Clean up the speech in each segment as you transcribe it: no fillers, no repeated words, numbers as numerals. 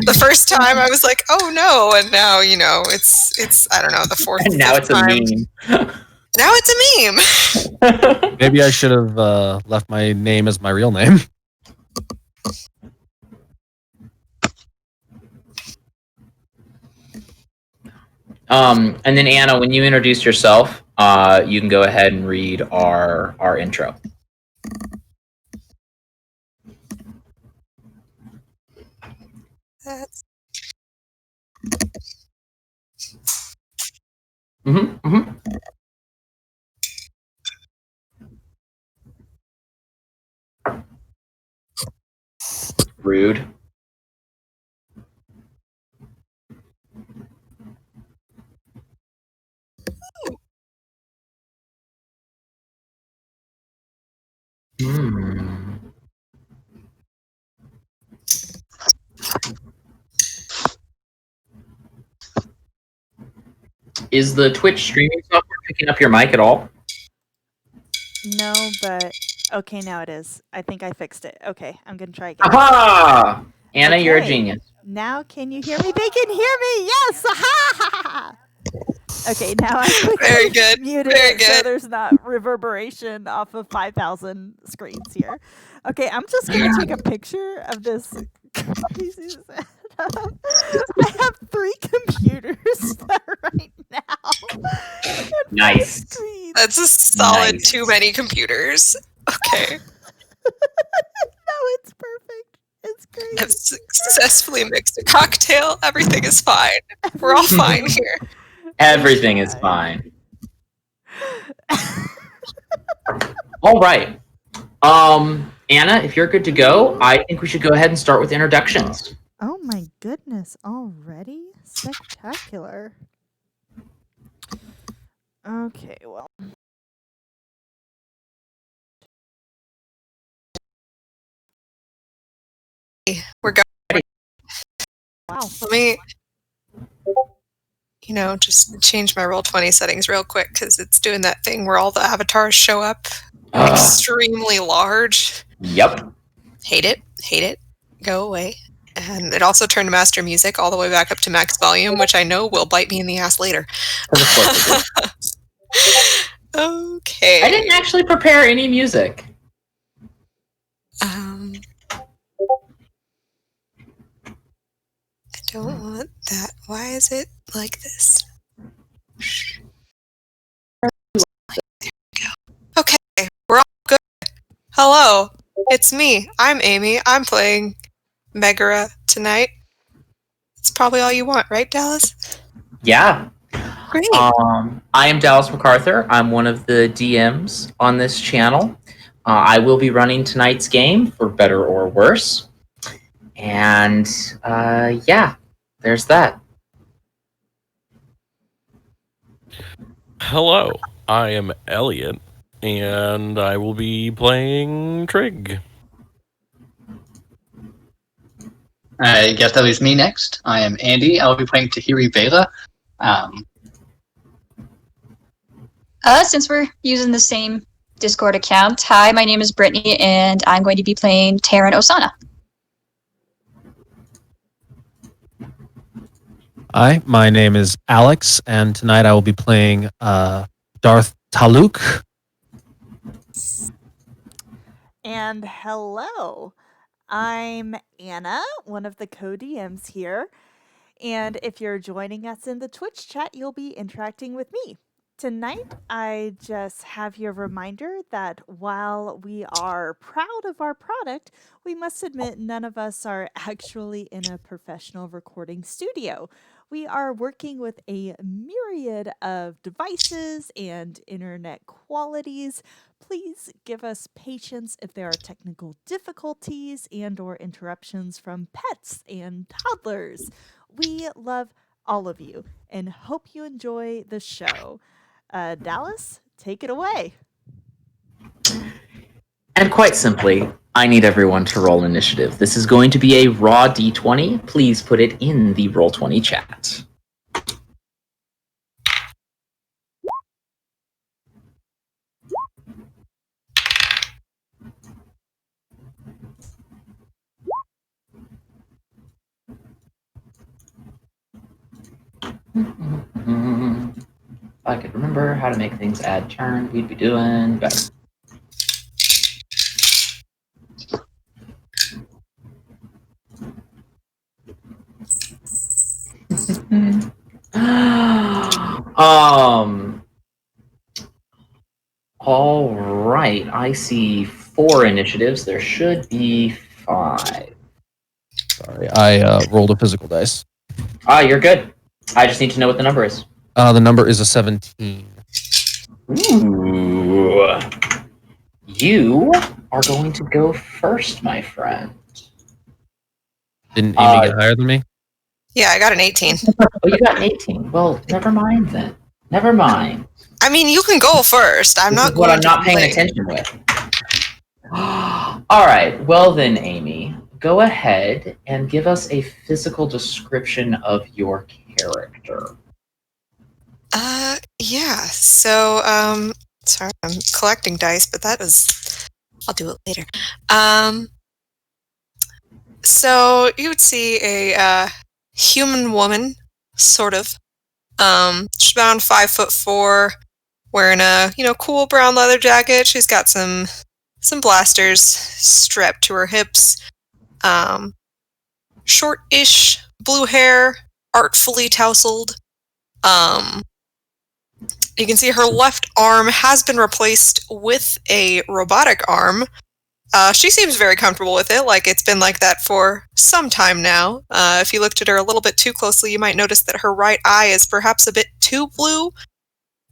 The first time I was like, oh no, and now, it's I don't know, the fourth And now fifth it's a time. meme. Now it's a meme. Maybe I should have left my name as my real name. And then Anna, when you introduce yourself, you can go ahead and read our intro. That's Rude. Is the Twitch streaming software picking up your mic at all? No, but okay, now it is. I think I fixed it. Okay, I'm gonna try again. Aha! Anna, you're a Okay. genius. Now can you hear me? They can hear me! Yes! Aha! Okay, now I quickly Very good. muted Very it so good. there's not reverberation off of 5,000 screens here. Okay, I'm just gonna take a picture of this crazy setup. I have 3 computers right now. And 4 Nice. screens. That's a solid Nice. too many computers. Okay. No, it's perfect. It's great. I've successfully mixed a cocktail. Everything is fine. We're all fine here. Everything is fine. All right. Anna, if you're good to go, I think we should go ahead and start with introductions. Oh my goodness, already? Spectacular. Okay, well. We're going. Wow. Let me, just change my Roll20 settings real quick because it's doing that thing where all the avatars show up extremely large. Yep. Hate it. Hate it. Go away. And it also turned master music all the way back up to max volume, which I know will bite me in the ass later. Okay. I didn't actually prepare any music. I don't want that. Why is it like this? There we go. Okay, we're all good. Hello, it's me. I'm Amy. I'm playing Megara tonight. It's probably all you want, right, Dallas? Yeah. Great. I am Dallas MacArthur. I'm one of the DMs on this channel. I will be running tonight's game, for better or worse. And yeah, there's that. Hello, I am Elliot, and I will be playing Trig. I guess that was me next. I am Andy. I'll be playing Tahiri Vela. Since we're using the same Discord account, hi, my name is Brittany, and I'm going to be playing Taryn Osana. Hi, my name is Alex, and tonight I will be playing Darth Taluk. And hello, I'm Anna, one of the co-DMs here. And if you're joining us in the Twitch chat, you'll be interacting with me. Tonight, I just have your reminder that while we are proud of our product, we must admit none of us are actually in a professional recording studio. We are working with a myriad of devices and internet qualities. Please give us patience if there are technical difficulties and or interruptions from pets and toddlers. We love all of you and hope you enjoy the show. Dallas, take it away. And quite simply, I need everyone to roll initiative. This is going to be a raw d20. Please put it in the Roll20 chat. If I could remember how to make things add turn, we'd be doing better. All right. I see 4 initiatives. There should be 5. Sorry, I rolled a physical dice. You're good. I just need to know what the number is. The number is a 17. Ooh. You are going to go first, my friend. Didn't Amy get higher than me? Yeah, I got an 18. Oh, you got an 18. Well, never mind then. Never mind. I mean, you can go first. I'm This not is what going I'm to not paying complain. attention with. All right. Well then, Amy, go ahead and give us a physical description of your character. Yeah. So, sorry, I'm collecting dice, but I'll do it later. So you would see a human woman, sort of. She's about 5'4", wearing a cool brown leather jacket. She's got some blasters strapped to her hips. Short-ish blue hair, artfully tousled. You can see her left arm has been replaced with a robotic arm. She seems very comfortable with it, like it's been like that for some time now. If you looked at her a little bit too closely, you might notice that her right eye is perhaps a bit too blue.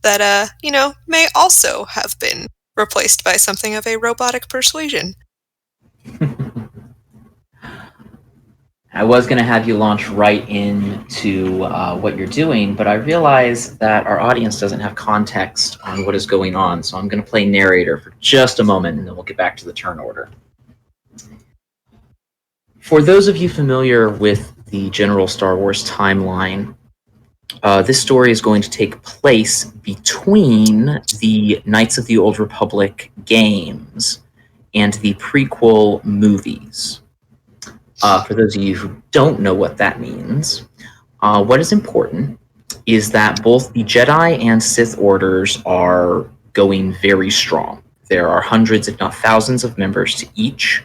That, may also have been replaced by something of a robotic persuasion. I was going to have you launch right into what you're doing, but I realize that our audience doesn't have context on what is going on, so I'm going to play narrator for just a moment, and then we'll get back to the turn order. For those of you familiar with the general Star Wars timeline, this story is going to take place between the Knights of the Old Republic games and the prequel movies. For those of you who don't know what that means, what is important is that both the Jedi and Sith orders are going very strong. There are hundreds, if not thousands, of members to each,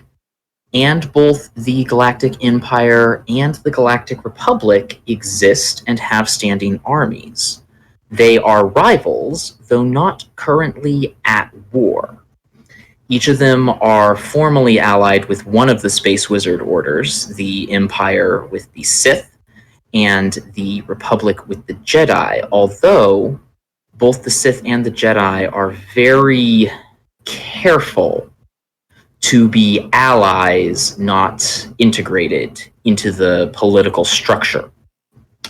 and both the Galactic Empire and the Galactic Republic exist and have standing armies. They are rivals, though not currently at war. Each of them are formally allied with one of the Space Wizard orders, the Empire with the Sith, and the Republic with the Jedi, although both the Sith and the Jedi are very careful to be allies, not integrated into the political structure,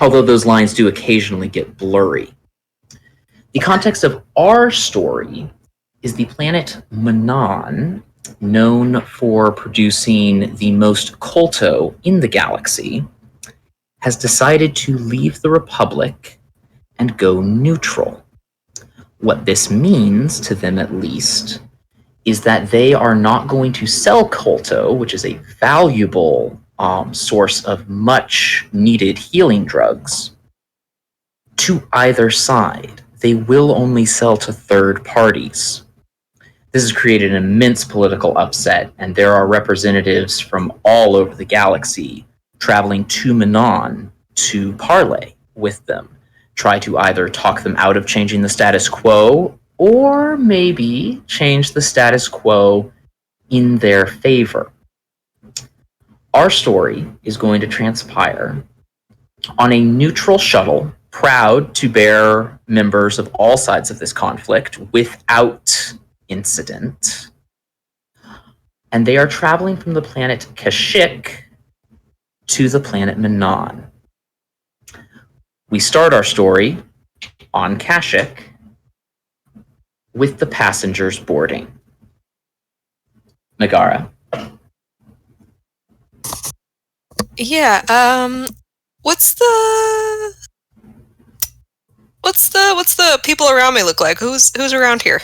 although those lines do occasionally get blurry. The context of our story is the planet Maanan, known for producing the most colto in the galaxy, has decided to leave the Republic and go neutral. What this means, to them at least, is that they are not going to sell colto, which is a valuable source of much needed healing drugs, to either side. They will only sell to third parties. This has created an immense political upset, and there are representatives from all over the galaxy traveling to Maanan to parley with them, try to either talk them out of changing the status quo, or maybe change the status quo in their favor. Our story is going to transpire on a neutral shuttle, proud to bear members of all sides of this conflict without incident. And they are traveling from the planet Kashyyyk to the planet Maanan. We start our story on Kashyyyk with the passengers boarding. Megara. Yeah, what's the people around me look like? Who's around here?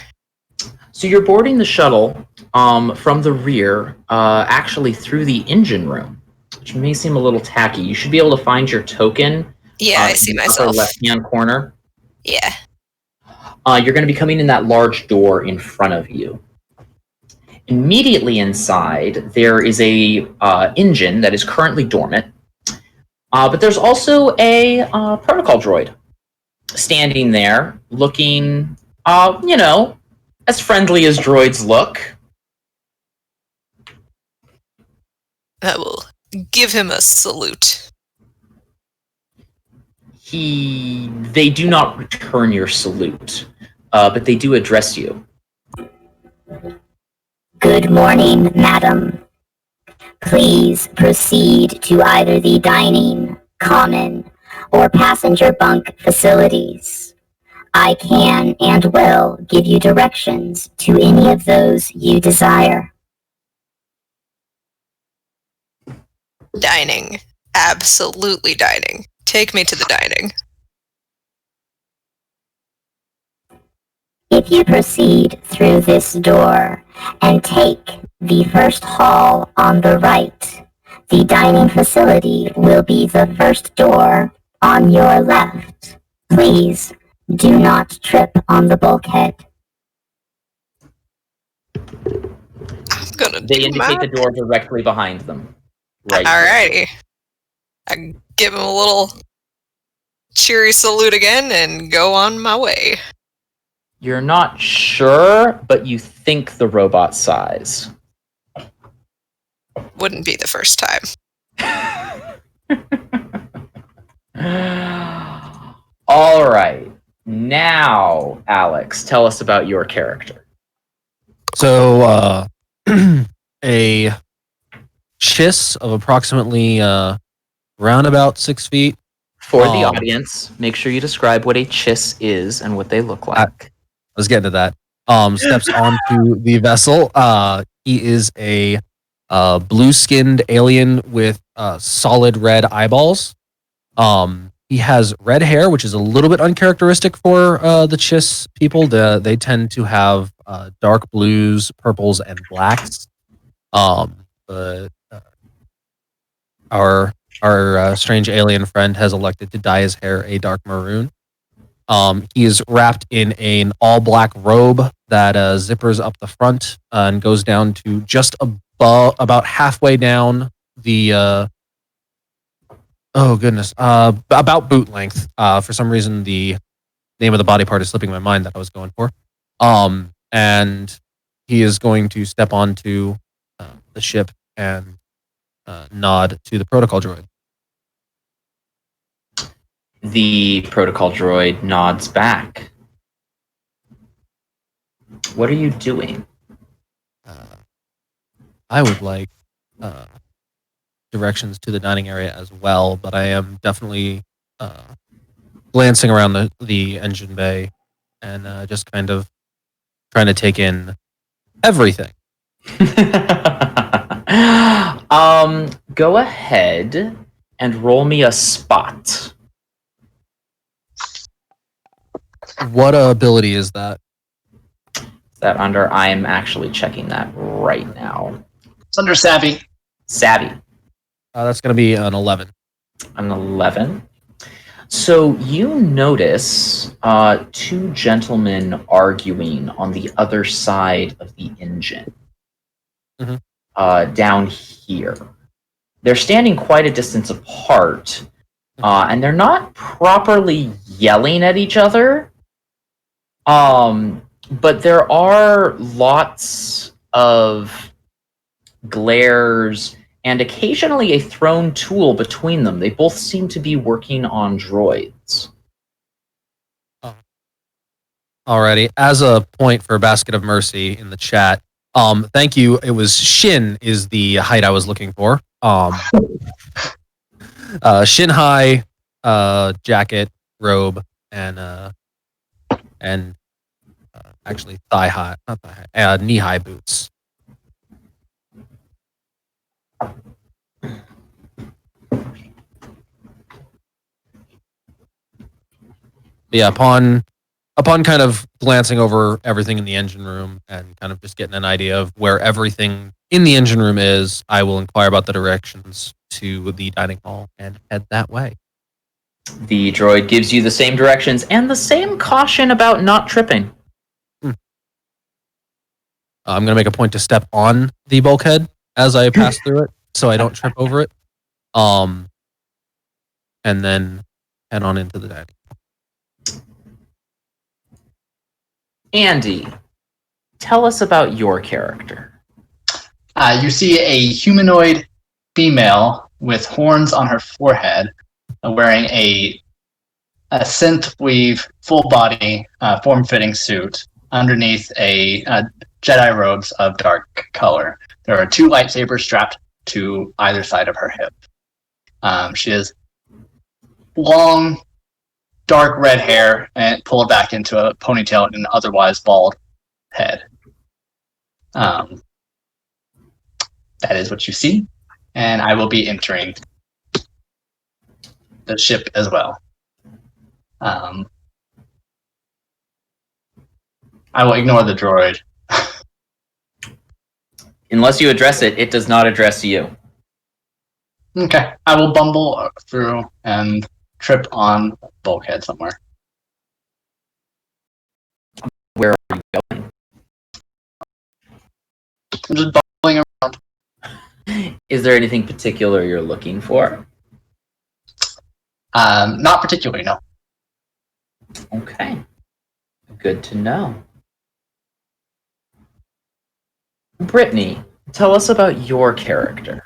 So you're boarding the shuttle from the rear, actually through the engine room, which may seem a little tacky. You should be able to find your token Yeah, I see in the myself. upper left-hand corner. Yeah. You're going to be coming in that large door in front of you. Immediately inside, there is a engine that is currently dormant, but there's also a protocol droid standing there, looking, as friendly as droids look. I will give him a salute. They do not return your salute, but they do address you. Good morning, madam. Please proceed to either the dining, common, or passenger bunk facilities. I can and will give you directions to any of those you desire. Dining. Absolutely dining. Take me to the dining. If you proceed through this door and take the first hall on the right, the dining facility will be the first door on your left. Please do not trip on the bulkhead. I'm gonna They do indicate my... the door directly behind them. Right. Alrighty. I give him a little cheery salute again and go on my way. You're not sure, but you think the robot size. Wouldn't be the first time. All right. Now, Alex, tell us about your character. So, a chiss of approximately round about 6 feet. For the audience, make sure you describe what a chiss is and what they look like. I was getting to that. Steps onto the vessel. He is a blue-skinned alien with solid red eyeballs. He has red hair, which is a little bit uncharacteristic for the Chiss people. They tend to have dark blues, purples, and blacks. But our strange alien friend has elected to dye his hair a dark maroon. He is wrapped in an all-black robe that zippers up the front and goes down to just about halfway down the about boot length. For some reason, the name of the body part is slipping my mind that I was going for. And he is going to step onto the ship and nod to the protocol droid. The protocol droid nods back. What are you doing? I would like directions to the dining area as well, but I am definitely glancing around the engine bay and just kind of trying to take in everything. Go ahead and roll me a spot. What ability is that? Is that under? I am actually checking that right now. It's under Savvy. Savvy. That's going to be an 11. An 11. So you notice two gentlemen arguing on the other side of the engine. Down here. They're standing quite a distance apart, and they're not properly yelling at each other. But there are lots of glares and occasionally a thrown tool between them. They both seem to be working on droids. Alrighty. As a point for Basket of Mercy in the chat, thank you. It was Shin is the height I was looking for. Shin high, jacket, robe, and actually thigh high, not thigh high, knee high boots. Yeah, upon kind of glancing over everything in the engine room and kind of just getting an idea of where everything in the engine room is, I will inquire about the directions to the dining hall and head that way. The droid gives you the same directions and the same caution about not tripping. I'm going to make a point to step on the bulkhead as I pass through it so I don't trip over it. And then head on into the dining. Andy, tell us about your character. You see a humanoid female with horns on her forehead, wearing a synth weave, full body, form-fitting suit underneath a Jedi robes of dark color. There are 2 lightsabers strapped to either side of her hip. She has long, dark red hair and pulled back into a ponytail and an otherwise bald head. That is what you see, and I will be entering the ship as well. I will ignore the droid. Unless you address it, it does not address you. Okay, I will bumble through and trip on bulkhead somewhere. Where are you going? I'm just bumbling around. Is there anything particular you're looking for? Not particularly, no. Okay. Good to know. Brittany, tell us about your character.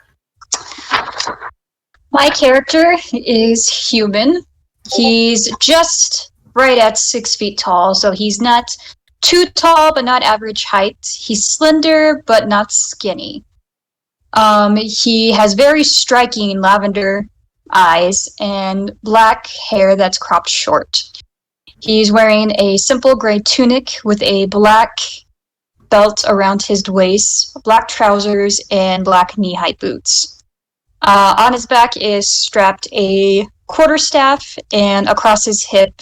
My character is human. He's just right at 6 feet tall, so he's not too tall, but not average height. He's slender, but not skinny. He has very striking lavender eyes and black hair that's cropped short. He's wearing a simple gray tunic with a black belt around his waist, black trousers, and black knee-high boots. On his back is strapped a quarterstaff, and across his hip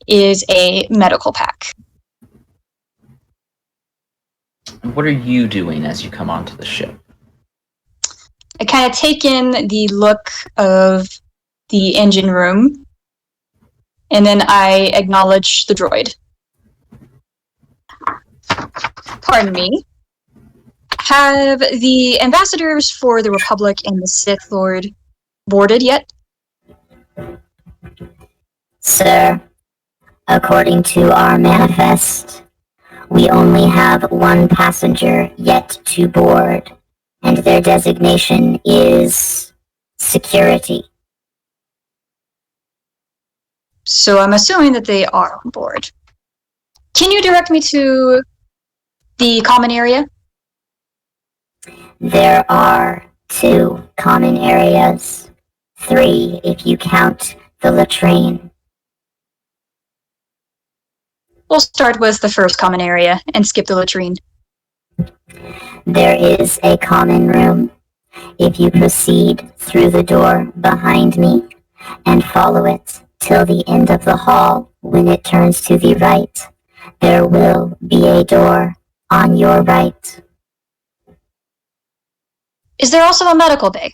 is a medical pack. What are you doing as you come onto the ship? I kind of take in the look of the engine room, and then I acknowledge the droid. Pardon me. Have the ambassadors for the Republic and the Sith Lord boarded yet? Sir, according to our manifest, we only have 1 passenger yet to board, and their designation is security. So I'm assuming that they are on board. Can you direct me to the common area? There are 2 common areas, 3 if you count the latrine. We'll start with the first common area and skip the latrine. There is a common room. If you proceed through the door behind me and follow it till the end of the hall, when it turns to the right, there will be a door on your right. Is there also a medical bay?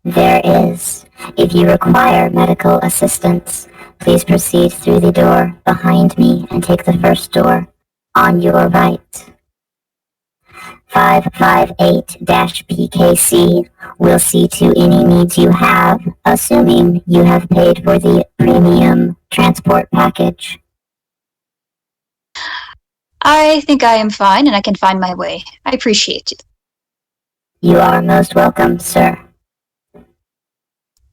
There is. If you require medical assistance, please proceed through the door behind me and take the first door on your right. 558-BKC will see to any needs you have, assuming you have paid for the premium transport package. I think I am fine and I can find my way. I appreciate it. You are most welcome, sir.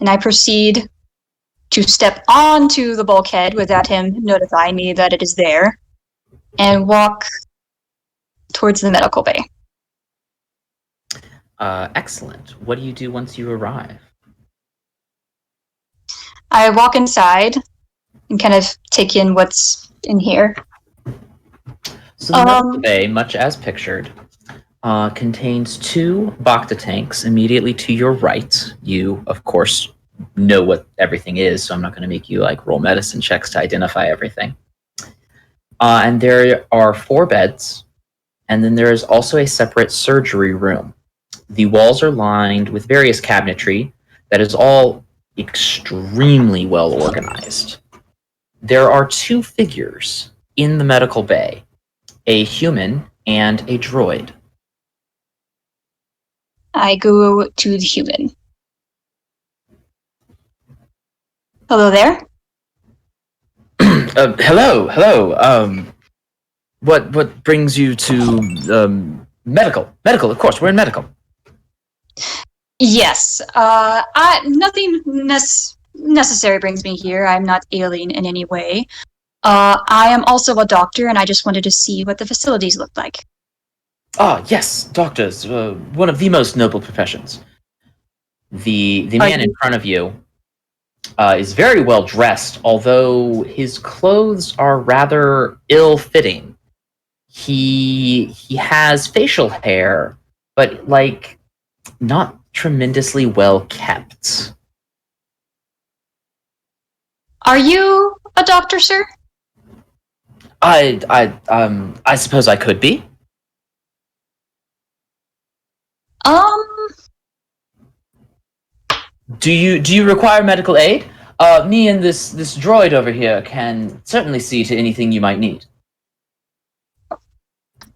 And I proceed to step onto the bulkhead without him notifying me that it is there and walk towards the medical bay. Excellent. What do you do once you arrive? I walk inside and kind of take in what's in here. So the medical bay, much as pictured, contains 2 Bacta tanks immediately to your right. You, of course, know what everything is, so I'm not going to make you roll medicine checks to identify everything. And there are 4 beds, and then there is also a separate surgery room. The walls are lined with various cabinetry that is all extremely well organized. There are two figures in the medical bay, a human and a droid. I go to the human. Hello there. Hello. What brings you to medical? Medical, of course. We're in medical. Yes. Nothing necessary brings me here. I'm not alien in any way. I am also a doctor, and I just wanted to see what the facilities look like. Ah, yes, doctors. One of the most noble professions. The man in front of you is very well dressed, although his clothes are rather ill-fitting. He has facial hair, but not tremendously well kept. Are you a doctor, sir? I suppose I could be. Do you require medical aid? Me and this droid over here can certainly see to anything you might need.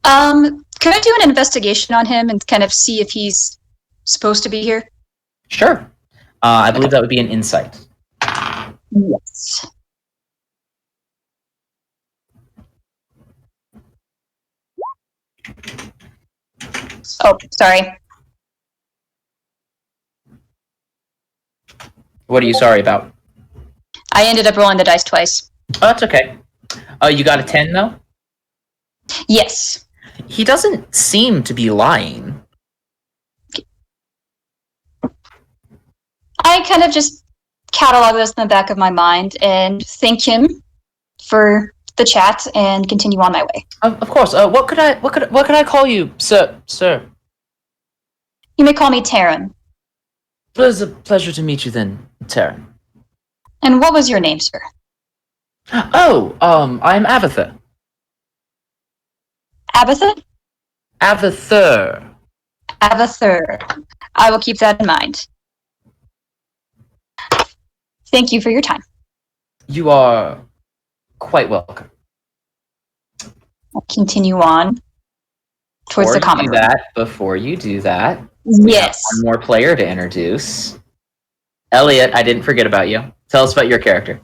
Can I do an investigation on him and kind of see if he's supposed to be here? Sure. I believe that would be an insight. Yes. Oh, sorry. What are you sorry about? I ended up rolling the dice twice. Oh, that's okay. You got a 10, though? Yes. He doesn't seem to be lying. I kind of just catalog this in the back of my mind and thank him for the chat and continue on my way. Of course. What could I call you, sir? You may call me Taryn. It was a pleasure to meet you then, Taryn. And what was your name, sir? Oh, I'm Avatha. Abatha? Avathur. Avathur. I will keep that in mind. Thank you for your time. You are quite welcome. I'll continue on towards the common room. Before you do that, we have Yes. one more player to introduce. Elliot, I didn't forget about you. Tell us about your character.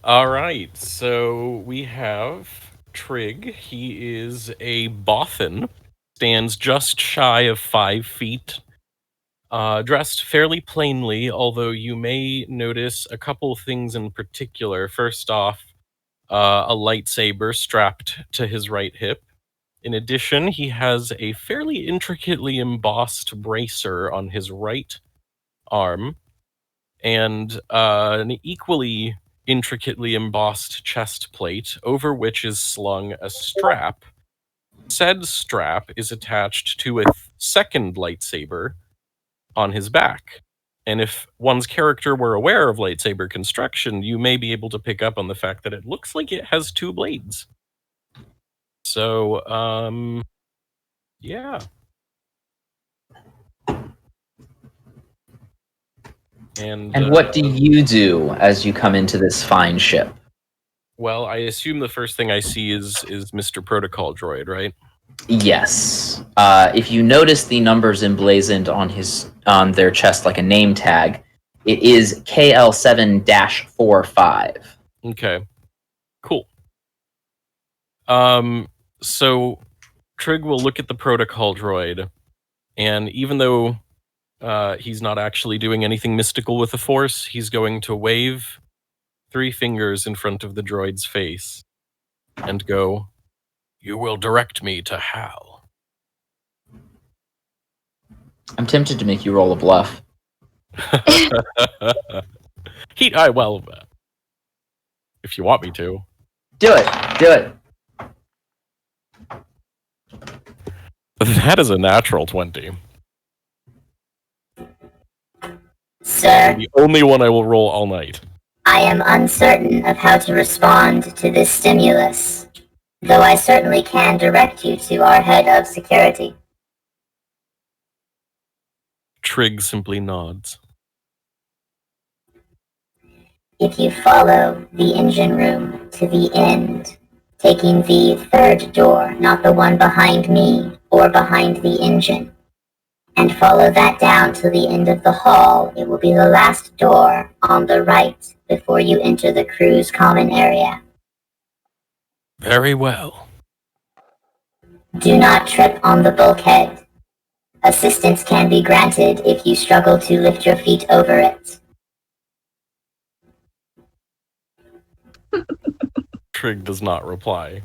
All right, so we have Trig. He is a Bothan, stands just shy of 5 feet, dressed fairly plainly, although you may notice a couple things in particular. First off, a lightsaber strapped to his right hip. In addition, he has a fairly intricately embossed bracer on his right arm, and an equally intricately embossed chest plate, over which is slung a strap. Said strap is attached to a second lightsaber on his back. And if one's character were aware of lightsaber construction, you may be able to pick up on the fact that it looks like it has 2 blades. So, yeah. And what do you do as you come into this fine ship? Well, I assume the first thing I see is Mr. Protocol Droid, right? Yes. If you notice the numbers emblazoned on their chest like a name tag, it is KL7-45. Okay. Cool. So Trig will look at the Protocol Droid, and even though he's not actually doing anything mystical with the Force, he's going to wave 3 fingers in front of the droid's face and go, "You will direct me to Hal." I'm tempted to make you roll a bluff. Well, if you want me to. Do it. That is a natural 20. Sir, The only one I will roll all night. I am uncertain of how to respond to this stimulus, though I certainly can direct you to our head of security. Trig simply nods. If you follow the engine room to the end, taking the third door, not the one behind me or behind the engine, and follow that down to the end of the hall, it will be the last door on the right before you enter the crew's common area. Very well. Do not trip on the bulkhead. Assistance can be granted if you struggle to lift your feet over it. Trig does not reply.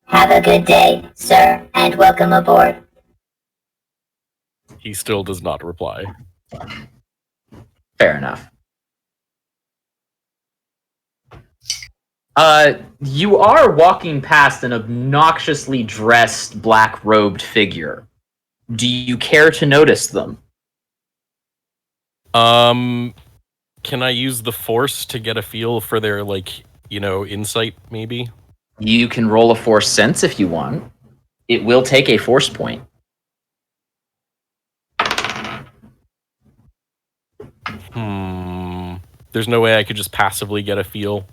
Have a good day, sir, and welcome aboard. He still does not reply. Fair enough. You are walking past an obnoxiously dressed, black-robed figure. Do you care to notice them? Can I use the force to get a feel for their, insight, maybe? You can roll a force sense if you want. It will take a force point. There's no way I could just passively get a feel?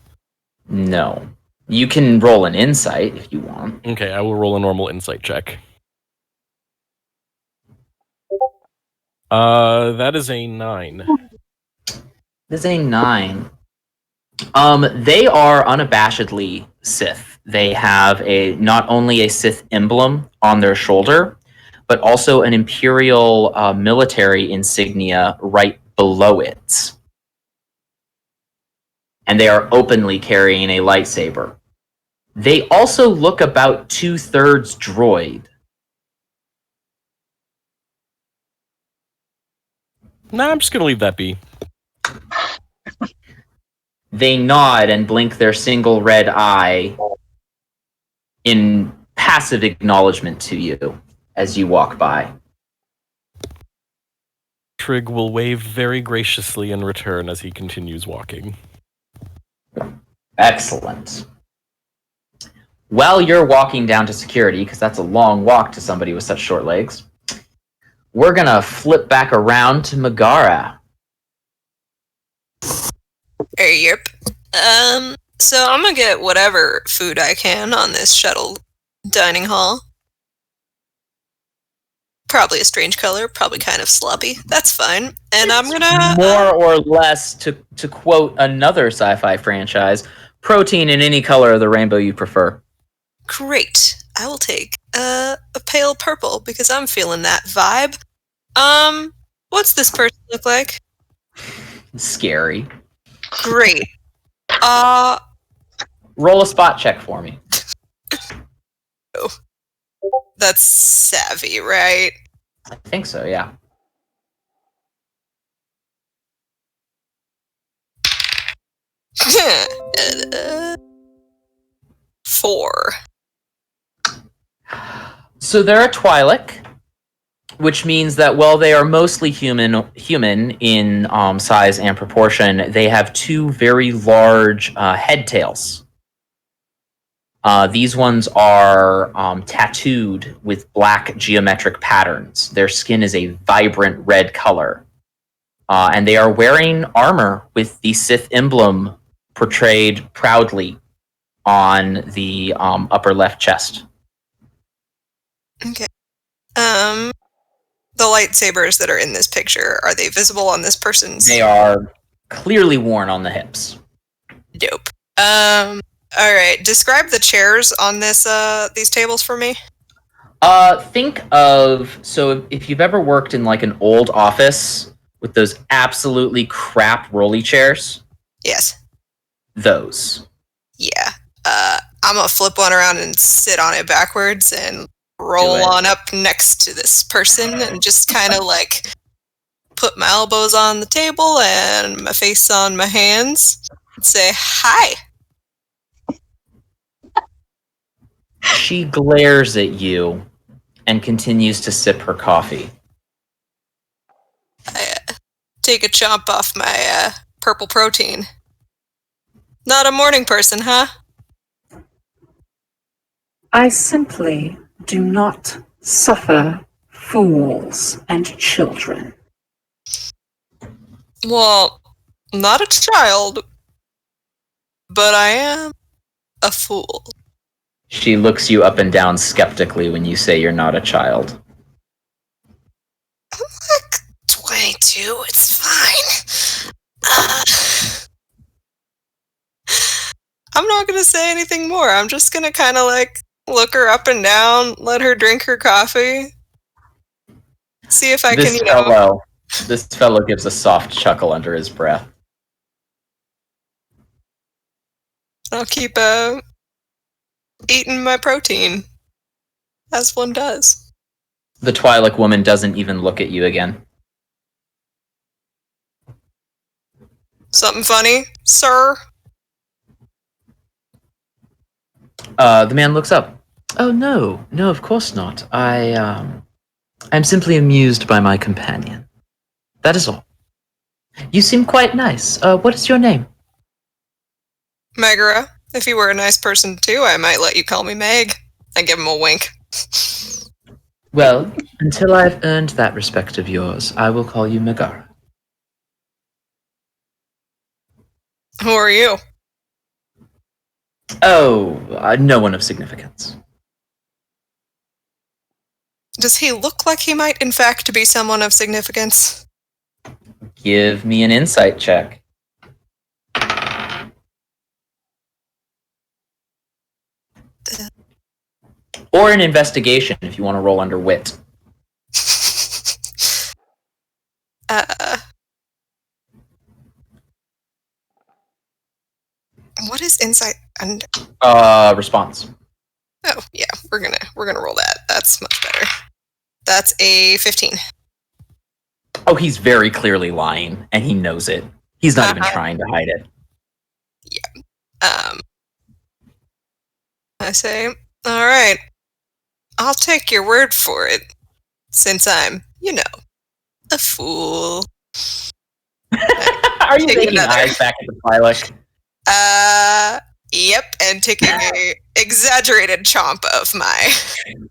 No. You can roll an insight if you want. Okay, I will roll a normal insight check. That is a 9. This is a 9. They are unabashedly Sith. They have not only a Sith emblem on their shoulder, but also an Imperial military insignia right below it. And they are openly carrying a lightsaber. They also look about 2/3 droid. Nah, I'm just gonna leave that be. They nod and blink their single red eye in passive acknowledgement to you as you walk by. Trig will wave very graciously in return as he continues walking. Excellent. While you're walking down to security, because that's a long walk to somebody with such short legs, we're going to flip back around to Megara. Yep. So I'm gonna get whatever food I can on this shuttle dining hall. Probably a strange color, probably kind of sloppy. That's fine. And I'm gonna... More or less, to quote another sci-fi franchise, protein in any color of the rainbow you prefer. Great. I will take a pale purple because I'm feeling that vibe. What's this person look like? Scary. Great. Roll a spot check for me. That's savvy, right? I think so, yeah. Four. So they're a Twi'lek, which means that while they are mostly human in size and proportion, they have two very large head tails. These ones are tattooed with black geometric patterns. Their skin is a vibrant red color. And they are wearing armor with the Sith emblem portrayed proudly on the upper left chest. Okay. The lightsabers that are in this picture, are they visible on this person's? They are clearly worn on the hips. Dope. All right. Describe the chairs on this these tables for me. Think of, so if you've ever worked in like an old office with those absolutely crap rolly chairs, Yes. those. Yeah. I'm gonna flip one around and sit on it backwards and roll Do it. on up next to this person and just kind of like put my elbows on the table and my face on my hands and say hi. She glares at you and continues to sip her coffee. I take a chomp off my purple protein. Not a morning person, huh? I simply do not suffer fools and children. Well, Not a child, but I am a fool. She looks you up and down skeptically when you say you're not a child. I'm like 22, it's fine. I'm not gonna say anything more. I'm just gonna kind of like look her up and down, let her drink her coffee, see if I can, This fellow gives a soft chuckle under his breath. I'll keep eating my protein, as one does. The Twi'lek woman doesn't even look at you again. Something funny, sir? The man looks up. Oh, no, of course not. I'm simply amused by my companion. That is all. You seem quite nice. What is your name? Megara. If you were a nice person too, I might let you call me Meg. I give him a wink. Well, until I've earned that respect of yours, I will call you Megara. Who are you? Oh, no one of significance. Does he look like he might, in fact, be someone of significance? Give me an insight check. Or an investigation if you want to roll under wit. What is insight and Response. Oh, yeah, we're gonna roll that. That's much better. That's a 15. Oh, he's very clearly lying, and he knows it. He's not even trying to hide it. Yeah. I say, all right, I'll take your word for it, since I'm, a fool. Are you making eyes back at the Twi'lek? Yep, and taking a exaggerated chomp of my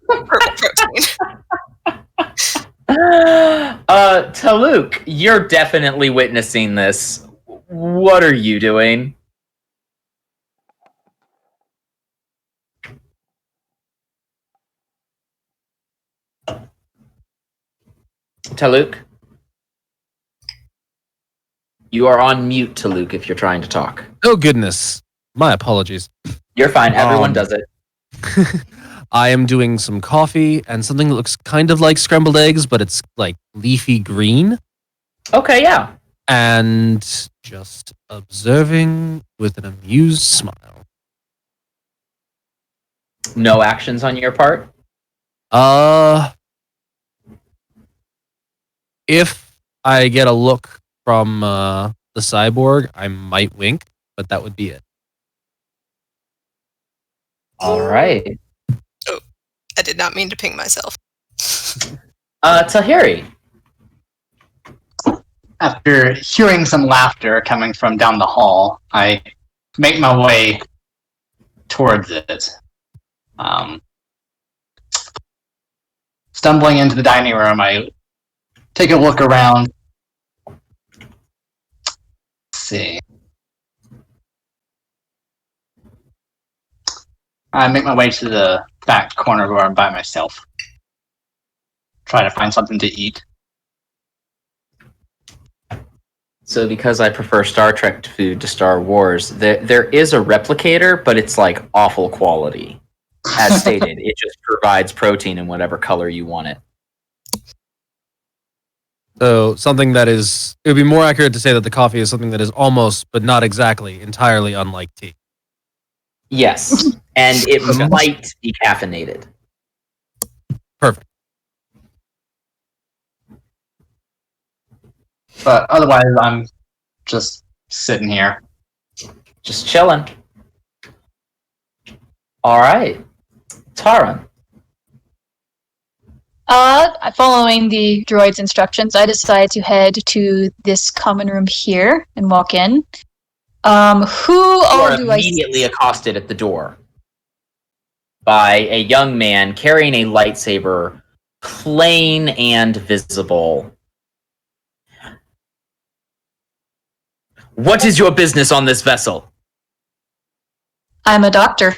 purple protein. Taluk, you're definitely witnessing this. What are you doing? Taluk? You are on mute, Taluk, if you're trying to talk. Oh, goodness. My apologies. You're fine. Everyone does it. I am doing some coffee and something that looks kind of like scrambled eggs, but it's like leafy green. Okay, yeah. And just observing with an amused smile. No actions on your part? If I get a look from the cyborg, I might wink, but that would be it. All right. Oh, I did not mean to ping myself. Tahiri. After hearing some laughter coming from down the hall, I make my way towards it. Stumbling into the dining room, I take a look around. Let's see. I make my way to the back corner where I'm by myself. Try to find something to eat. So because I prefer Star Trek food to Star Wars, there is a replicator, but it's like awful quality. As stated, it just provides protein in whatever color you want it. So something that is, it would be more accurate to say that the coffee is something that is almost, but not exactly, entirely unlike tea. Yes, and it might be caffeinated. Perfect. But otherwise, I'm just sitting here. Just chilling. All right. Taran. Following the droid's instructions, I decide to head to this common room here and walk in. Who all do I immediately accosted at the door by a young man carrying a lightsaber, plain and visible. What is your business on this vessel? I'm a doctor.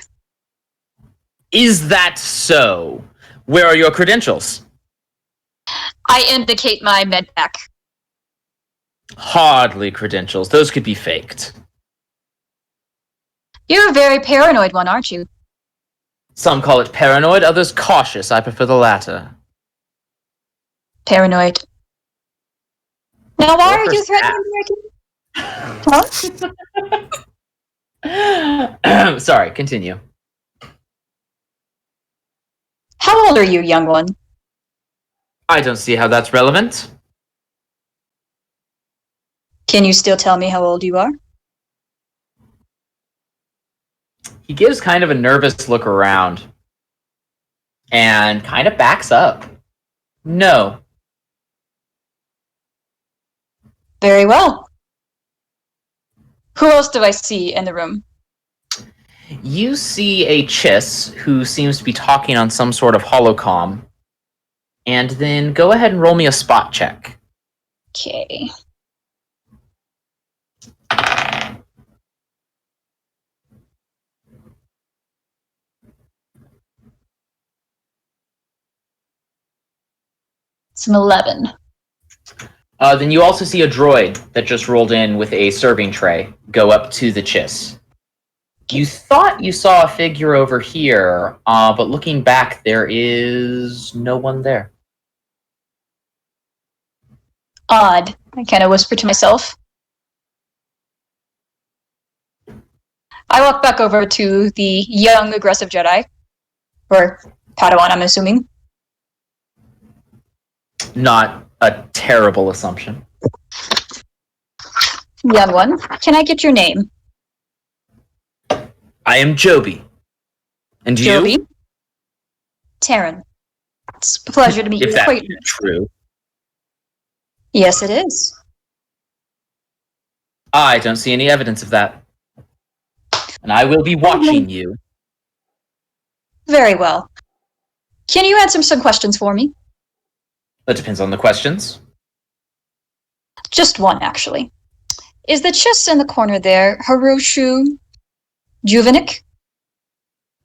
Is that so? Where are your credentials? I indicate my med pack. Hardly credentials. Those could be faked. You're a very paranoid one, aren't you? Some call it paranoid, others cautious. I prefer the latter. Paranoid. Now, why Or are you threatening me? Huh? Sorry, continue. How old are you, young one? I don't see how that's relevant. Can you still tell me how old you are? He gives kind of a nervous look around and kind of backs up. No. Very well. Who else do I see in the room? You see a Chiss who seems to be talking on some sort of holocom. And then go ahead and roll me a spot check. Okay. It's an 11. Then you also see a droid that just rolled in with a serving tray go up to the Chiss. You thought you saw a figure over here, but looking back, there is no one there. Odd. I kind of whisper to myself. I walk back over to the young, aggressive Jedi. Or Padawan, I'm assuming. Not a terrible assumption. Young one, can I get your name? I am Joby. And you? Joby? Taryn. It's a pleasure to meet If you. that's Wait. true. Yes, it is. I don't see any evidence of that. And I will be watching you. Very well. Can you answer some questions for me? That depends on the questions. Just one, actually. Is the Chiss in the corner there Haroshu Juvenik?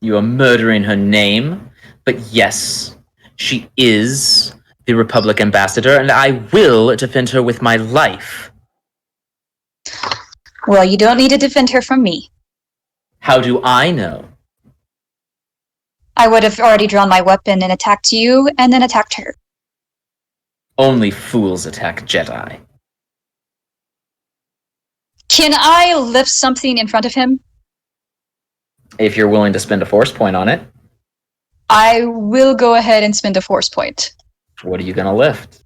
You are murdering her name, but yes, she is the Republic ambassador, and I will defend her with my life. Well, you don't need to defend her from me. How do I know? I would have already drawn my weapon and attacked you, and then attacked her. Only fools attack Jedi. Can I lift something in front of him? If you're willing to spend a force point on it, I will go ahead and spend a force point. what are you going to lift?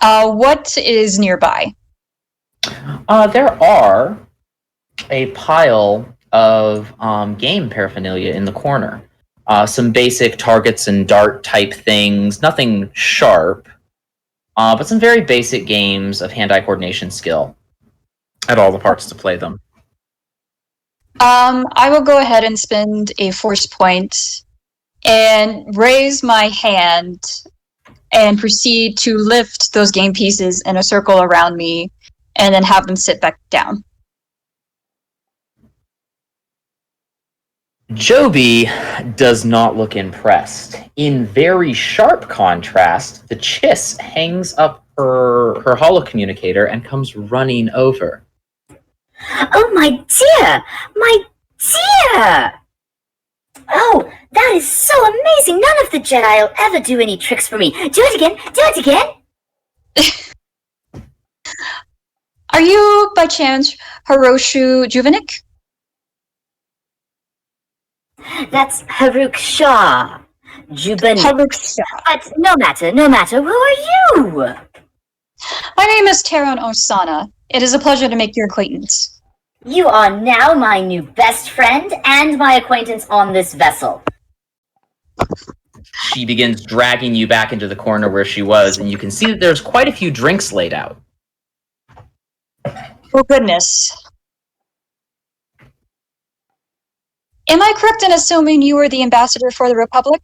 What is nearby? There are a pile of game paraphernalia in the corner. Some basic targets and dart type things, nothing sharp, but some very basic games of hand-eye coordination skill at all the parts to play them. I will go ahead and spend a force point and raise my hand and proceed to lift those game pieces in a circle around me and then have them sit back down. Joby does not look impressed. In very sharp contrast, the Chiss hangs up her holocommunicator and comes running over. Oh, my dear! My dear! Oh, that is so amazing! None of the Jedi will ever do any tricks for me. Do it again! Do it again! Are you, by chance, Haroshu Juvenik? That's Haruk Shah. Jubanik. Haruk Shah. But no matter. Who are you? My name is Taron Osana. It is a pleasure to make your acquaintance. You are now my new best friend and my acquaintance on this vessel. She begins dragging you back into the corner where she was, and you can see that there's quite a few drinks laid out. Oh, goodness. Am I correct in assuming you were the ambassador for the Republic?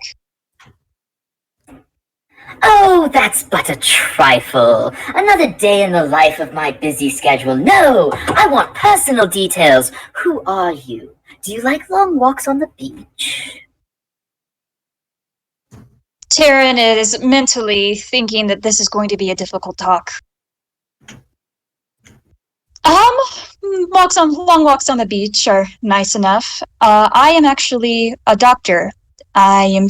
Oh, that's but a trifle. Another day in the life of my busy schedule. No, I want personal details. Who are you? Do you like long walks on the beach? Taryn is mentally thinking that this is going to be a difficult talk. Long walks on the beach are nice enough. I am actually a doctor. I am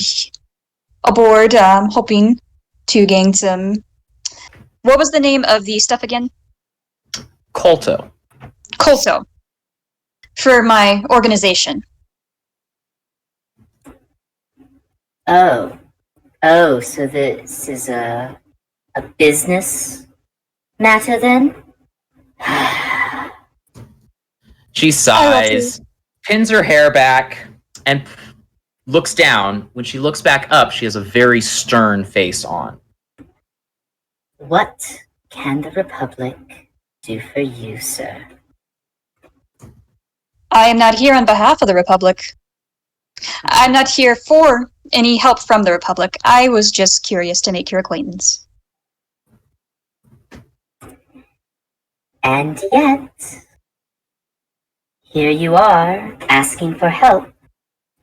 aboard, hoping to gain some. What was the name of the stuff again? Colto. Colto. For my organization. Oh, so this is a business matter then? She sighs, pins her hair back, and looks down. When she looks back up, she has a very stern face on. What can the Republic do for you, sir? I am not here on behalf of the Republic. I'm not here for any help from the Republic. I was just curious to make your acquaintance. And yet, here you are, asking for help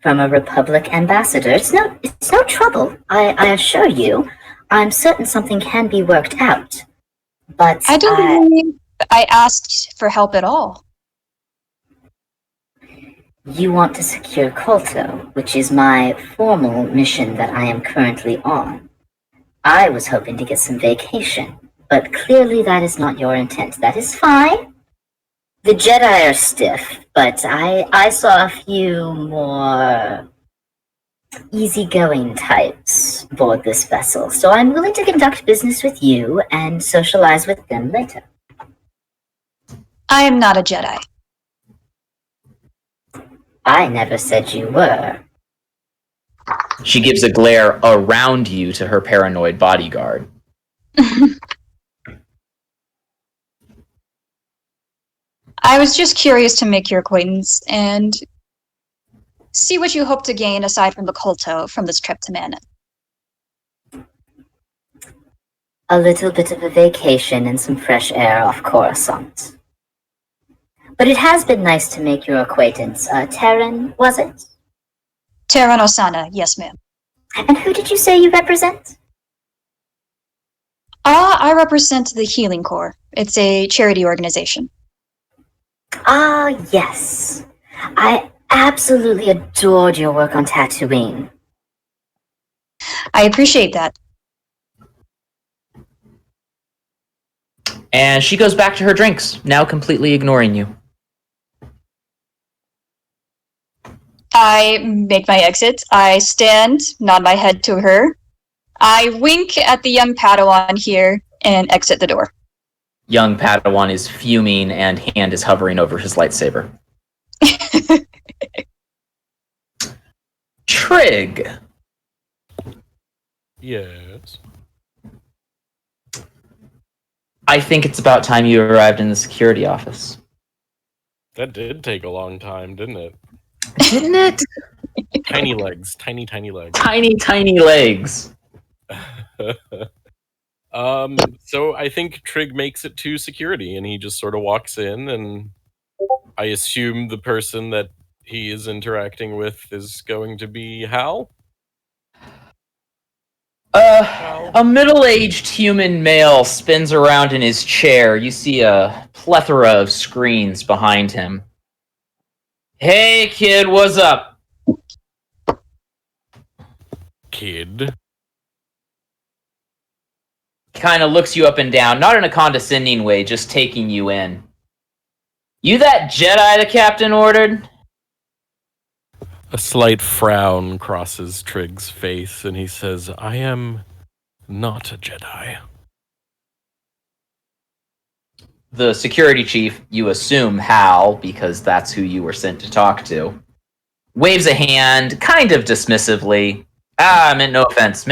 from a Republic ambassador. It's no trouble, I assure you. I'm certain something can be worked out. But I don't believe I asked for help at all. You want to secure Kolto, which is my formal mission that I am currently on. I was hoping to get some vacation, but clearly that is not your intent. That is fine. The Jedi are stiff, but I saw a few more easygoing types board this vessel, so I'm willing to conduct business with you and socialize with them later. I am not a Jedi. I never said you were. She gives a glare around you to her paranoid bodyguard. I was just curious to make your acquaintance and see what you hope to gain aside from the Kolto from this trip to Maanan. A little bit of a vacation and some fresh air off Coruscant. But it has been nice to make your acquaintance. Terran, was it? Terran Osana, yes ma'am. And who did you say you represent? I represent the Healing Corps. It's a charity organization. Ah, yes. I absolutely adored your work on Tatooine. I appreciate that. And she goes back to her drinks, now completely ignoring you. I make my exit. I stand, nod my head to her. I wink at the young Padawan here and exit the door. Young Padawan is fuming and hand is hovering over his lightsaber. Trig. Yes. I think it's about time you arrived in the security office. That did take a long time, didn't it? Didn't it? Tiny legs. Tiny, tiny legs. Tiny, tiny legs. So I think Trig makes it to security and he just sort of walks in, and I assume the person that he is interacting with is going to be Hal? A middle-aged human male spins around in his chair. You see a plethora of screens behind him. Hey, kid, what's up? Kid? Kind of looks you up and down, not in a condescending way, just taking you in. You that Jedi the captain ordered? A slight frown crosses Trig's face, and he says, I am not a Jedi. The security chief, you assume Hal, because that's who you were sent to talk to, waves a hand, kind of dismissively. Meant no offense,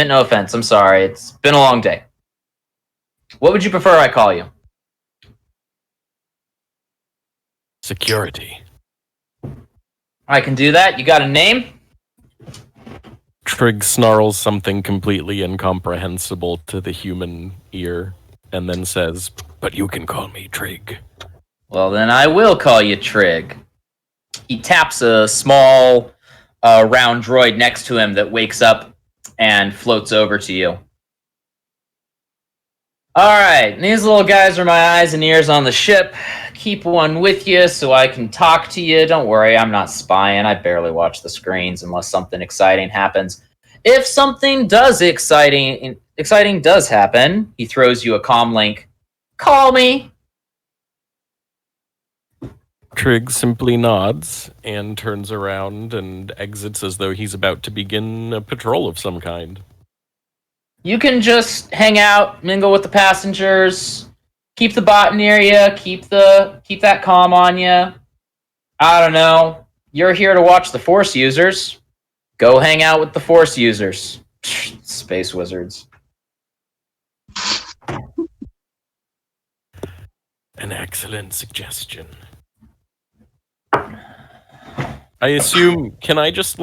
I'm sorry, it's been a long day. What would you prefer I call you? Security. I can do that. You got a name? Trig snarls something completely incomprehensible to the human ear and then says, "But you can call me Trig." Well, then I will call you Trig. He taps a small round droid next to him that wakes up and floats over to you. All right, these little guys are my eyes and ears on the ship. Keep one with you so I can talk to you. Don't worry, I'm not spying. I barely watch the screens unless something exciting happens. If something exciting does happen, he throws you a comm link. Call me. Trig simply nods and turns around and exits as though he's about to begin a patrol of some kind. You can just hang out, mingle with the passengers, keep the bot near you, keep that comm on you. I don't know. You're here to watch the Force users. Go hang out with the Force users. Space wizards. An excellent suggestion. I assume, can I just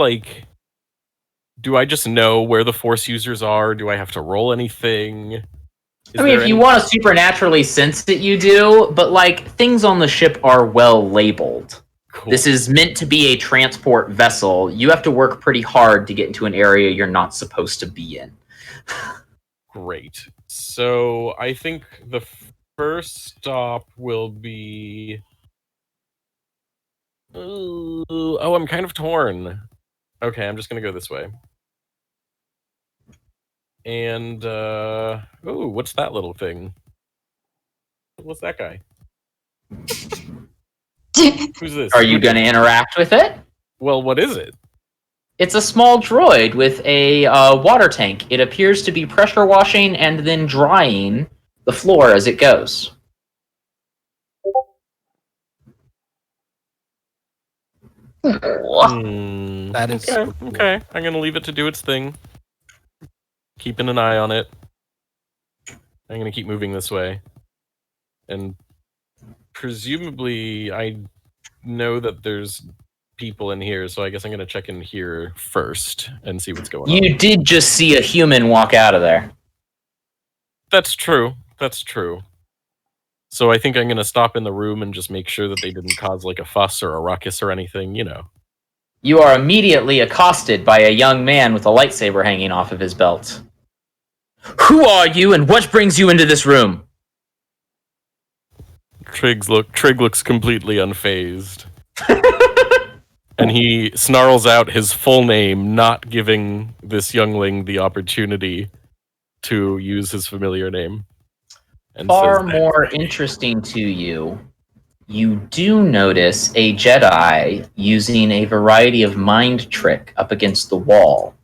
do I just know where the Force users are? Do I have to roll anything? If you want to supernaturally sense it, you do, but things on the ship are well labeled. Cool. This is meant to be a transport vessel. You have to work pretty hard to get into an area you're not supposed to be in. Great. So I think the first stop will be... Oh, I'm kind of torn. Okay, I'm just going to go this way. And, what's that little thing? What's that guy? Who's this? Are you going to interact with it? Well, what is it? It's a small droid with a water tank. It appears to be pressure washing and then drying the floor as it goes. That is okay. so cool. Okay, I'm gonna leave it to do its thing. Keeping an eye on it. I'm gonna keep moving this way, and presumably I know that there's people in here, so I guess I'm gonna check in here first and see what's going on. You did just see a human walk out of there. That's true. That's true. So I think I'm gonna stop in the room and just make sure that they didn't cause a fuss or a ruckus or anything, you know. You are immediately accosted by a young man with a lightsaber hanging off of his belt. Who are you and what brings you into this room? Trig looks completely unfazed. And he snarls out his full name, not giving this youngling the opportunity to use his familiar name. And Far more interesting to you, you do notice a Jedi using a variety of mind trick up against the wall.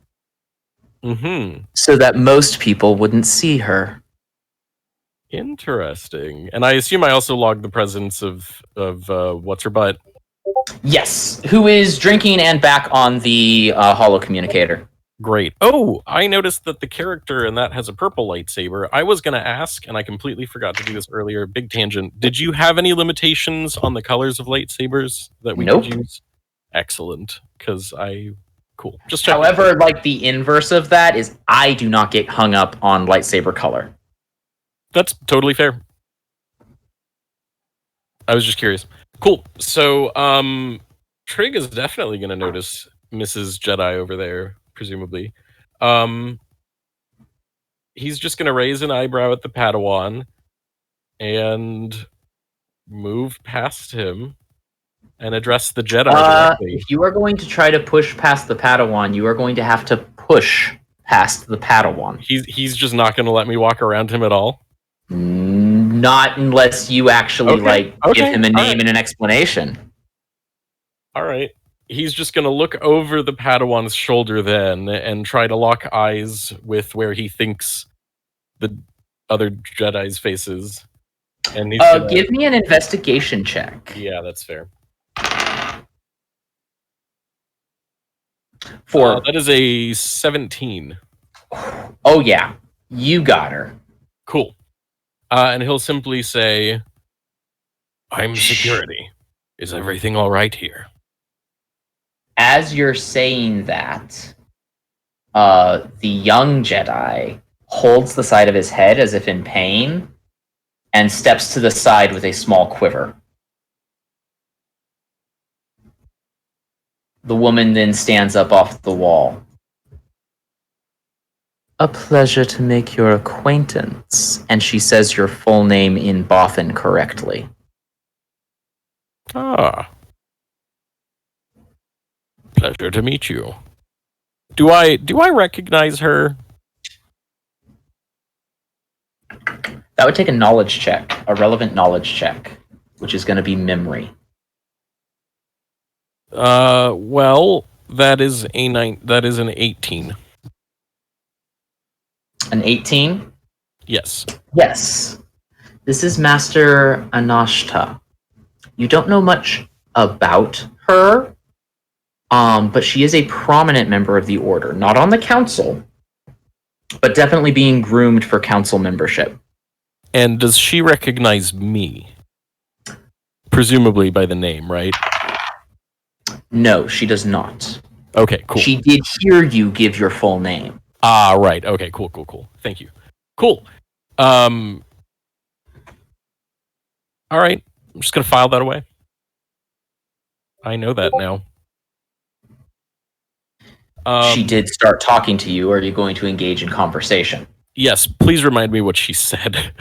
Mm-hmm. So that most people wouldn't see her. Interesting. And I assume I also logged the presence of what's her butt. Yes, who is drinking and back on the holo communicator. Great. Oh, I noticed that the character in that has a purple lightsaber. I was going to ask, and I completely forgot to do this earlier. Big tangent. Did you have any limitations on the colors of lightsabers that we Nope. could use? Excellent. Because cool. Just checking. However, the inverse of that is I do not get hung up on lightsaber color. That's totally fair. I was just curious. Cool. So, Trig is definitely going to notice Mrs. Jedi over there, presumably. He's just going to raise an eyebrow at the Padawan and move past him and address the Jedi directly. If you are going to try to push past the Padawan, you are going to have to push past the Padawan. He's just not going to let me walk around him at all? Not unless you actually give him a name and an explanation. All right. He's just going to look over the Padawan's shoulder then and try to lock eyes with where he thinks the other Jedi's face is. And he's gonna... Give me an investigation check. Yeah, that's fair. That is a 17. Oh, yeah. You got her. Cool. And he'll simply say, "I'm security. Is everything all right here?" As you're saying that, the young Jedi holds the side of his head as if in pain and steps to the side with a small quiver. The woman then stands up off the wall. A pleasure to make your acquaintance. And she says your full name in Bothan correctly. Ah. Pleasure to meet you. Do I recognize her? That would take a knowledge check, a relevant knowledge check, which is going to be memory. Well, that is an 18. An 18? Yes. Yes. This is Master Anashta. You don't know much about her, but she is a prominent member of the Order. Not on the Council, but definitely being groomed for Council membership. And does she recognize me? Presumably by the name, right? No, she does not. Okay, cool. She did hear you give your full name. Ah, right. Okay, cool. Thank you. Cool. All right. I'm just going to file that away. I know that now. She did start talking to you. Are you going to engage in conversation? Yes, please remind me what she said.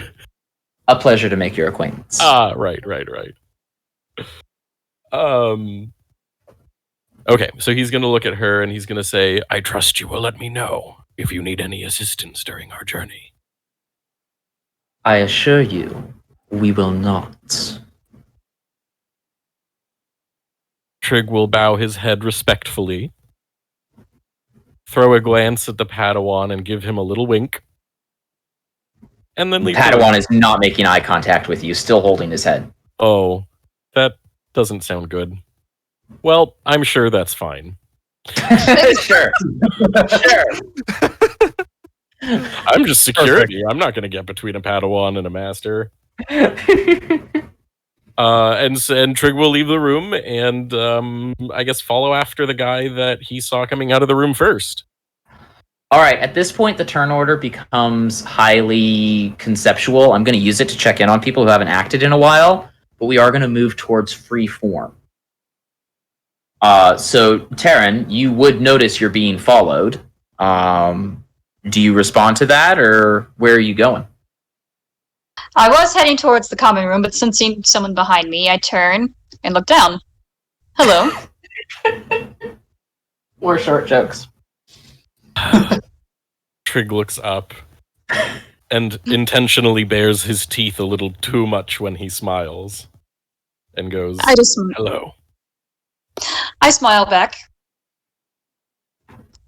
A pleasure to make your acquaintance. Ah, right. Okay, so he's going to look at her and he's going to say, I trust you will let me know if you need any assistance during our journey. I assure you, we will not. Trig will bow his head respectfully, throw a glance at the Padawan and give him a little wink, and then leave. Padawan is not making eye contact with you, still holding his head. Oh, that doesn't sound good. Well, I'm sure that's fine. Sure. I'm just security. I'm not going to get between a Padawan and a master. And Trig will leave the room and I guess follow after the guy that he saw coming out of the room first. All right, at this point, the turn order becomes highly conceptual. I'm going to use it to check in on people who haven't acted in a while, but we are going to move towards free form. So, Taryn, you would notice you're being followed. Do you respond to that, or where are you going? I was heading towards the common room, but sensing someone behind me, I turn and look down. Hello. More short jokes. Trig looks up and intentionally bares his teeth a little too much when he smiles and goes, hello. I smile back.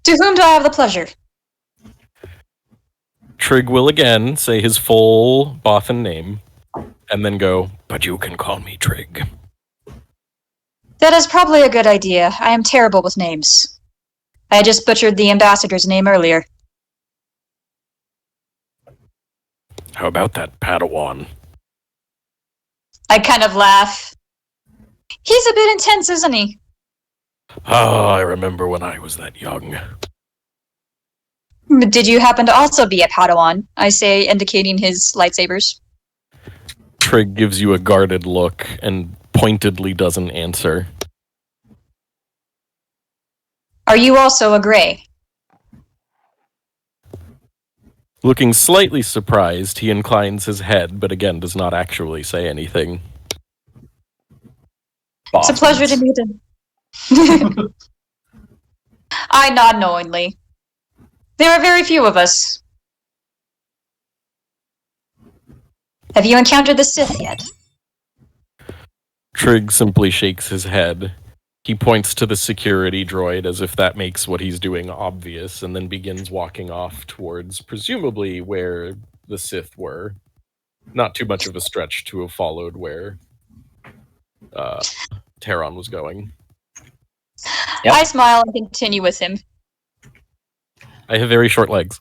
To whom do I have the pleasure? Trig will again say his full Bothan name and then go, but you can call me Trig. That is probably a good idea. I am terrible with names. I just butchered the ambassador's name earlier. How about that Padawan? I kind of laugh. He's a bit intense, isn't he? Oh, I remember when I was that young. Did you happen to also be a Padawan? I say, indicating his lightsabers. Trig gives you a guarded look and pointedly doesn't answer. Are you also a Grey? Looking slightly surprised, he inclines his head, but again does not actually say anything. It's a pleasure to meet him. I nod knowingly. There are very few of us. Have you encountered the Sith yet? Trig simply shakes his head. He points to the security droid as if that makes what he's doing obvious, and then begins walking off towards presumably where the Sith were. Not too much of a stretch to have followed where Taron was going. Yep. I smile and continue with him. I have very short legs.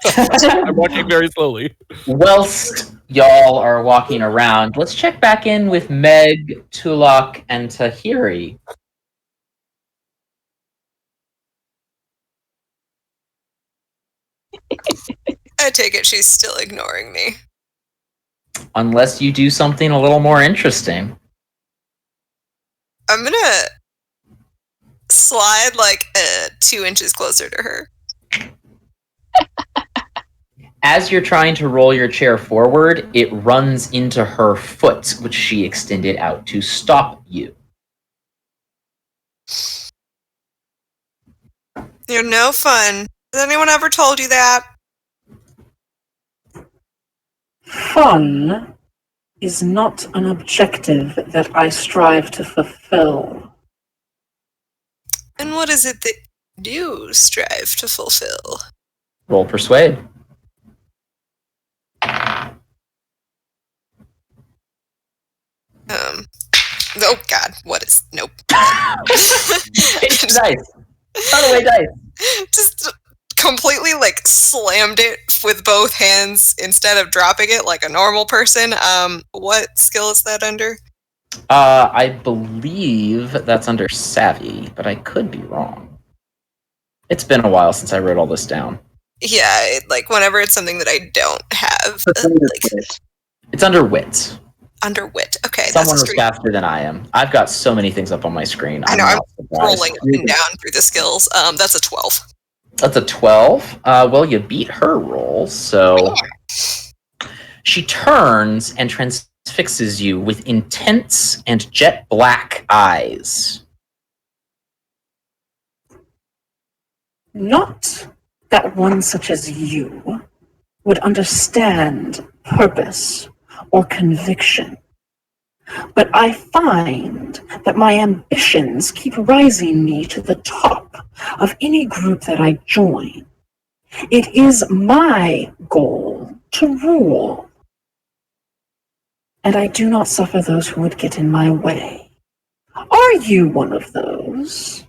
I'm walking very slowly. Whilst y'all are walking around, let's check back in with Meg, Tulak, and Tahiri. I take it she's still ignoring me. Unless you do something a little more interesting. I'm gonna slide like 2 inches closer to her. As you're trying to roll your chair forward, it runs into her foot, which she extended out to stop you. You're no fun. Has anyone ever told you that? Fun is not an objective that I strive to fulfill. And what is it that you strive to fulfill? Roll persuade. Oh God, what is? Nope. It's dice. By the way, dice. Just completely like slammed it with both hands instead of dropping it like a normal person. What skill is that under? I believe that's under savvy, but I could be wrong. It's been a while since I wrote all this down. Yeah, like whenever it's something that I don't have, It's under wit. under wit. Okay, Someone that's was faster than I am. I've got so many things up on my screen. I know, I'm not surprised. rolling up and down through the skills. That's a 12. That's a 12. Well, you beat her roll, so she turns and transfixes you with intense and jet black eyes. Not that one such as you would understand purpose or conviction, but I find that my ambitions keep rising me to the top of any group that I join. It is my goal to rule, and I do not suffer those who would get in my way. Are you one of those?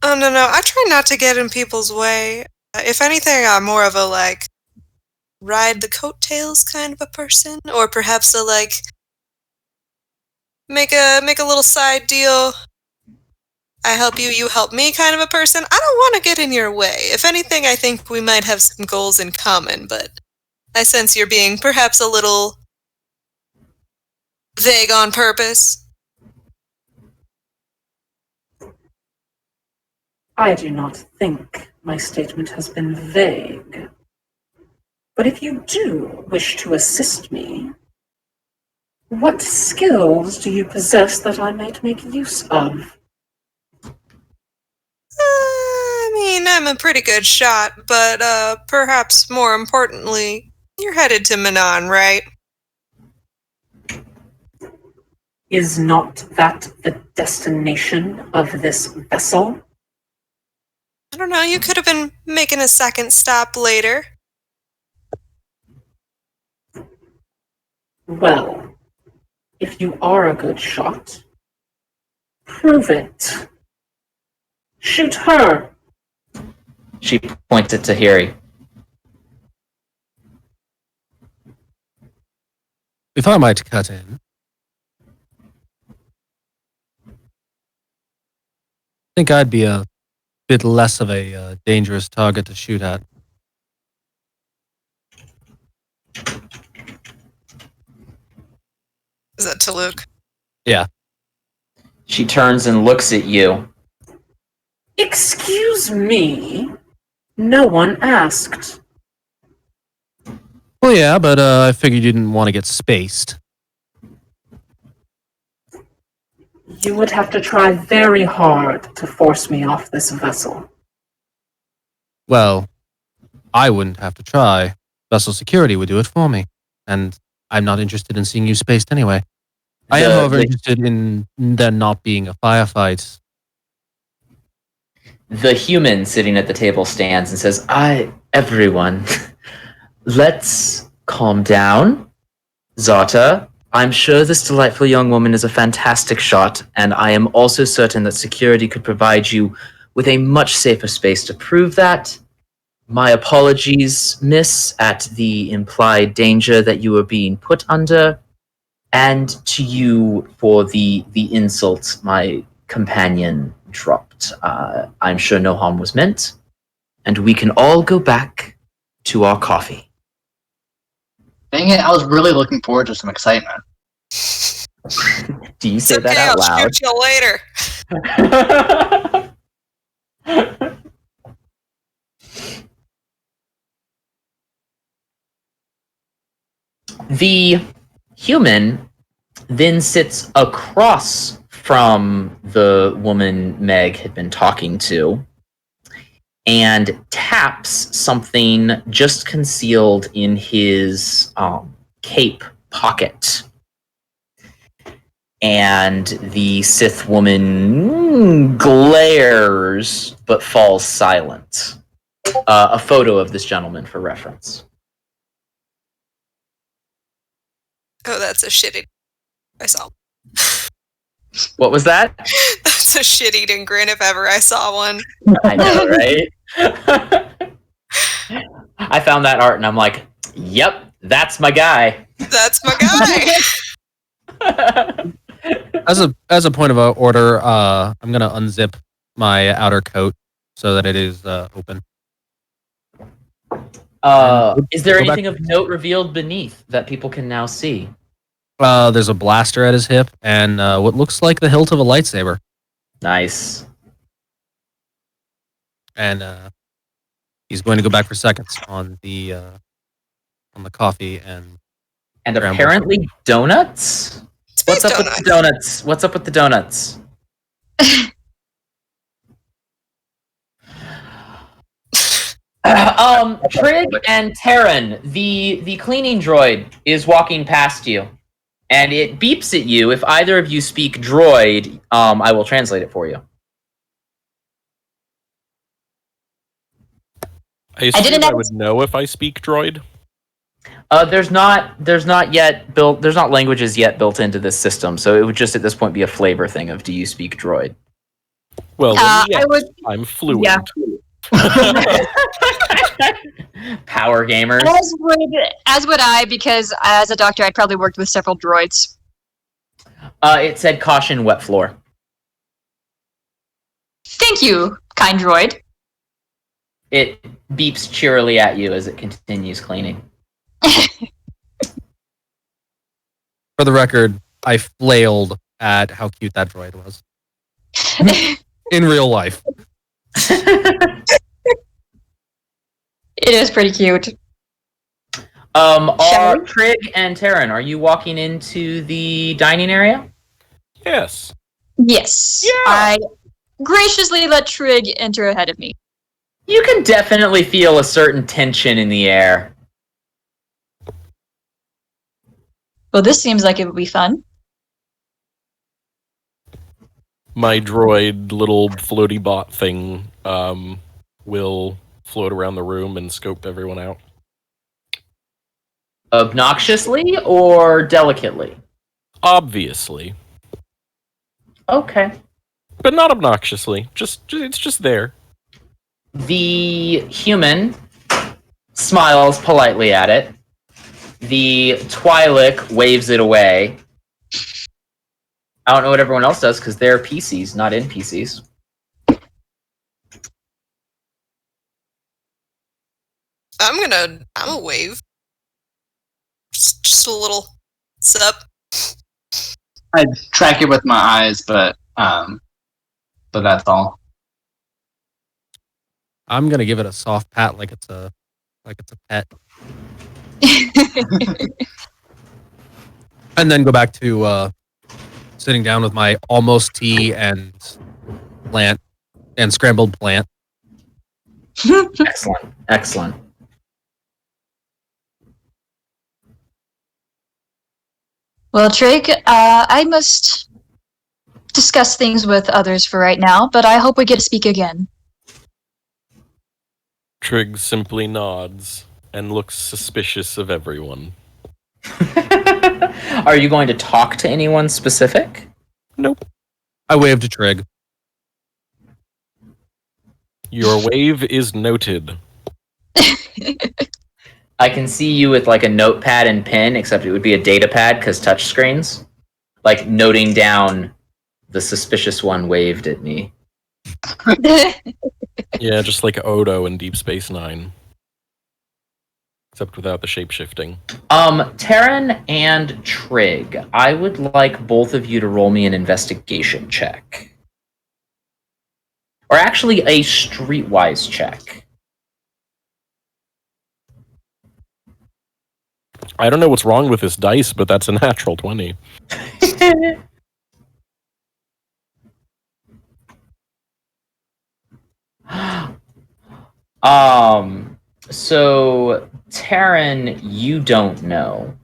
Oh, no, I try not to get in people's way. If anything, I'm more of a, like, ride the coattails kind of a person, or perhaps a, like, make a little side deal. I help you, you help me kind of a person. I don't want to get in your way. If anything, I think we might have some goals in common, but I sense you're being perhaps a little vague on purpose. I do not think my statement has been vague. But if you do wish to assist me, what skills do you possess that I might make use of? I mean, I'm a pretty good shot, but perhaps more importantly, you're headed to Maanan, right? Is not that the destination of this vessel? I don't know, you could have been making a second stop later. Well, if you are a good shot, prove it. Shoot her! She pointed to Tahiri. If I might cut in, I think I'd be a bit less of a dangerous target to shoot at. Is that to Luke? Yeah. She turns and looks at you. Excuse me? No one asked. Well, yeah, but I figured you didn't want to get spaced. You would have to try very hard to force me off this vessel. Well, I wouldn't have to try. Vessel security would do it for me. And I'm not interested in seeing you spaced anyway. I am, however, interested in there not being a firefight. The human sitting at the table stands and says, everyone, let's calm down. Zata, I'm sure this delightful young woman is a fantastic shot, and I am also certain that security could provide you with a much safer space to prove that. My apologies, miss, at the implied danger that you were being put under, and to you for the insult my companion dropped. I'm sure no harm was meant, and we can all go back to our coffee. Dang it, I was really looking forward to some excitement. Do you It's say okay, that out I'll loud? shoot you later. The human then sits across from the woman Meg had been talking to and taps something just concealed in his cape pocket. And the Sith woman glares but falls silent. A photo of this gentleman for reference. Oh, that's a shit-eating. I saw. What was that? That's a shit-eating grin if ever I saw one. I know, right? I found that art and I'm like, yep, that's my guy. That's my guy. As a point of order, I'm gonna unzip my outer coat so that it is open. Is there Go back- anything of note revealed beneath that people can now see? There's a blaster at his hip and what looks like the hilt of a lightsaber. Nice. And he's going to go back for seconds on the coffee and scrambled. Apparently donuts? Space What's up with the donuts? What's up with the donuts? Trig and Terran, the cleaning droid is walking past you, and it beeps at you. If either of you speak droid, I will translate it for you. I assume didn't I know- would know if I speak droid. There's not languages yet built into this system, so it would just at this point be a flavor thing of do you speak droid? Well, I yes, would. I'm fluent. Yeah. Power gamers. As would I, because as a doctor, I probably worked with several droids. It said caution, wet floor. Thank you, kind droid. It beeps cheerily at you as it continues cleaning. For the record, I flailed at how cute that droid was in real life. It is pretty cute. Are Trig and Terran, are you walking into the dining area? Yes. Yes. Yeah. I graciously let Trig enter ahead of me. You can definitely feel a certain tension in the air. Well, this seems like it would be fun. My droid little floaty bot thing will float around the room and scope everyone out. Obnoxiously or delicately? Obviously. Okay. But not obnoxiously. It's just there. The human smiles politely at it. The Twi'lek waves it away. I don't know what everyone else does because they're PCs, not NPCs. I'm a wave. Just a little sup. I track it with my eyes, but that's all. I'm gonna give it a soft pat like it's a pet, and then go back to sitting down with my almost tea and plant and scrambled plant. Excellent. Excellent. Well, Trig, I must discuss things with others for right now, but I hope we get to speak again. Trig simply nods and looks suspicious of everyone. Are you going to talk to anyone specific? Nope. I waved to Trig. Your wave is noted. I can see you with like a notepad and pen, except it would be a data pad because touch screens. Like noting down the suspicious one waved at me. Yeah, just like Odo in Deep Space Nine. Except without the shape-shifting. Taryn and Trig, I would like both of you to roll me an investigation check. Or actually, a streetwise check. I don't know what's wrong with this dice, but that's a natural 20. So Taryn, you don't know.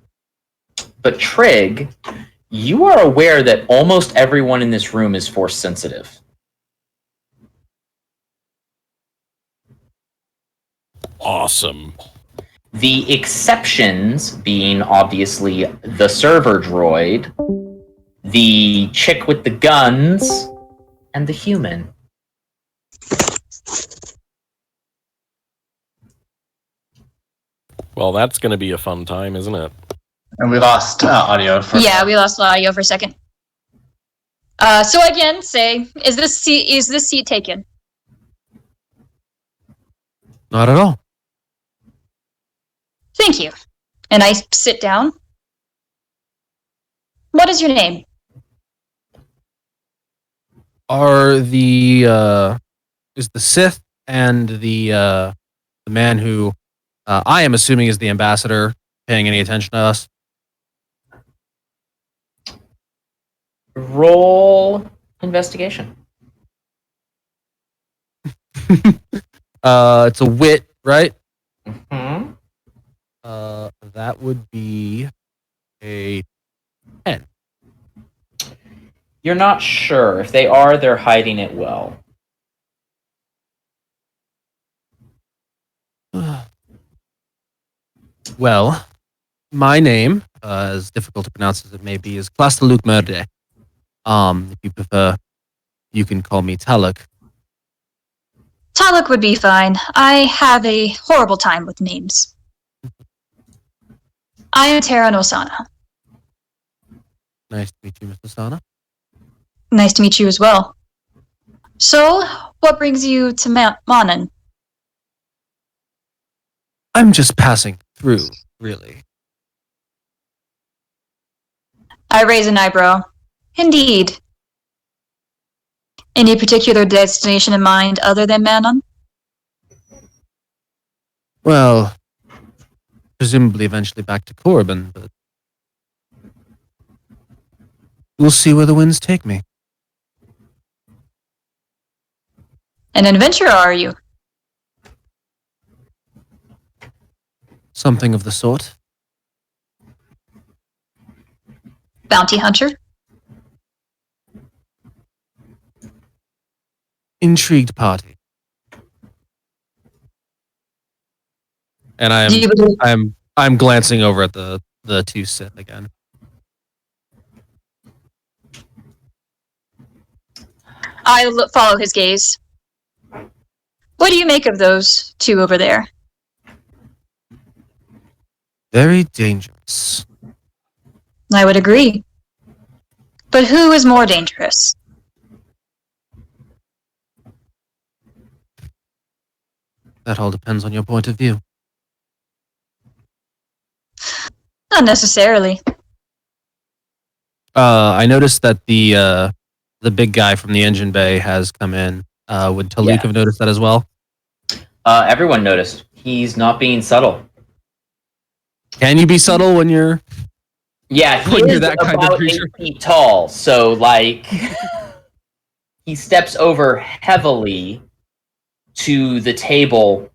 But Trig, you are aware that almost everyone in this room is force sensitive. Awesome. The exceptions being obviously the server droid, the chick with the guns, and the human. Well, that's going to be a fun time, isn't it? And we lost audio for Yeah, we lost audio for a second. So again, say, is this seat taken? Not at all. Thank you. And I sit down. What is your name? Are the is the Sith and the man who I am assuming is the ambassador paying any attention to us? Roll investigation. It's a wit, right? Mm-hmm. That would be a 10. You're not sure. If they are, they're hiding it well. Well, my name, as difficult to pronounce as it may be, is Klastaluk Merde. If you prefer, you can call me Taluk. Taluk would be fine. I have a horrible time with names. I am Terran Osana. Nice to meet you, Mr. Sana. Nice to meet you as well. So, what brings you to Maanan? I'm just passing through, really. I raise an eyebrow. Indeed. Any particular destination in mind other than Maanan? Well, presumably eventually back to Corbin, but we'll see where the winds take me. An adventurer, are you? Something of the sort. Bounty hunter? Intrigued party. And Do you believe- I'm glancing over at the two Sith again. I follow his gaze. What do you make of those two over there? Very dangerous. I would agree. But who is more dangerous? That all depends on your point of view. Not necessarily. I noticed that the big guy from the engine bay has come in. Would Taluk have noticed that as well? Everyone noticed. He's not being subtle. Can you be subtle when you're... Yeah, he When you're is that kind of about 8 creature. feet tall, so like he steps over heavily to the table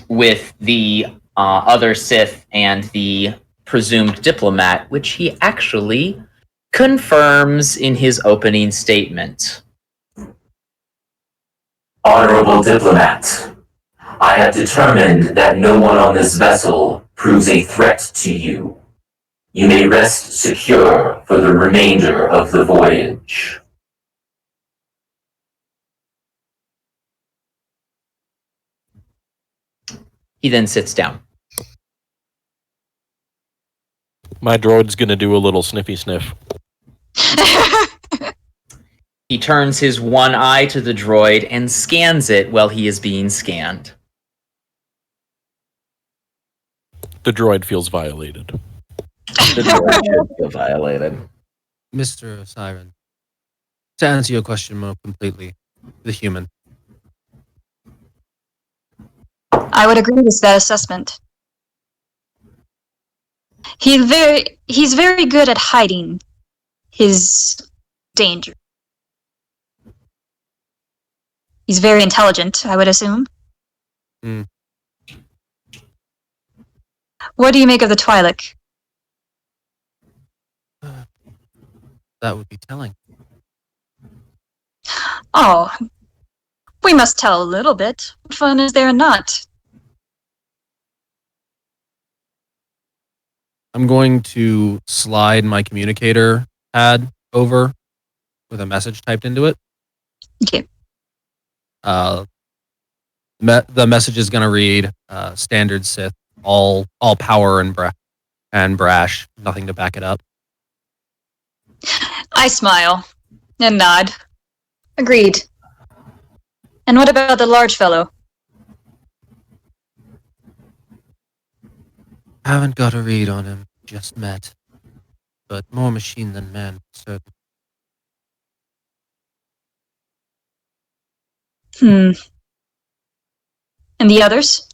with the other Sith and the presumed diplomat, which he actually confirms in his opening statement. Honorable diplomat, I have determined that no one on this vessel proves a threat to you. You may rest secure for the remainder of the voyage. He then sits down. My droid's going to do a little sniffy sniff. He turns his one eye to the droid and scans it while he is being scanned. The droid feels violated. The droid should feel violated. Mr. Siren, to answer your question more completely, the human. I would agree with that assessment. He's very good at hiding his danger. He's very intelligent, I would assume. Mm. What do you make of the Twi'lek? That would be telling. Oh, we must tell a little bit. What fun is there not? I'm going to slide my communicator pad over with a message typed into it. Okay. The message is going to read, standard Sith, all power and brash, nothing to back it up. I smile and nod. Agreed. And what about the large fellow? Haven't got a read on him, just met. But more machine than man, certain. And the others?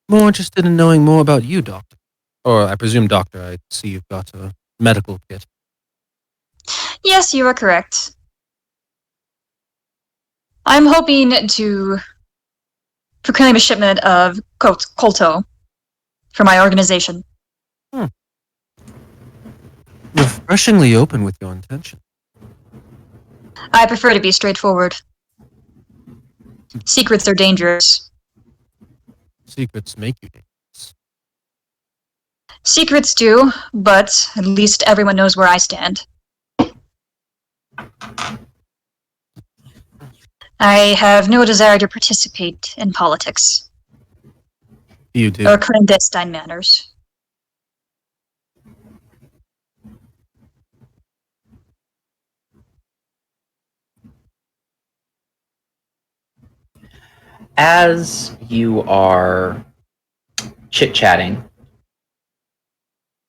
More interested in knowing more about you, Doctor. Or I presume, Doctor, I see you've got a medical kit. Yes, you are correct. I'm hoping to proclaim a shipment of Kolto for my organization. Refreshingly open with your intention. I prefer to be straightforward. Secrets are dangerous. Secrets make you dangerous. Secrets do, but at least everyone knows where I stand. I have no desire to participate in politics. You do. Or clandestine manners. As you are chit-chatting,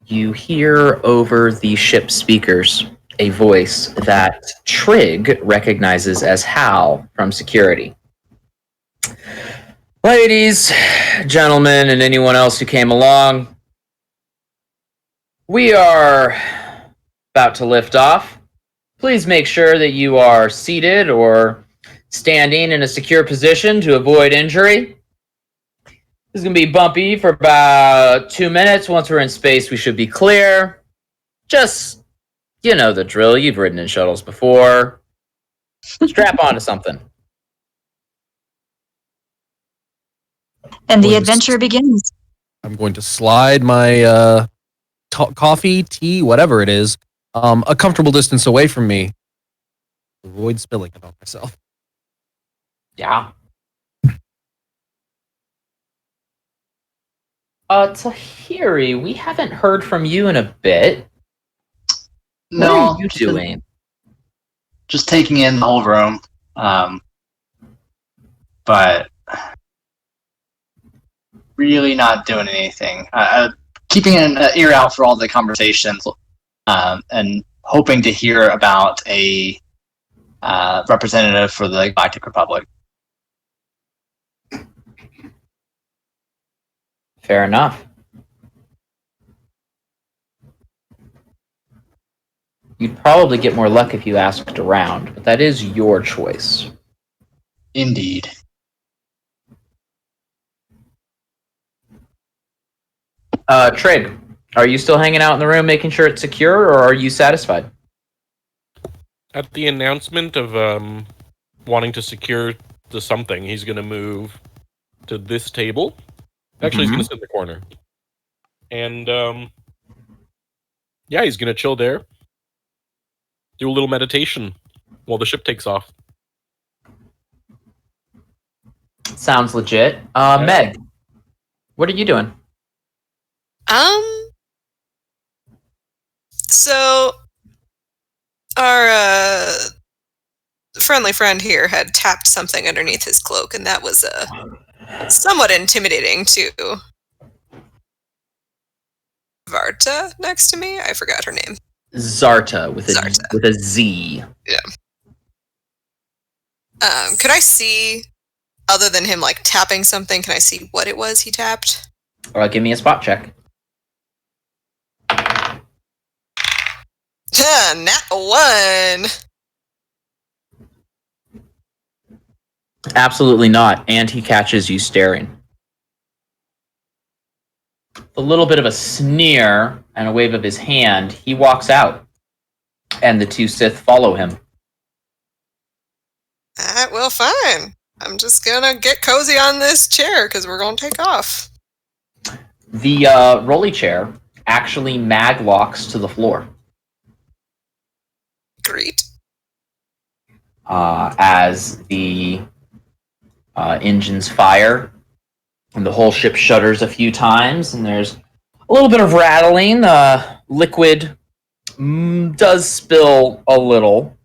you hear over the ship speakers a voice that Trig recognizes as Hal from security. Ladies, gentlemen, and anyone else who came along, we are about to lift off. Please make sure that you are seated or standing in a secure position to avoid injury. This is going to be bumpy for about 2 minutes. Once we're in space, we should be clear. Just, you know the drill. You've ridden in shuttles before. Strap onto something. And the adventure begins. I'm going to slide my coffee, tea, whatever it is, a comfortable distance away from me. Avoid spilling it on myself. Yeah. Tahiri, we haven't heard from you in a bit. No, What are you doing? just taking in the whole room. But really not doing anything. Keeping an ear out for all the conversations, and hoping to hear about a representative for the Galactic Republic. Fair enough. You'd probably get more luck if you asked around, but that is your choice. Indeed. Trig, are you still hanging out in the room making sure it's secure, or are you satisfied? At the announcement of wanting to secure the something, he's going to move to this table. Actually, he's going to sit in the corner. And, yeah, he's going to chill there. Do a little meditation while the ship takes off. Sounds legit. Meg, what are you doing? So, our friendly friend here had tapped something underneath his cloak, and that was somewhat intimidating to Varta next to me. I forgot her name. Zarta with a Zarta. with a Z. Could I see, other than him like tapping something, can I see what it was he tapped? Give me a spot check. Nat 1. Absolutely not. And he catches you staring. A little bit of a sneer and a wave of his hand, he walks out, and the two Sith follow him. Alright, well, fine. I'm just gonna get cozy on this chair because we're gonna take off. The rolly chair actually mag locks to the floor. Great. As the engines fire, and the whole ship shudders a few times, and there's a little bit of rattling. Liquid does spill a little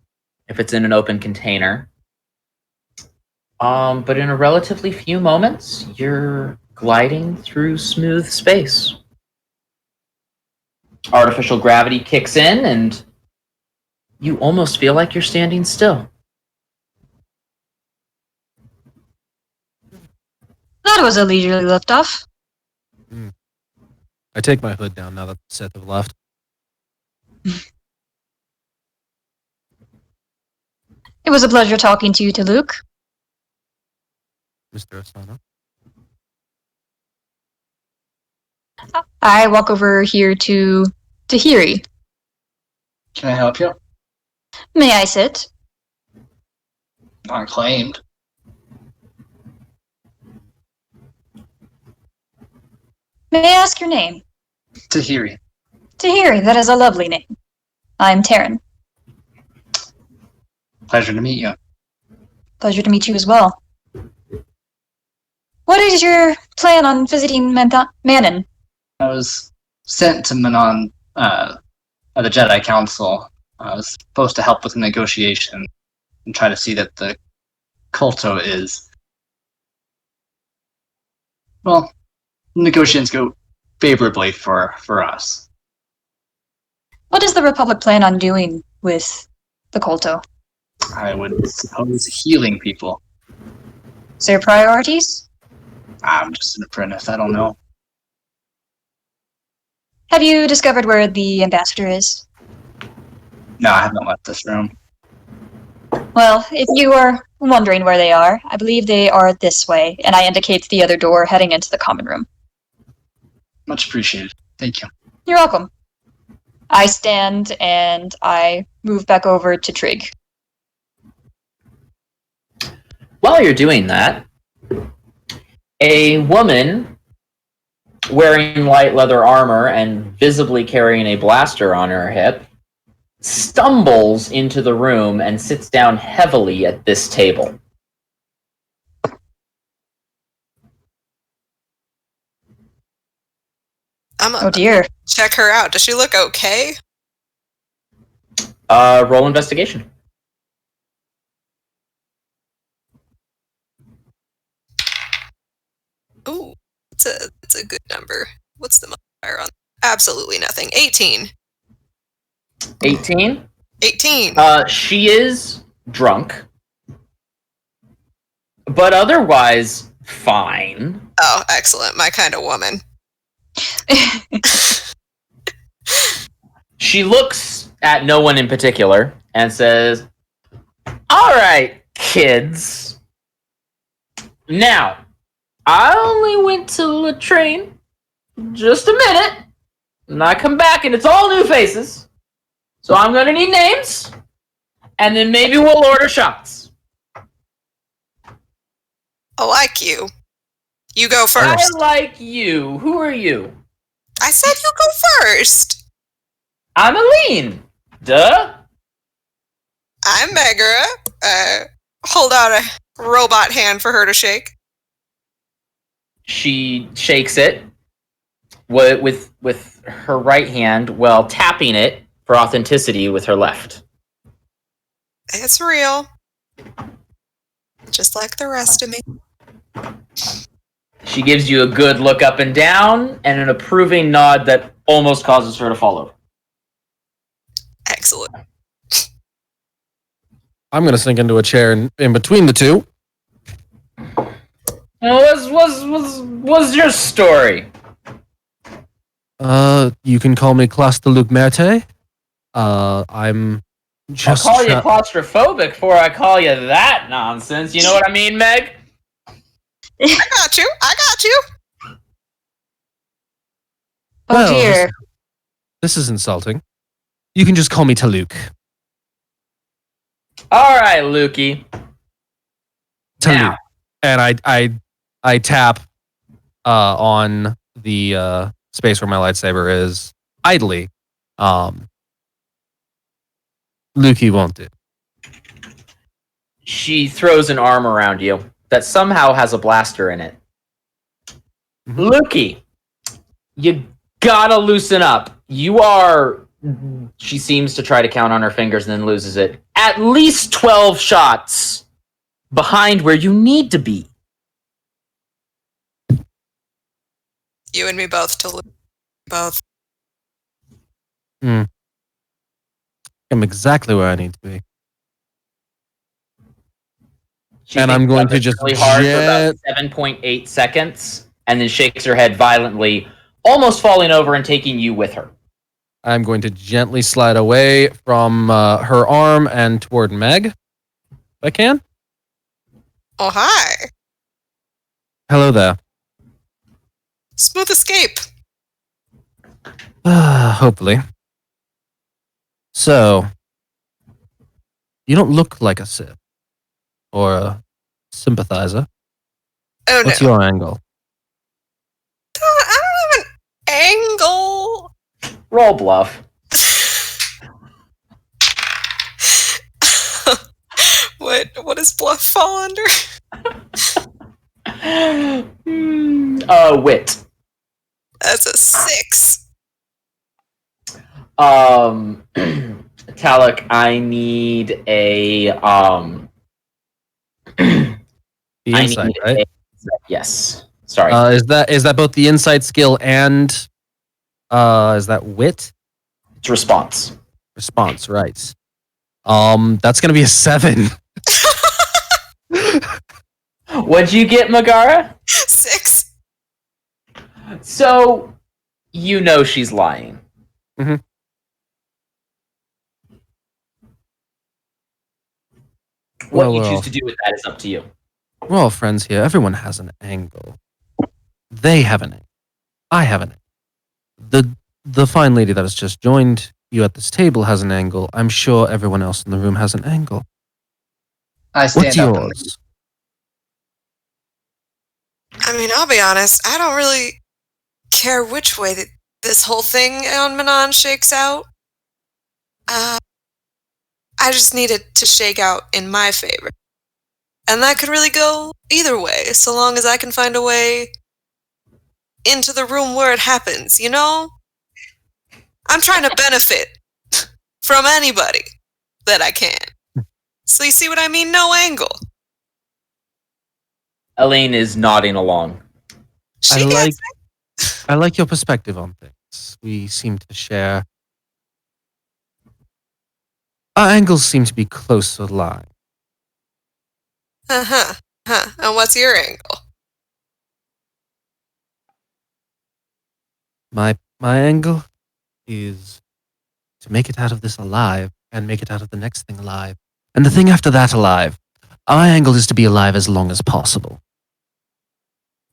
if it's in an open container. But in a relatively few moments, you're gliding through smooth space. Artificial gravity kicks in, and you almost feel like you're standing still. That was a leisurely liftoff. I take my hood down now that the Sith have left. It was a pleasure talking to you, Luke. Mr. Asana. I walk over here to Tahiri. Can I help you? May I sit? Not claimed. May I ask your name? Tahiri. Tahiri, that is a lovely name. I'm Taryn. Pleasure to meet you. Pleasure to meet you as well. What is your plan on visiting Maanan? I was sent to Maanan by the Jedi Council. I was supposed to help with the negotiation and try to see that the culto is... Well, negotiations go favorably for us. What does the Republic plan on doing with the culto? I would suppose healing people. Is there priorities? I'm just an apprentice, I don't know. Have you discovered where the ambassador is? No, I haven't left this room. Well, if you are wondering where they are, I believe they are this way, and I indicate the other door heading into the common room. Much appreciated. Thank you. You're welcome. I stand and I move back over to Trig. While you're doing that, a woman wearing light leather armor and visibly carrying a blaster on her hip stumbles into the room and sits down heavily at this table. Oh dear. Check her out. Does she look okay? Roll investigation. Ooh, it's a good number. What's the modifier on? Absolutely nothing. 18. 18? 18. She is drunk, but otherwise fine. Oh, excellent. My kind of woman. She looks at no one in particular and says, "All right, kids. Now, I only went to Latrine just a minute, and I come back and it's all new faces. So I'm going to need names, and then maybe we'll order shots." I like you. You go first. I like you. Who are you? I said you go first. I'm Aline. Duh. I'm Megara. Hold out a robot hand for her to shake. She shakes it with her right hand while tapping it for authenticity with her left. It's real. Just like the rest of me. She gives you a good look up and down and an approving nod that almost causes her to fall over. Excellent. I'm gonna sink into a chair in between the two. What's your story? You can call me Classe de Luc Merte. I'm just. I'll call you claustrophobic before I call you that nonsense. You know what I mean, Meg? I got you. Oh Well, dear. This is insulting. You can just call me Taluk. All right, Lukey. Taluk. And I tap on the space where my lightsaber is idly. Lukey won't do. She throws an arm around you that somehow has a blaster in it. Lukey, you gotta loosen up. You are... She seems to try to count on her fingers and then loses it. At least 12 shots behind where you need to be. You and me both to lose. Both. I'm exactly where I need to be. She And thinks I'm going about to it just really hard for about 7.8 seconds and then shakes her head violently, almost falling over and taking you with her. I'm going to gently slide away from her arm and toward Meg, if I can. Oh, hi. Hello there. Smooth escape. Hopefully. So, you don't look like a Sith or a sympathizer. Oh, What's no. your angle? I don't have an angle. Roll bluff. What does bluff fall under? Wit. That's a 6. Talak, I need a The insight, right? Yes. Sorry. Is that both the insight skill and is that wit? It's response. Response, right. That's gonna be a 7. What'd you get, Megara? 6. So, you know she's lying. Mhm. What Well, you we're choose all- to do with that is up to you. We're all friends here. Everyone has an angle. They have an angle. I have an angle. The fine lady that has just joined you at this table has an angle. I'm sure everyone else in the room has an angle. I stand What's up. yours? I mean, I'll be honest. I don't really care which way that this whole thing on Maanan shakes out. I just need it to shake out in my favor. And that could really go either way, so long as I can find a way into the room where it happens, you know? I'm trying to benefit from anybody that I can. So you see what I mean? No angle. Elaine is nodding along. She gets I like your perspective on things. We seem to share. Our angles seem to be close to line. Uh-huh. And what's your angle? My angle is to make it out of this alive and make it out of the next thing alive. And the thing after that alive. Our angle is to be alive as long as possible.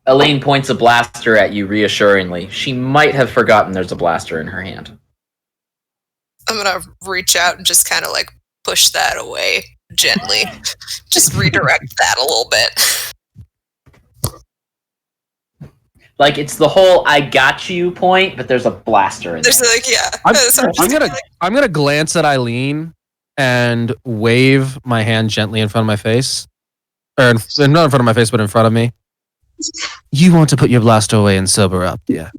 Elaine points a blaster at you reassuringly. She might have forgotten there's a blaster in her hand. I'm gonna reach out and just kind of like push that away gently. Just redirect that a little bit. Like, it's the whole I got you point, but there's a blaster in there. There's like, yeah. I'm gonna glance at Eileen and wave my hand gently in front of my face, or not in front of my face, but in front of me. You want to put your blaster away and sober up, yeah?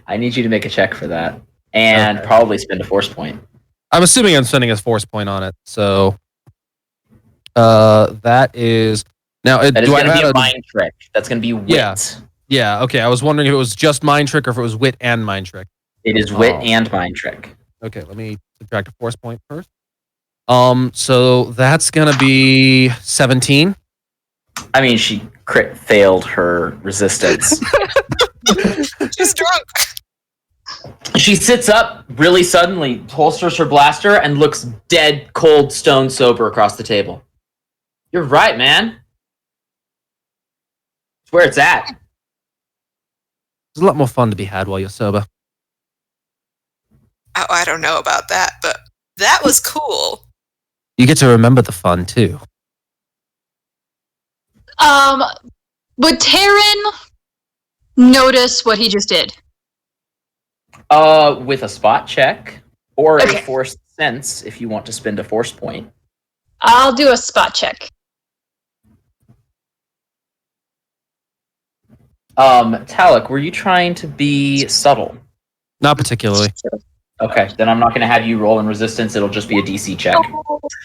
I need you to make a check for that. and Okay. probably spend a force point. I'm assuming I'm spending a force point on it. So that is now. That is Do I going to be add a mind trick. That's going to be wit. Yeah. Yeah. Okay. I was wondering if it was just mind trick or if it was wit and mind trick. It is wit Oh. and mind trick. Okay. Let me subtract a force point first. So that's gonna be 17. I mean, she crit failed her resistance. She's drunk. She sits up really suddenly, holsters her blaster, and looks dead, cold, stone sober across the table. You're right, man. It's where it's at. There's a lot more fun to be had while you're sober. Oh, I don't know about that, but that was cool. You get to remember the fun too. Would Taryn notice what he just did? With a spot check or Okay. a force sense if you want to spend a force point. I'll do a spot check. Talik, were you trying to be subtle? Not particularly. Okay, then I'm not going to have you roll in resistance. It'll just be a DC check.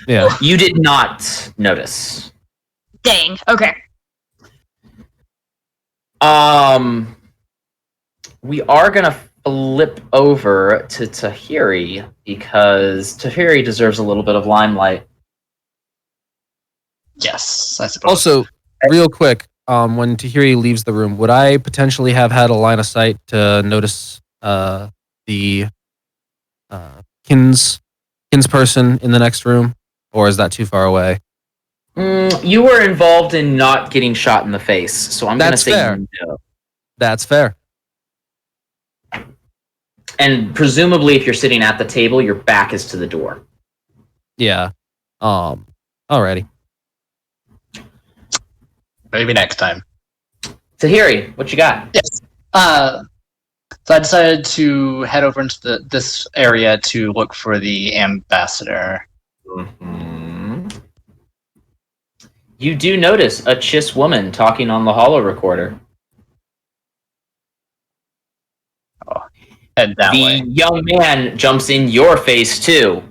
Yeah. You did not notice. Dang. Okay. We are going to flip over to Tahiri because Tahiri deserves a little bit of limelight. Yes, I suppose. Also, real quick, when Tahiri leaves the room, would I potentially have had a line of sight to notice the kinsperson in the next room, or is that too far away? You were involved in not getting shot in the face, so I'm going to That's say fair. no. That's fair. And presumably, if you're sitting at the table, your back is to the door. Yeah. Alrighty. Maybe next time. Tahiri, what you got? Yes. So I decided to head over into this area to look for the ambassador. Mm-hmm. You do notice a Chiss woman talking on the holo recorder. Head that The way. young man jumps in your face, too.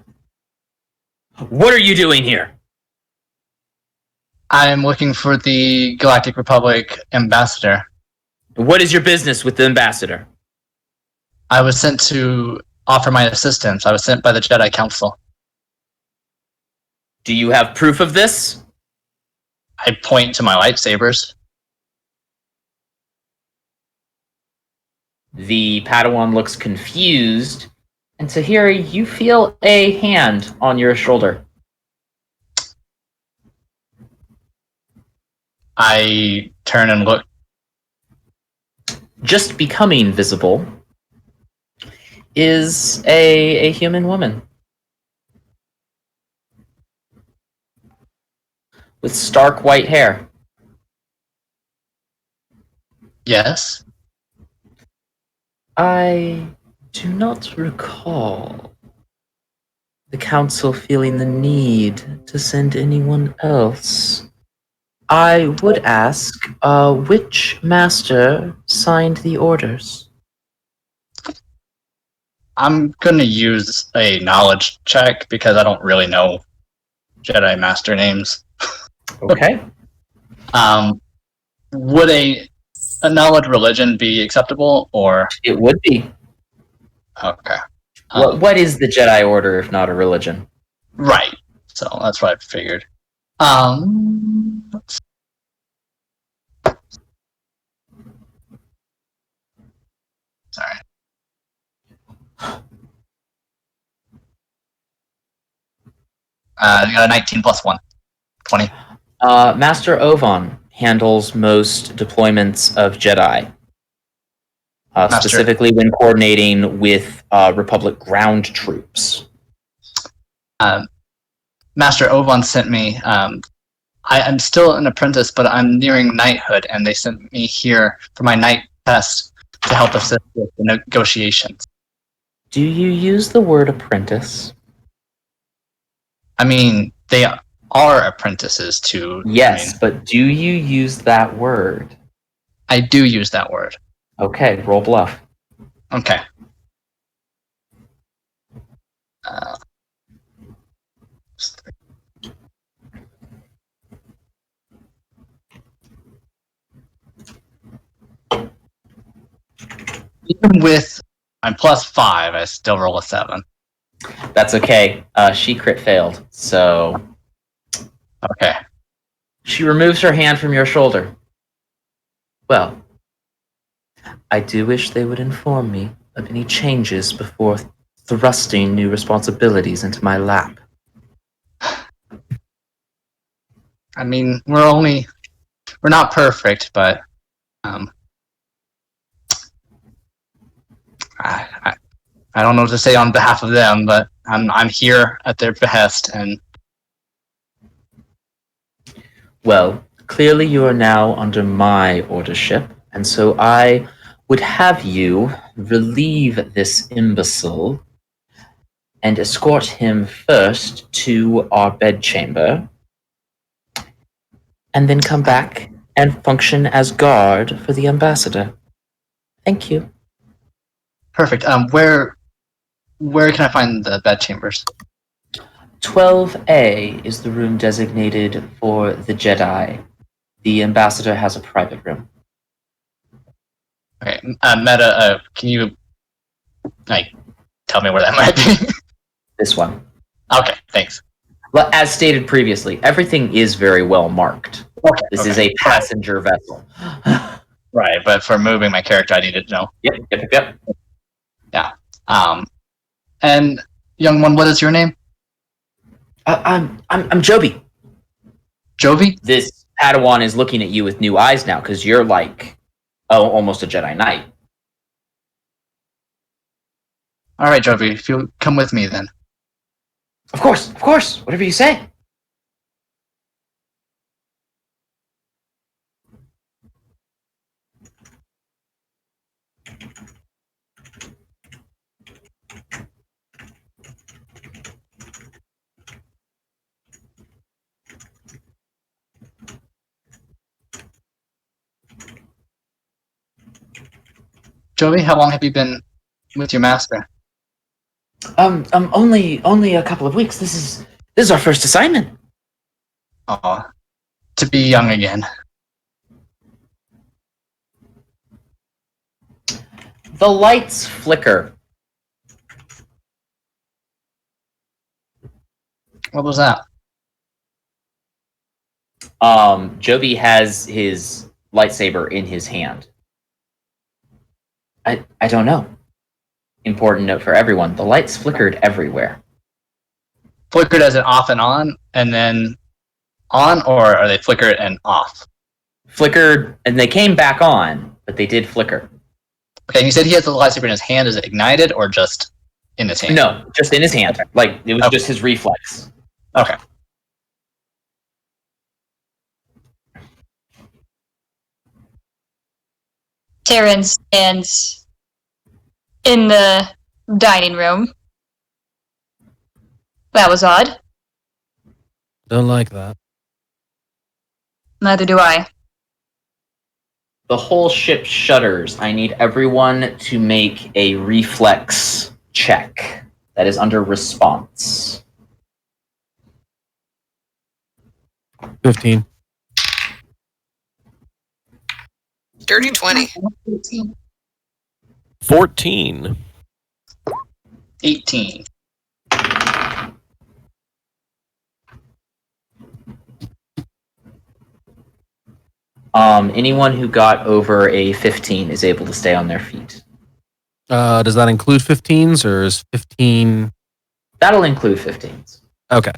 What are you doing here? I'm looking for the Galactic Republic ambassador. What is your business with the ambassador? I was sent to offer my assistance. I was sent by the Jedi Council. Do you have proof of this? I point to my lightsabers. The Padawan looks confused, and Tahiri, you feel a hand on your shoulder. I turn and look. Just becoming visible is a human woman with stark white hair. Yes. I do not recall the council feeling the need to send anyone else. I would ask, which master signed the orders? I'm going to use a knowledge check because I don't really know Jedi Master names. Okay. Would a knowledge religion be acceptable, or? It would be. Okay. What is the Jedi Order if not a religion? Right. So that's what I figured. Sorry. You got a 19 plus 1. 20. Master Ovan handles most deployments of Jedi. Specifically when coordinating with Republic ground troops. Master Ovan sent me. I'm still an apprentice, but I'm nearing knighthood, and they sent me here for my knight test to help assist with the negotiations. Do you use the word apprentice? I mean, they are apprentices to. Yes, but do you use that word? I do use that word. Okay, roll bluff. Okay. Uh, Even with my +5, I still roll a 7. That's okay. She crit failed, so Okay. she removes her hand from your shoulder. Well, I do wish they would inform me of any changes before thrusting new responsibilities into my lap. I mean, we're not perfect, but I don't know what to say on behalf of them, but I'm here at their behest, and Well, clearly you are now under my ordership, and so I would have you relieve this imbecile and escort him first to our bedchamber, and then come back and function as guard for the ambassador. Thank you. perfect. Where can I find the bedchambers? 12A is the room designated for the Jedi. The ambassador has a private room. Okay, Meta, can you tell me where that might be? This one. Okay, thanks. Well, as stated previously, everything is very well marked. Okay, This is a passenger vessel. Right, but for moving my character, I needed to know. Yep. Yeah. And young one, what is your name? I'm Joby. Jovi? This Padawan is looking at you with new eyes now because you're like, almost a Jedi Knight. All right, Jovi, if you'll come with me then. Of course. Whatever you say. Jovi, how long have you been with your master? Only a couple of weeks. This is our first assignment. Oh, to be young again. The lights flicker. What was that? Joby has his lightsaber in his hand. I don't know. Important note for everyone, the lights flickered everywhere. Flickered as an off and on, and then on, or are they flickered and off? Flickered, and they came back on, but they did flicker. Okay, and you said he has the lightsaber in his hand. Is it ignited or just in his hand? No, just in his hand. Okay. Like, it was just his reflex. Okay. Taryn stands in the dining room. That was odd. Don't like that. Neither do I. The whole ship shudders. I need everyone to make a reflex check. That is under response. 15. Dirty 20. 14. 18. Anyone who got over a 15 is able to stay on their feet. Does that include 15s or is 15? That'll include 15s. Okay.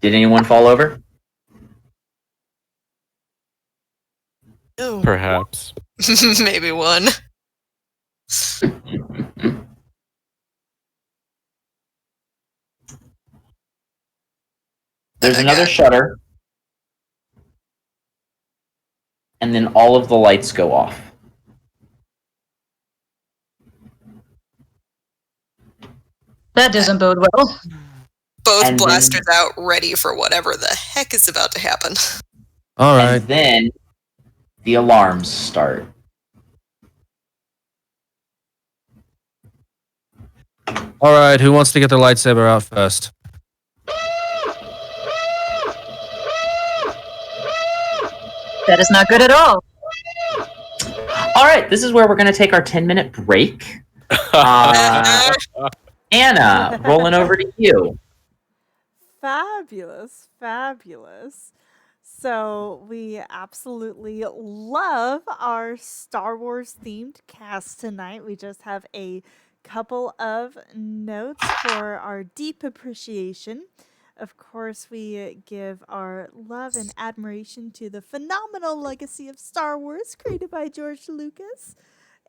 Did anyone fall over? Ew. Perhaps. Maybe one. There's Okay. another shutter. And then all of the lights go off. That doesn't bode well. Both And blasters out, ready for whatever the heck is about to happen. All right. And then the alarms start. All right, who wants to get their lightsaber out first? That is not good at all. All right, this is where we're going to take our 10-minute break. Anna, rolling over to you. Fabulous, fabulous. So, we absolutely love our Star Wars themed cast tonight. We just have a couple of notes for our deep appreciation. Of course, we give our love and admiration to the phenomenal legacy of Star Wars created by George Lucas.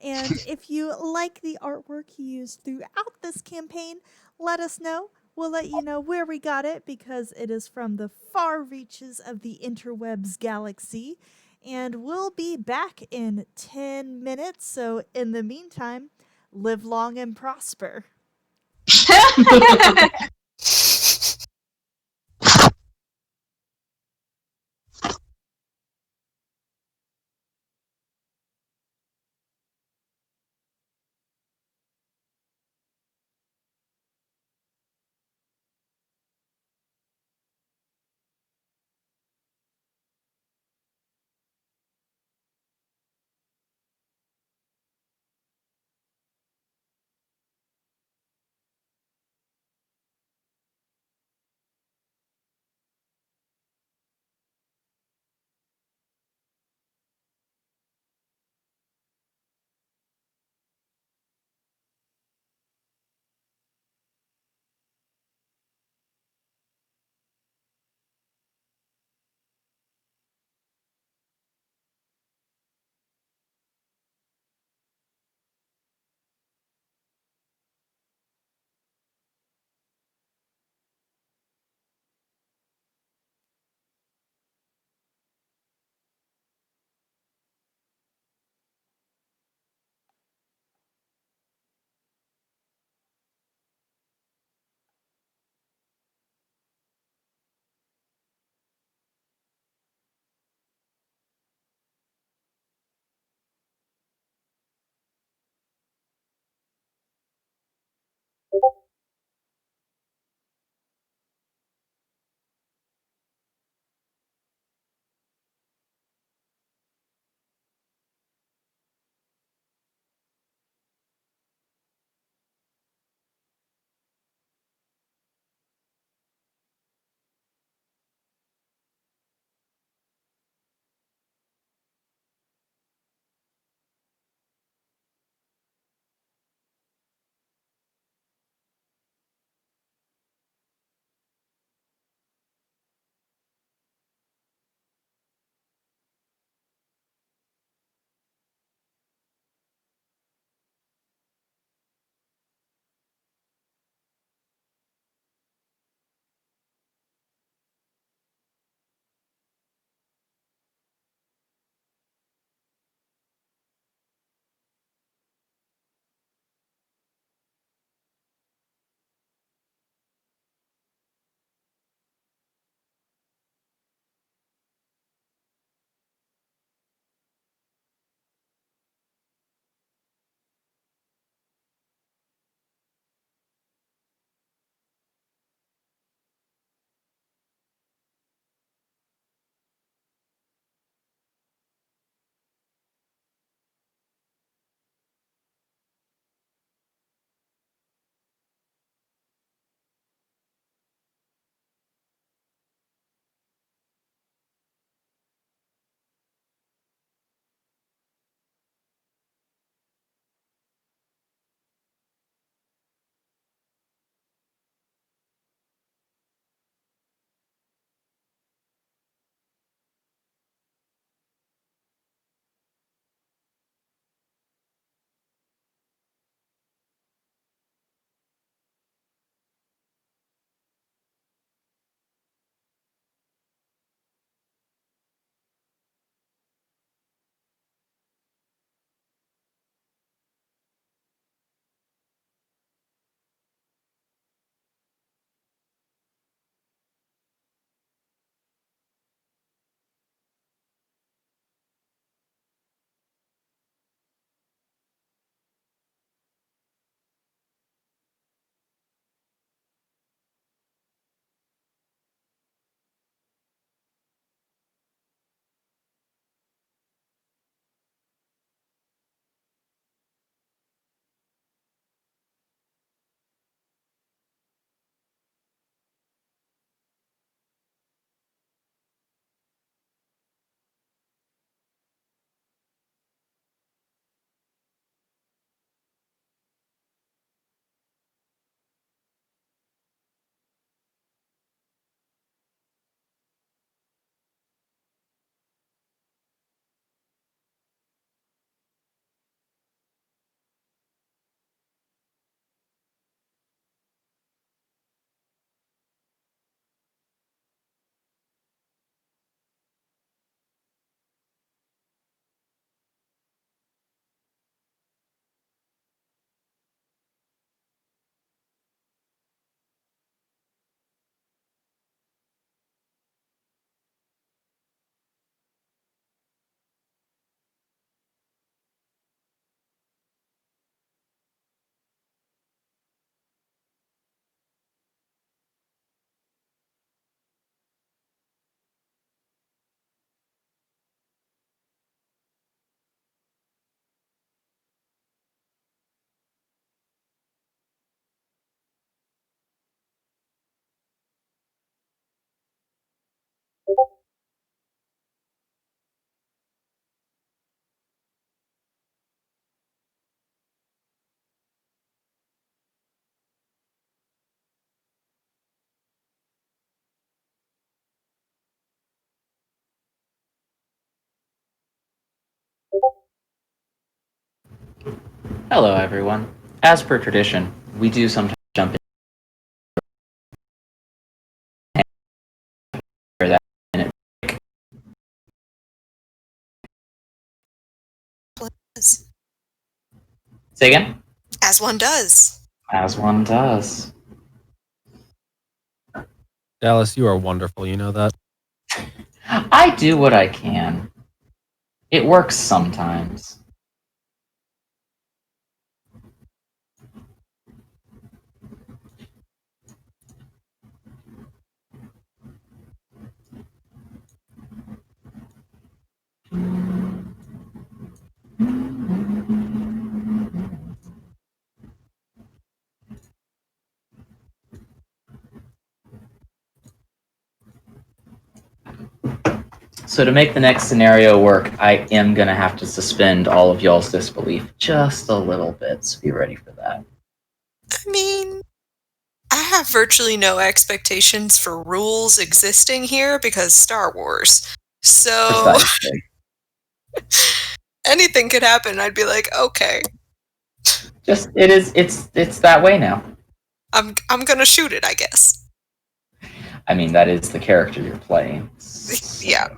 And if you like the artwork he used throughout this campaign, let us know. We'll let you know where we got it because it is from the far reaches of the interwebs galaxy. And we'll be back in 10 minutes. So, in the meantime, live long and prosper. Hello, everyone. As per tradition, we do sometimes jump in that minute. Say again? As one does. As one does. Dallas, you are wonderful. You know that. I do what I can. It works sometimes. So to make the next scenario work, I am going to have to suspend all of y'all's disbelief just a little bit, so be ready for that. I mean, I have virtually no expectations for rules existing here because Star Wars. So Precisely. anything could happen. I'd be like, okay, Just it's that way now. I'm gonna shoot it, I guess. I mean, that is the character you're playing. Yeah.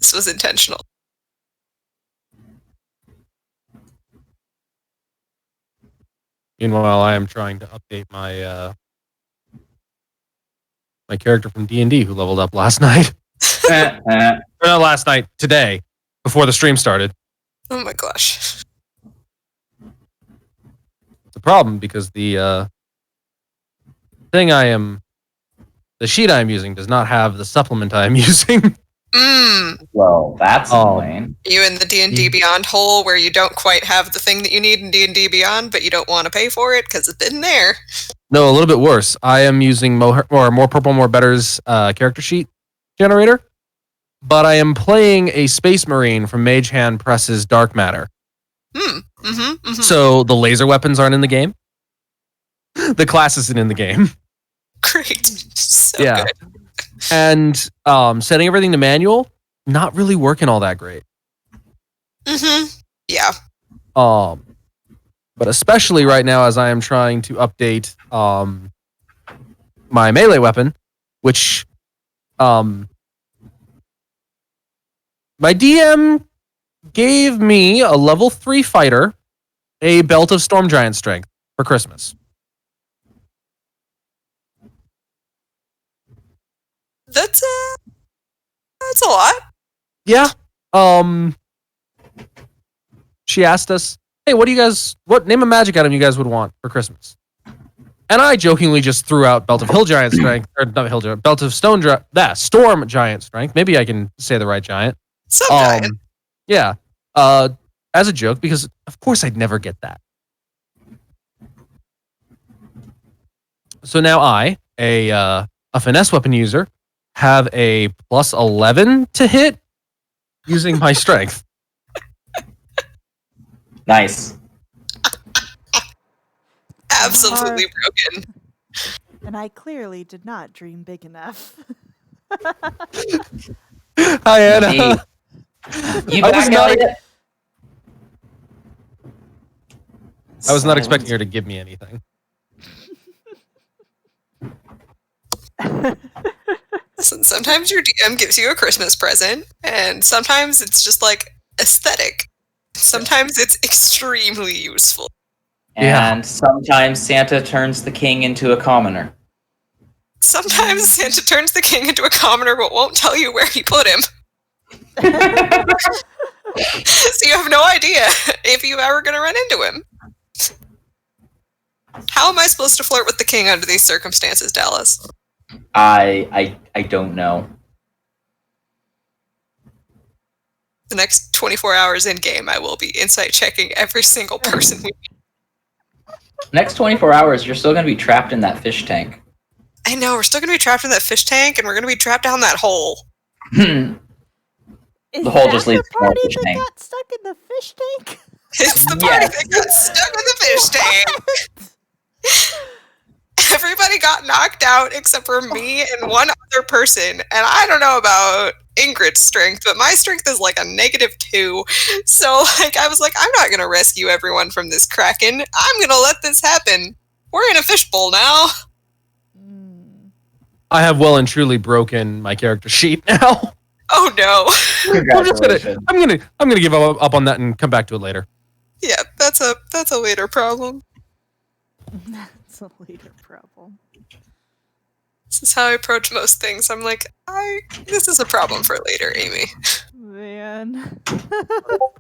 This was intentional. Meanwhile, I am trying to update my my character from D&D who leveled up last night. Or not last night, today, before the stream started. Oh my gosh. It's a problem because the sheet I am using does not have the supplement I am using. Well, that's annoying. You in the D&D Beyond hole where you don't quite have the thing that you need in D&D Beyond, but you don't want to pay for it because it's been there. No, a little bit worse. I am using More Purple, More Better's character sheet generator, but I am playing a Space Marine from Mage Hand Press's Dark Matter. So the laser weapons aren't in the game. The class isn't in the game. Great. So good. And setting everything to manual, not really working all that great. Yeah. But especially right now as I am trying to update my melee weapon, which my DM gave me a level 3 fighter a belt of Storm Giant strength for Christmas. That's a lot. Yeah. She asked us, "Hey, what name a magic item you guys would want for Christmas?" And I jokingly just threw out Belt of Hill Giant Strength, or not Hill Giant, Belt of Storm Giant Strength. Maybe I can say the right giant. Some giant. Yeah. As a joke, because of course I'd never get that. So now I, a finesse weapon user, have a plus 11 to hit using my strength. Nice. Absolutely broken. And I clearly did not dream big enough. Hi, Anna. You back, Elliot? I was not expecting her to give me anything. Listen, sometimes your DM gives you a Christmas present, and sometimes it's just like aesthetic. Sometimes it's extremely useful. And sometimes Santa turns the king into a commoner. Sometimes Santa turns the king into a commoner but won't tell you where he put him. So you have no idea if you're ever going to run into him. How am I supposed to flirt with the king under these circumstances, Dallas? I don't know. The next 24 hours in game, I will be insight checking every single person we meet. Next 24 hours, you're still going to be trapped in that fish tank. I know, we're still going to be trapped in that fish tank, and we're going to be trapped down that hole. The hole just leads to more fish that tank. got stuck in the fish tank? It's the party that got stuck in the fish tank. Everybody got knocked out except for me and one other person, and I don't know about Ingrid's strength, but my strength is like a -2. So like I was like, I'm not gonna rescue everyone from this kraken. I'm gonna let this happen. We're in a fishbowl now. I have well and truly broken my character sheet now. Oh no. I'm gonna give up on that and come back to it later. Yeah, that's a later problem. That's a later problem. This is how I approach most things. I'm like, this is a problem for later, Amy. Man. All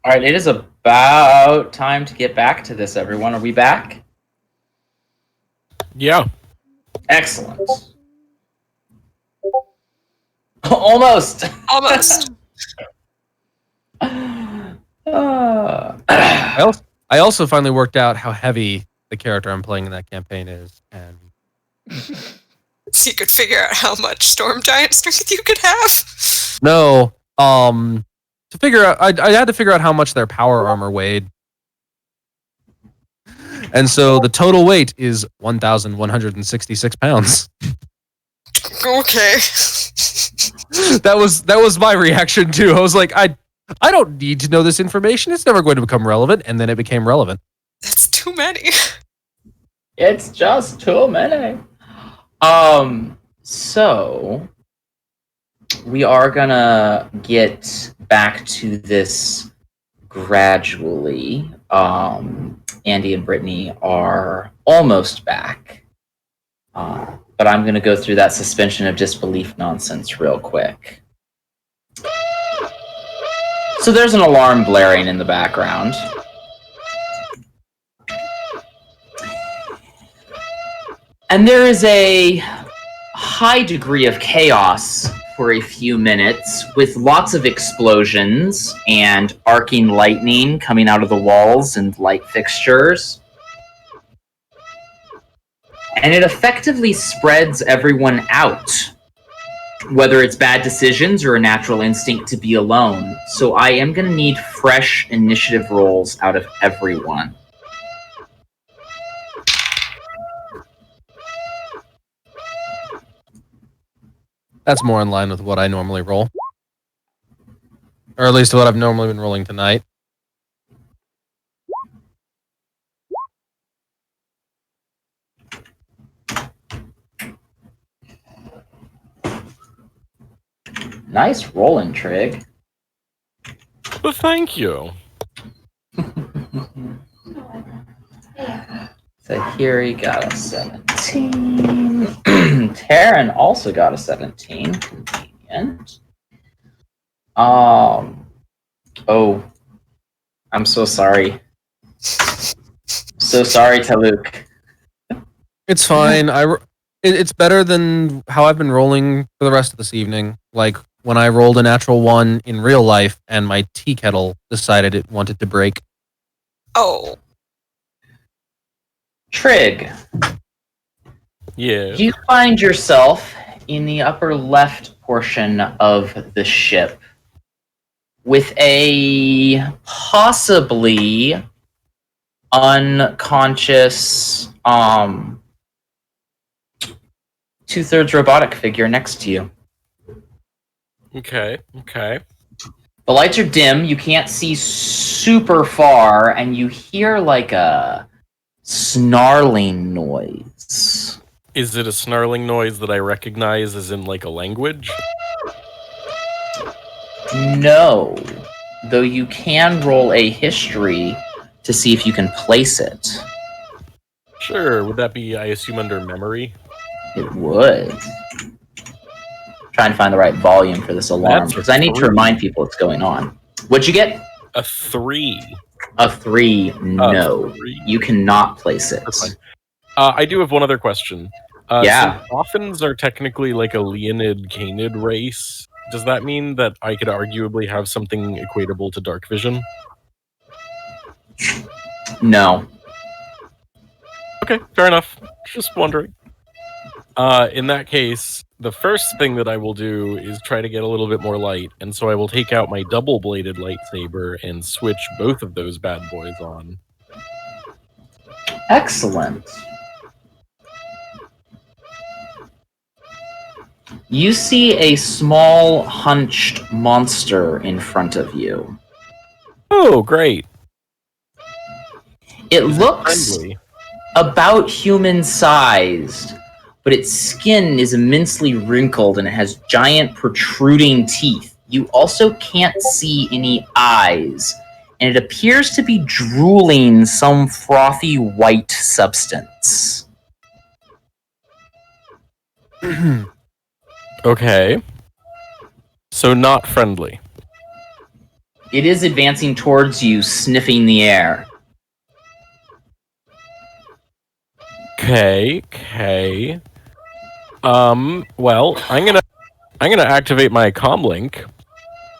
right, it is about time to get back to this, everyone. Are we back? Yeah. Excellent. Almost. Almost. I also finally worked out how heavy the character I'm playing in that campaign is, and So you could figure out how much storm giant strength you could have. no, to figure out, I had to figure out how much their power armor weighed, and so the total weight is 1,166 pounds. Okay. That was my reaction too. I was like, I don't need to know this information. It's never going to become relevant, and then it became relevant. That's too many. It's just too many. So we are gonna get back to this gradually. Andy and Brittany are almost back. But I'm gonna go through that suspension of disbelief nonsense real quick. So there's an alarm blaring in the background. And there is a high degree of chaos for a few minutes, with lots of explosions and arcing lightning coming out of the walls and light fixtures. And it effectively spreads everyone out, whether it's bad decisions or a natural instinct to be alone. So I am going to need fresh initiative rolls out of everyone. That's more in line with what I normally roll. Or at least what I've normally been rolling tonight. Nice rolling, Trig. Well, thank you. So here he got a 17. Taryn also got a 17. Convenient. Oh, I'm so sorry. So sorry, Taluk. It's fine. It's better than how I've been rolling for the rest of this evening. Like when I rolled a natural 1 in real life and my tea kettle decided it wanted to break. Oh. Trig. Yeah. You find yourself in the upper left portion of the ship with a possibly unconscious 2/3 robotic figure next to you. Okay. The lights are dim, you can't see super far, and you hear like a snarling noise. Is it a snarling noise that I recognize as in like a language? No, though you can roll a history to see if you can place it. Sure. Would that be, I assume, under memory? It would. Trying to find the right volume for this alarm, That's because I need to remind people what's going on. What'd you get? A 3. A 3. No. 3. You cannot place it. That's fine. I do have one other question. Yeah. So Boffins are technically like a Leonid-Canid race. Does that mean that I could arguably have something equatable to dark vision? No. Okay, fair enough. Just wondering. In that case, the first thing that I will do is try to get a little bit more light, and so I will take out my double-bladed lightsaber and switch both of those bad boys on. Excellent. You see a small, hunched monster in front of you. Oh, great. It looks Friendly. about human-sized, but its skin is immensely wrinkled and it has giant protruding teeth. You also can't see any eyes, and it appears to be drooling some frothy white substance. Okay. So not friendly. It is advancing towards you, sniffing the air. Okay. Well, I'm gonna activate my comm link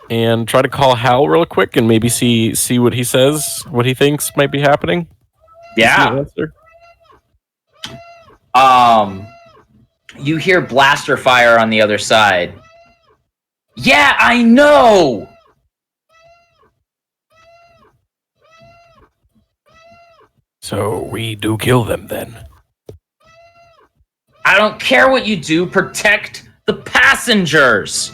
and try to call Hal real quick and maybe see what he says, what he thinks might be happening. Yeah. You hear blaster fire on the other side. Yeah, I know! So we do kill them then. I don't care what you do, protect the passengers!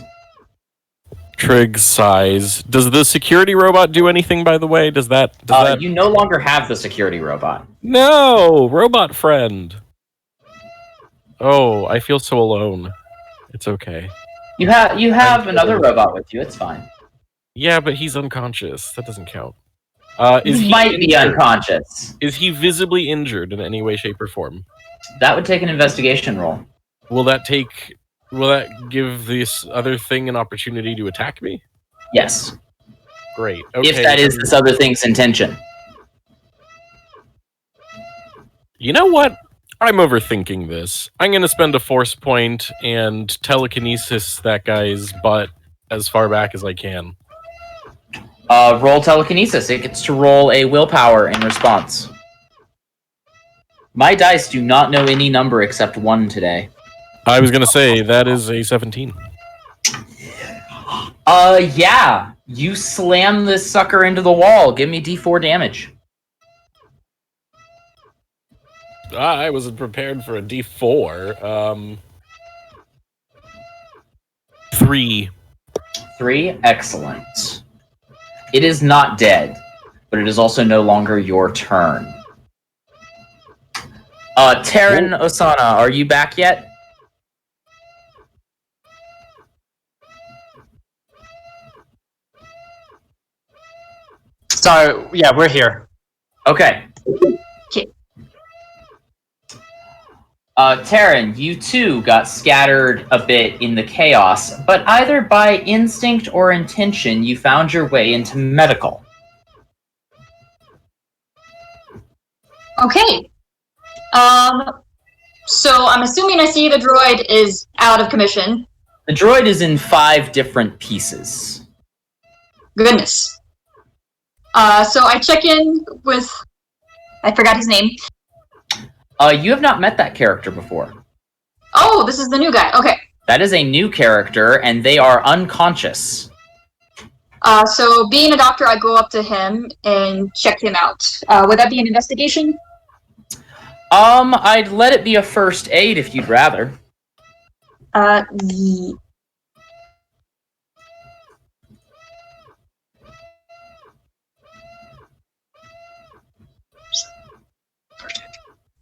Trig sighs. Does the security robot do anything, by the way? Does that... You no longer have the security robot. No! Robot friend! Oh, I feel so alone. It's okay. You have another robot with you, it's fine. Yeah, but he's unconscious. That doesn't count. He might be unconscious. Is he visibly injured in any way, shape, or form? That would take an investigation roll. Will that give this other thing an opportunity to attack me? Yes. Great. Okay. If that is this other thing's intention. You know what? I'm overthinking this. I'm going to spend a force point and telekinesis that guy's butt as far back as I can. Roll telekinesis. It gets to roll a willpower in response. My dice do not know any number except 1 today. I was going to say, that is a 17. Yeah. You slam this sucker into the wall. Give me D4 damage. I wasn't prepared for a D4. 3. 3? Excellent. It is not dead, but it is also no longer your turn. Taryn Osana, are you back yet? Sorry, yeah, we're here. Okay. Okay. Taryn, you too got scattered a bit in the chaos, but either by instinct or intention, you found your way into medical. Okay. So I'm assuming I see the droid is out of commission. The droid is in 5 different pieces. Goodness. So I check in with... I forgot his name. You have not met that character before. Oh, this is the new guy. Okay. That is a new character, and they are unconscious. So being a doctor, I go up to him and check him out. Would that be an investigation? I'd let it be a first aid if you'd rather.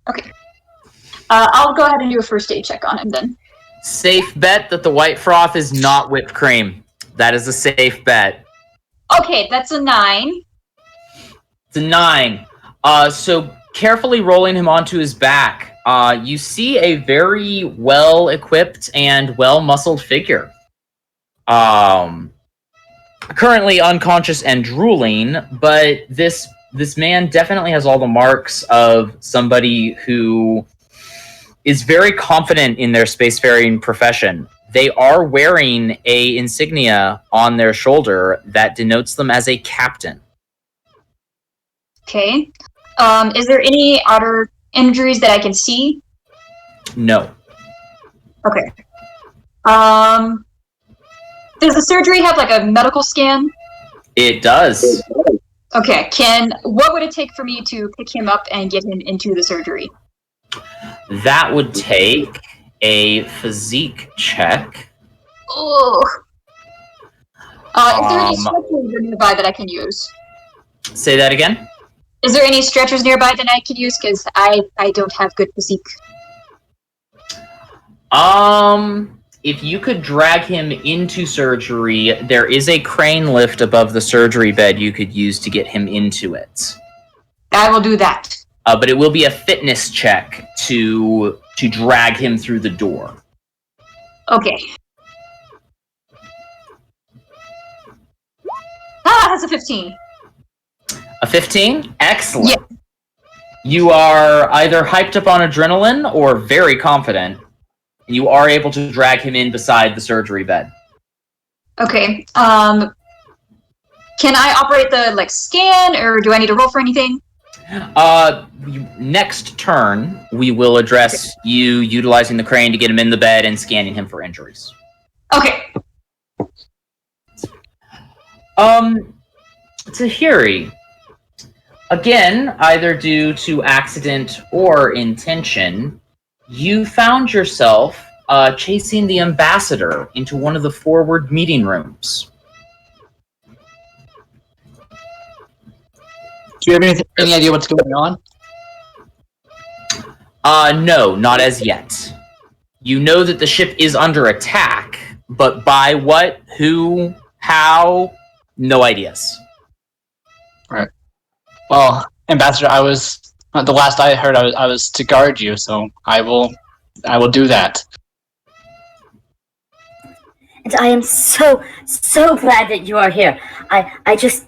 Okay. I'll go ahead and do a first aid check on him then. Safe bet that the white froth is not whipped cream. That is a safe bet. Okay, that's a 9. It's a 9. So carefully rolling him onto his back, you see a very well-equipped and well-muscled figure. Currently unconscious and drooling, but this man definitely has all the marks of somebody who is very confident in their spacefaring profession. They are wearing a insignia on their shoulder that denotes them as a captain. Okay. Is there any other injuries that I can see? No. Okay. Does the surgery have like a medical scan? It does. Okay. What would it take for me to pick him up and get him into the surgery? That would take a physique check. Oh. Is there any Um, stretchers nearby that I can use? Say that again? Is there any stretchers nearby that I can use? Because I don't have good physique. If you could drag him into surgery, there is a crane lift above the surgery bed you could use to get him into it. I will do that. But it will be a fitness check to drag him through the door. Okay. That's a 15. A 15? Excellent. Yeah. You are either hyped up on adrenaline or very confident. And you are able to drag him in beside the surgery bed. Okay. Can I operate the scan, or do I need to roll for anything? Next turn, we will address you utilizing the crane to get him in the bed and scanning him for injuries. Okay. Tahiri, again, either due to accident or intention, you found yourself chasing the ambassador into one of the forward meeting rooms. Do you have any idea what's going on? No, not as yet. You know that the ship is under attack, but by what, who, how, no ideas. Right. Well, Ambassador, I was the last I heard. I was to guard you, so I will do that. And I am so glad that you are here. I just,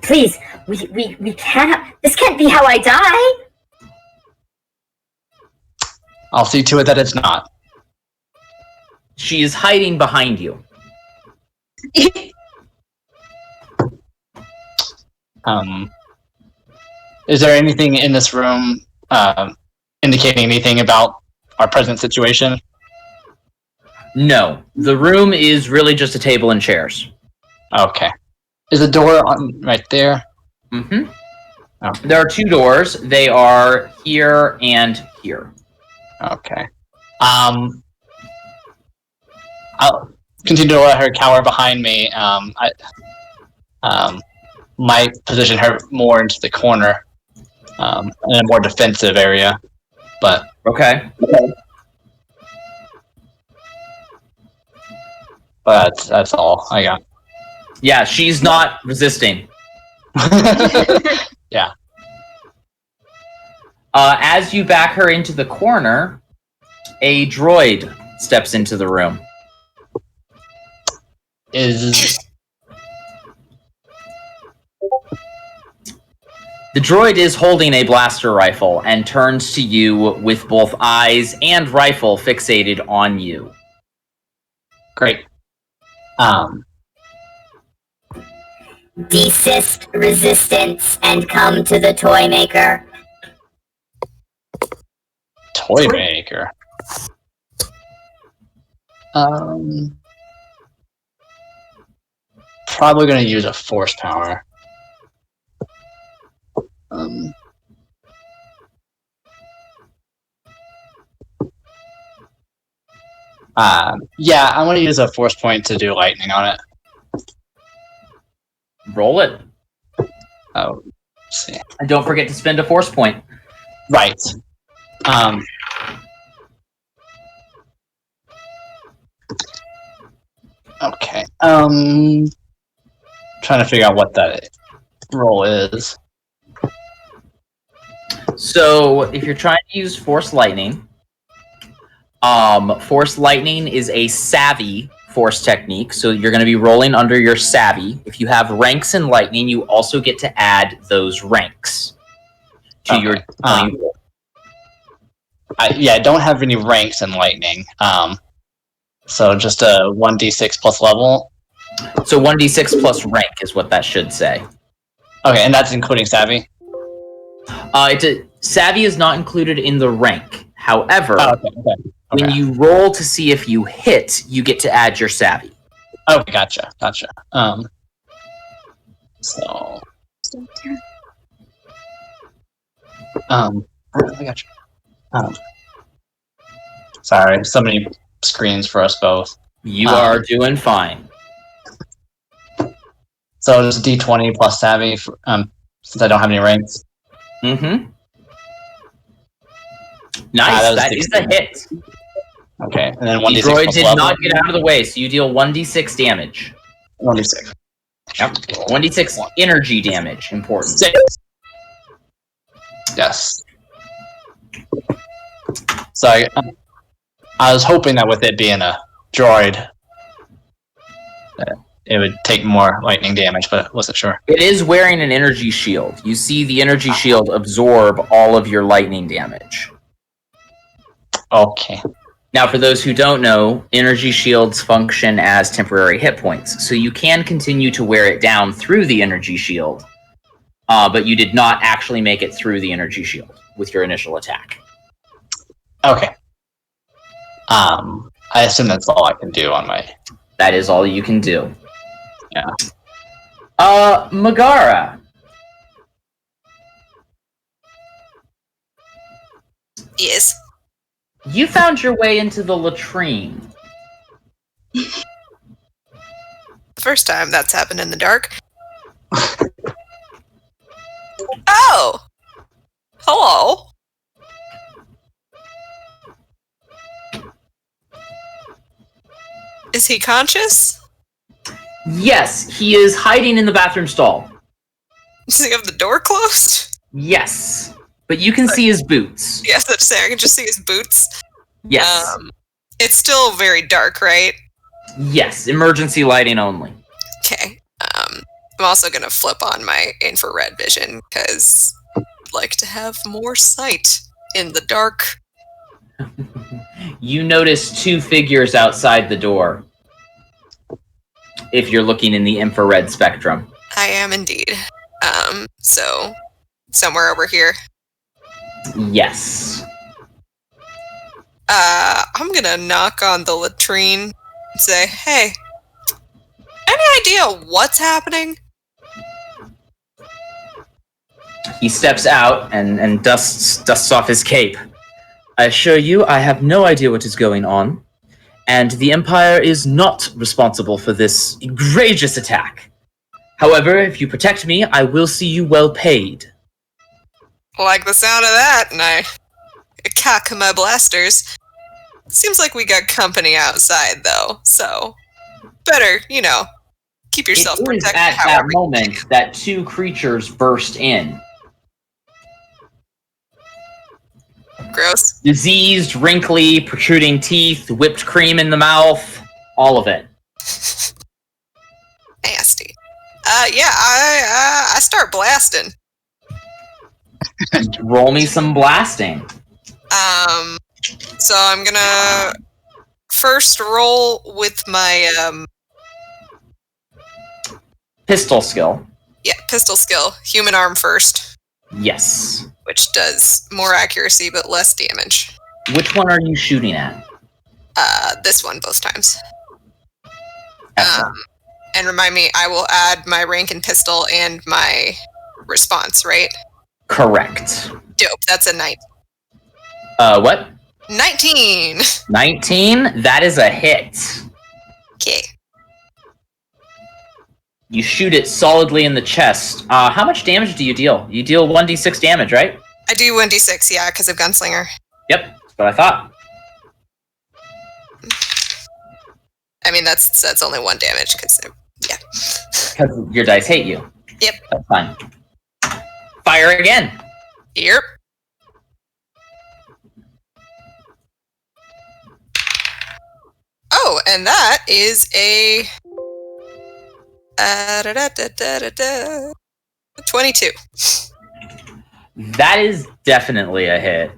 please, we can't. This can't be how I die. I'll see to it that it's not. She is hiding behind you. Is there anything in this room indicating anything about our present situation? No, the room is really just a table and chairs. Okay. Is the door right there? Mm-hmm. Oh. There are two doors. They are here and here. Okay. I'll continue to let her cower behind me. Might position her more into the corner, in a more defensive area. But okay. But that's all I got. Yeah, she's not resisting. Yeah. As you back her into the corner, a droid steps into the room. The droid is holding a blaster rifle and turns to you with both eyes and rifle fixated on you. Great. Desist resistance and come to the toy maker. Toy maker. Probably gonna use a force power. Yeah, I'm gonna use a force point to do lightning on it. Roll it. Oh, let's see. And don't forget to spend a force point. Right. Okay. Trying to figure out what that roll is. So, if you're trying to use Force Lightning, Force Lightning is a savvy force technique, so you're going to be rolling under your savvy. If you have ranks in Lightning, you also get to add those ranks to your roll. I don't have any ranks in Lightning, so just a 1d6 plus level. So 1d6 plus rank is what that should say. Okay, and that's including savvy? Savvy is not included in the rank. However, okay. When you roll to see if you hit, you get to add your savvy. Okay, gotcha. So, I gotcha. Sorry, so many screens for us both. You are doing fine. So just D20 plus savvy, since I don't have any ranks. Mm-hmm. Nice. That is a hit. Okay, and then The 1d6 droid plus did level. not get out of the way, so you deal 1d6 damage. 1d6. Yep. 1d6 energy damage. Important. 6. Yes. So I was hoping that with it being a droid, it would take more lightning damage, but I wasn't sure. It is wearing an energy shield. You see the energy shield absorb all of your lightning damage. Okay. Now, for those who don't know, energy shields function as temporary hit points, so you can continue to wear it down through the energy shield, but you did not actually make it through the energy shield with your initial attack. Okay. I assume that's all I can do on my... That is all you can do. Yeah. Megara. Yes. You found your way into the latrine. First time that's happened in the dark. Oh! Hello. Is he conscious? Yes, he is hiding in the bathroom stall. Does he have the door closed? Yes, but you can see his boots. Yes, that's saying I can just see his boots. Yes. It's still very dark, right? Yes, emergency lighting only. Okay. I'm also gonna flip on my infrared vision because I'd like to have more sight in the dark. You notice two figures outside the door. If you're looking in the infrared spectrum. I am indeed. So somewhere over here. Yes. I'm gonna knock on the latrine and say, hey, any idea what's happening? He steps out and dusts off his cape. I assure you, I have no idea what is going on, and the Empire is not responsible for this egregious attack. However, if you protect me, I will see you well paid. Like the sound of that, and I cock my blasters. Seems like we got company outside, though, so better, keep yourself It was protected. at that moment that two creatures burst in. Gross. Diseased, wrinkly, protruding teeth, whipped cream in the mouth, all of it. Nasty. I start blasting. Roll me some blasting. So I'm gonna first roll with my Pistol skill. Yeah, pistol skill. Human arm first. Yes. Which does more accuracy but less damage. Which one are you shooting at? This one both times. Excellent. And remind me, I will add my rank in pistol and my response, right? Correct. Dope. That's a 9. What? 19. 19? That is a hit. Okay. You shoot it solidly in the chest. How much damage do you deal? You deal 1d6 damage, right? I do 1d6, yeah, because of Gunslinger. Yep, that's what I thought. I mean, that's only 1 damage, because, yeah. Because your dice hate you. Yep. That's fine. Fire again. Yep. Oh, and that is a 22. That is definitely a hit.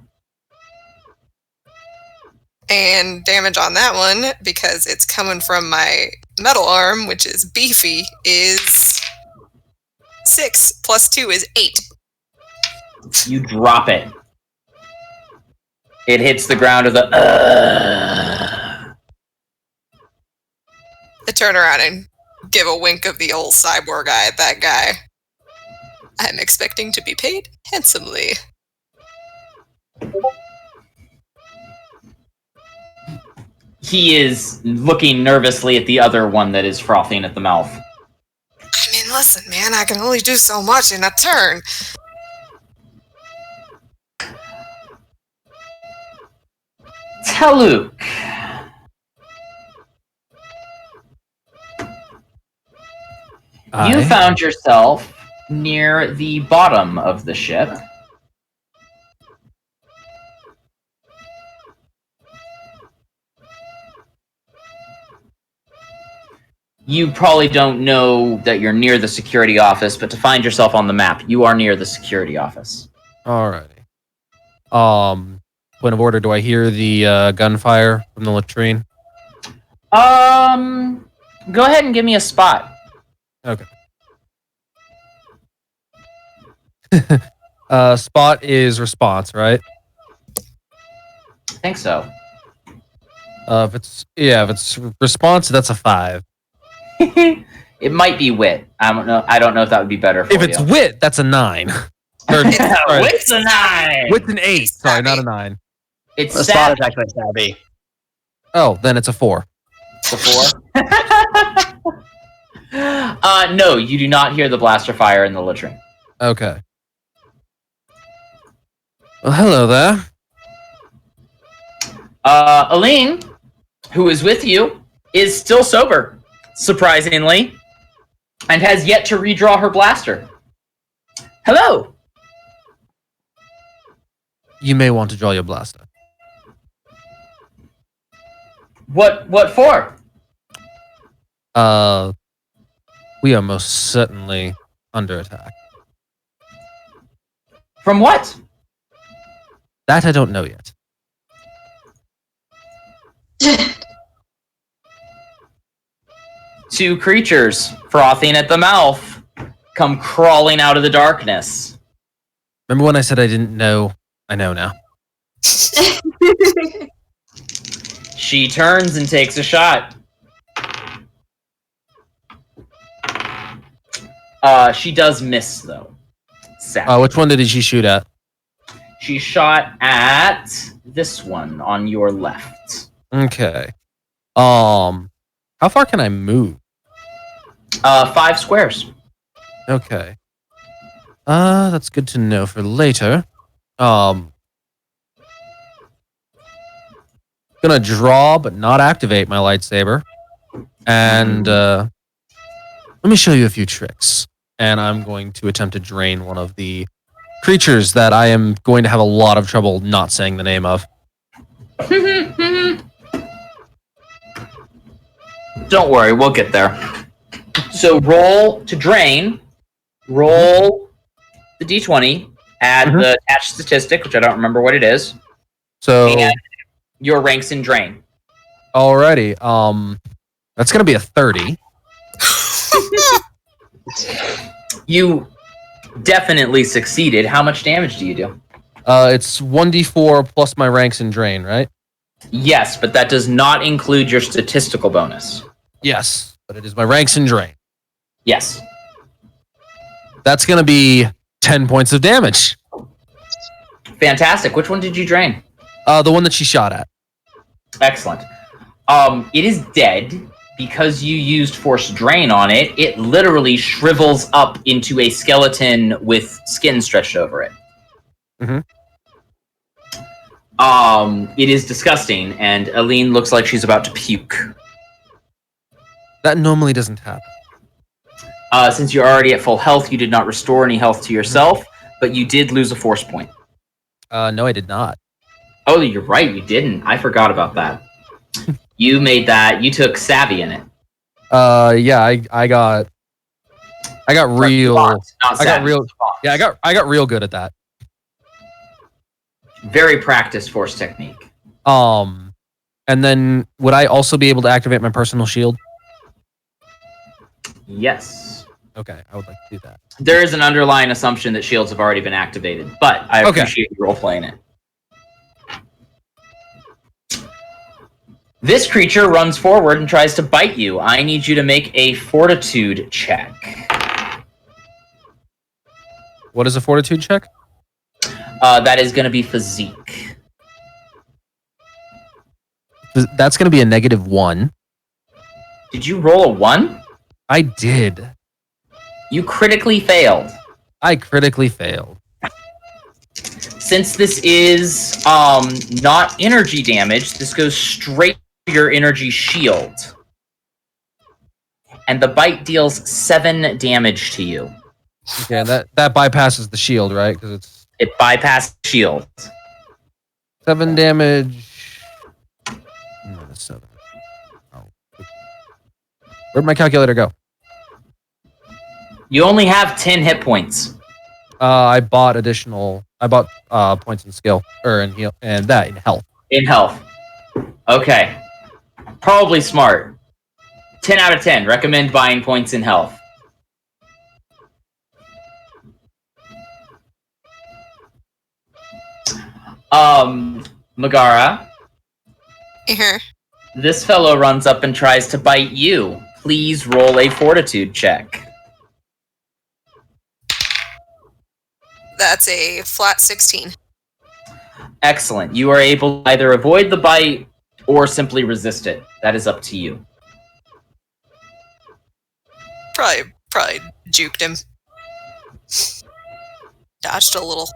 And damage on that one, because it's coming from my metal arm, which is beefy, is 6 plus 2 is 8. You drop it. It hits the ground with a... I turn around and give a wink of the old cyborg eye at that guy. I'm expecting to be paid handsomely. He is looking nervously at the other one that is frothing at the mouth. I mean, listen, man, I can only do so much in a turn. Taluk. You found yourself near the bottom of the ship. You probably don't know that you're near the security office, but to find yourself on the map, you are near the security office. Alrighty. Point of order, do I hear the gunfire from the latrine? Go ahead and give me a spot. Okay. Spot is response, right? I think so. If it's response, that's a 5. It might be wit. I don't know if that would be better for you. If it's wit, that's a 9. Wit's a 9. Wit's an 8. Sorry, not a 9. It's The spot is actually savvy. Oh, then it's a 4. It's a 4. No, you do not hear the blaster fire in the latrine. Okay. Well, hello there. Aline, who is with you, is still sober, surprisingly, and has yet to redraw her blaster. Hello. You may want to draw your blaster. What for? We are most certainly under attack. From what? That I don't know yet. Two creatures, frothing at the mouth, come crawling out of the darkness. Remember when I said I didn't know? I know now. She turns and takes a shot. She does miss, though. Sadly. Which one did she shoot at? She shot at this one on your left. Okay. How far can I move? 5 squares. Okay. That's good to know for later. Gonna draw but not activate my lightsaber. And let me show you a few tricks. And I'm going to attempt to drain one of the creatures that I am going to have a lot of trouble not saying the name of. Don't worry, we'll get there. So roll to drain. Roll the d20. Add the attached statistic, which I don't remember what it is. So and your ranks in drain. alrighty. That's gonna be a 30. You definitely succeeded. How much damage do you do? It's 1d4 plus my ranks in drain, right? Yes, but that does not include your statistical bonus. Yes, but it is my ranks in drain. Yes. That's gonna be 10 points of damage. Fantastic. Which one did you drain? The one that she shot at. Excellent. It is dead. Because you used force drain on it, it literally shrivels up into a skeleton with skin stretched over it. It is disgusting, and Aline looks like she's about to puke. That normally doesn't happen. Since you're already at full health, you did not restore any health to yourself, but you did lose a force point. No, I did not. Oh, you're right, you didn't. I forgot about that. You made that. You took savvy in it. Yeah, I got real. Not I got savvy, real. spot. Yeah, I got real good at that. Very practiced force technique. And then would I also be able to activate my personal shield? Yes. Okay, I would like to do that. There is an underlying assumption that shields have already been activated, but I appreciate you role-playing it. This creature runs forward and tries to bite you. I need you to make a fortitude check. What is a fortitude check? That is going to be physique. That's going to be a -1. Did you roll a 1? I did. You critically failed. I critically failed. Since this is not energy damage, this goes straight to your energy shield. And the bite deals 7 damage to you. Okay, and that bypasses the shield, right? Because It bypasses shield. 7 damage. -7. Oh. Where'd my calculator go? You only have 10 hit points. I bought points in skill or in heal and that in health. In health. Okay. Probably smart. 10 out of 10. Recommend buying points in health. Megara, Here. this fellow runs up and tries to bite you. Please roll a fortitude check. That's a flat 16. Excellent. You are able to either avoid the bite or simply resist it. That is up to you. Probably juked him. Dodged a little.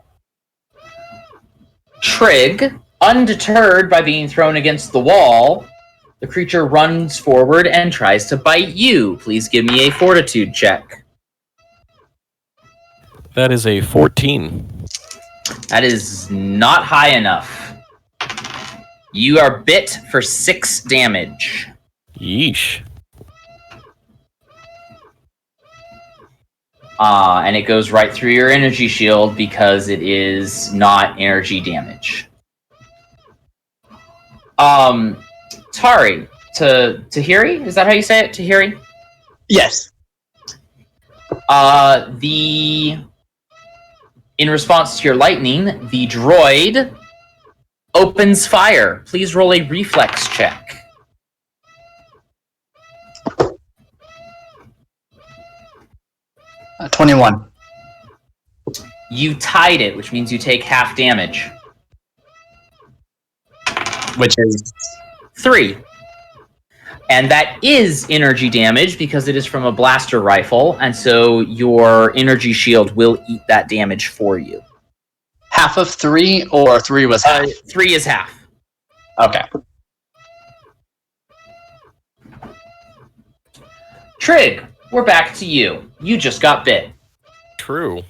Trig, undeterred by being thrown against the wall, the creature runs forward and tries to bite you. Please give me a fortitude check. That is a 14. That is not high enough. You are bit for 6 damage. Yeesh. And it goes right through your energy shield because it is not energy damage. Tari, Tahiri? Is that how you say it? Tahiri? Yes. In response to your lightning, the droid opens fire. Please roll a reflex check. 21. You tied it, which means you take half damage. Which is 3. And that is energy damage because it is from a blaster rifle, and so your energy shield will eat that damage for you. half of 3, or 3 was half? 3 is half. Okay. Trig, we're back to you. You just got bit. True.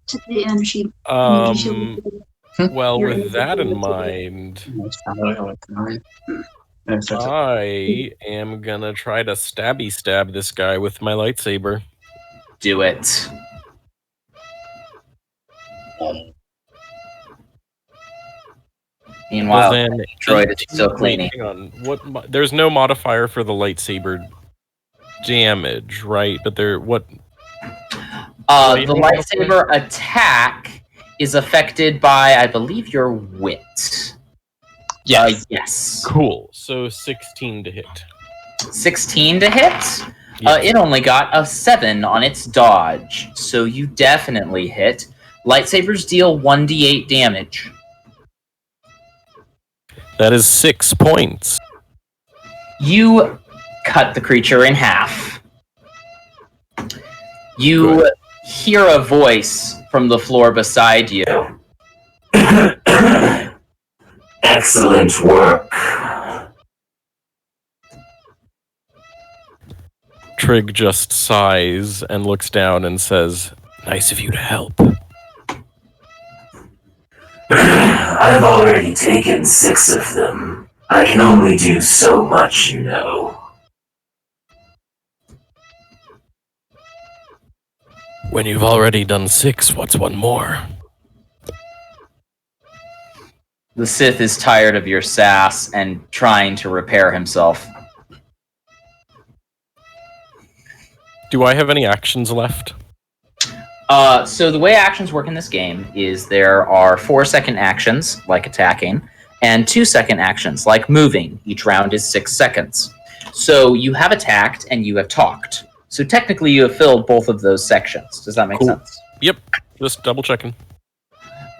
To the energy. Well, with that in mind, I am gonna try to stab this guy with my lightsaber. Do it. Meanwhile, Well, then, droid is still cleaning. Hang on. There's no modifier for the lightsaber damage, right? But what? The lightsaber attack is affected by, I believe, your wit. Yes. Yes. Cool. So 16 to hit. 16 to hit? Yes. It only got a 7 on its dodge, so you definitely hit. Lightsabers deal 1d8 damage. That is 6 points. You cut the creature in half. You Good. hear a voice from the floor beside you. Excellent work. Trig just sighs and looks down and says, "Nice of you to help." I've already taken 6 of them. I can only do so much, you know. When you've already done 6, what's one more? The Sith is tired of your sass and trying to repair himself. Do I have any actions left? So the way actions work in this game is there are 4-second actions, like attacking, and 2-second actions, like moving. Each round is 6 seconds. So you have attacked and you have talked. So technically you have filled both of those sections. Does that make Cool. sense? Yep. Just double checking.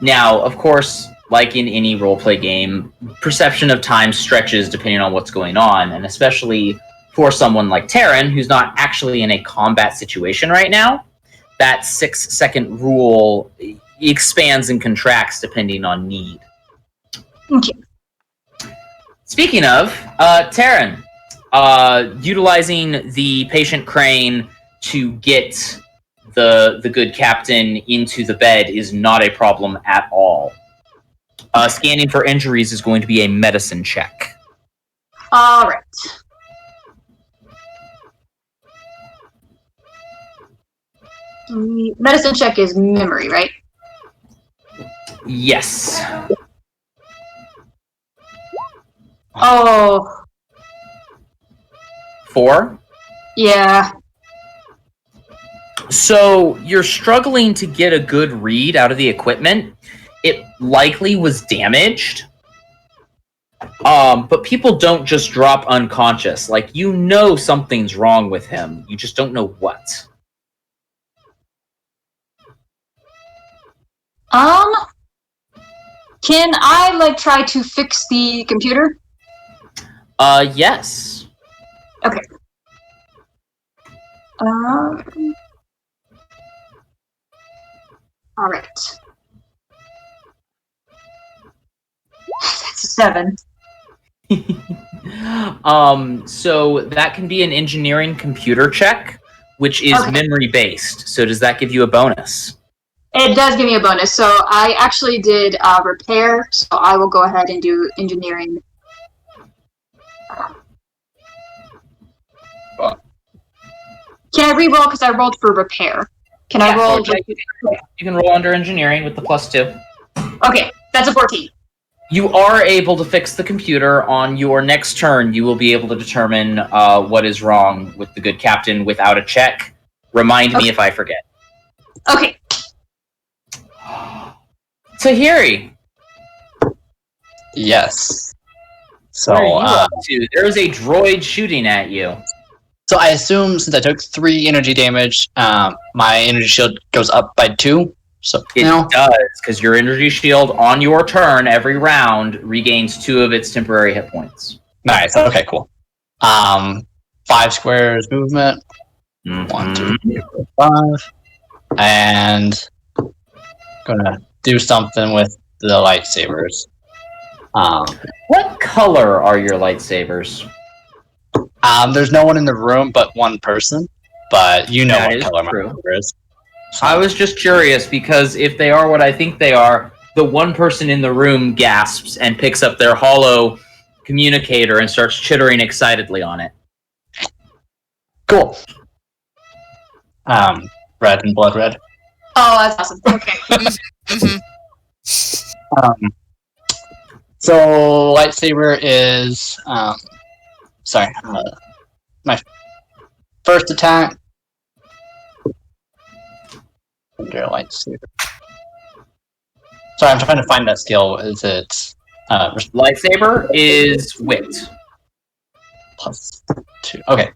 Now, of course, like in any roleplay game, perception of time stretches depending on what's going on, and especially for someone like Taryn, who's not actually in a combat situation right now, that 6-second rule expands and contracts depending on need. Okay. Speaking of, Taryn, utilizing the patient crane to get the good captain into the bed is not a problem at all. Scanning for injuries is going to be a medicine check. All right. Medicine check is memory, right? Yes. Oh, 4? yeah. So you're struggling to get a good read out of the equipment. It likely was damaged. But people don't just drop unconscious. Like, you know something's wrong with him. You just don't know what. Can I, like, try to fix the computer? Yes. Okay. All right. That's a 7. So that can be an engineering computer check, which is memory based. So does that give you a bonus? It does give me a bonus. So I actually did repair, so I will go ahead and do engineering. Can I re-roll because I rolled for repair? Can I roll? You can roll under engineering with the +2. Okay, that's a 14. You are able to fix the computer. On your next turn. You will be able to determine what is wrong with the good captain without a check. Remind me if I forget. Okay. Tahiri. Yes. So, What are you up to? There is a droid shooting at you. So I assume since I took 3 energy damage, my energy shield goes up by 2. So it does, because your energy shield on your turn every round regains 2 of its temporary hit points. Nice. Okay, cool. 5 squares movement. 1, 2, 3, 4, 5. And gonna do something with the lightsabers. What color are your lightsabers? There's no one in the room but one person, but you know what color my lightsaber is. So. I was just curious because if they are what I think they are, the one person in the room gasps and picks up their hollow communicator and starts chittering excitedly on it. Cool. Red and blood red. Oh, that's awesome. Okay. So lightsaber is my first attack. Under lightsaber. Sorry, I'm trying to find that skill. Is it lightsaber is wit +2? Okay.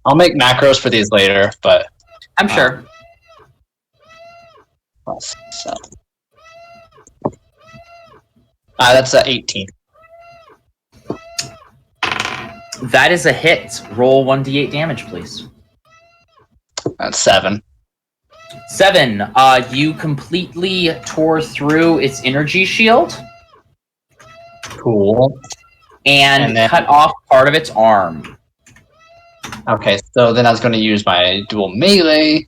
I'll make macros for these later, but I'm sure. +7. That's 18. That is a hit. Roll 1d8 damage, please. That's 7. 7. You completely tore through its energy shield. Cool. And then cut off part of its arm. Okay, so then I was going to use my dual melee.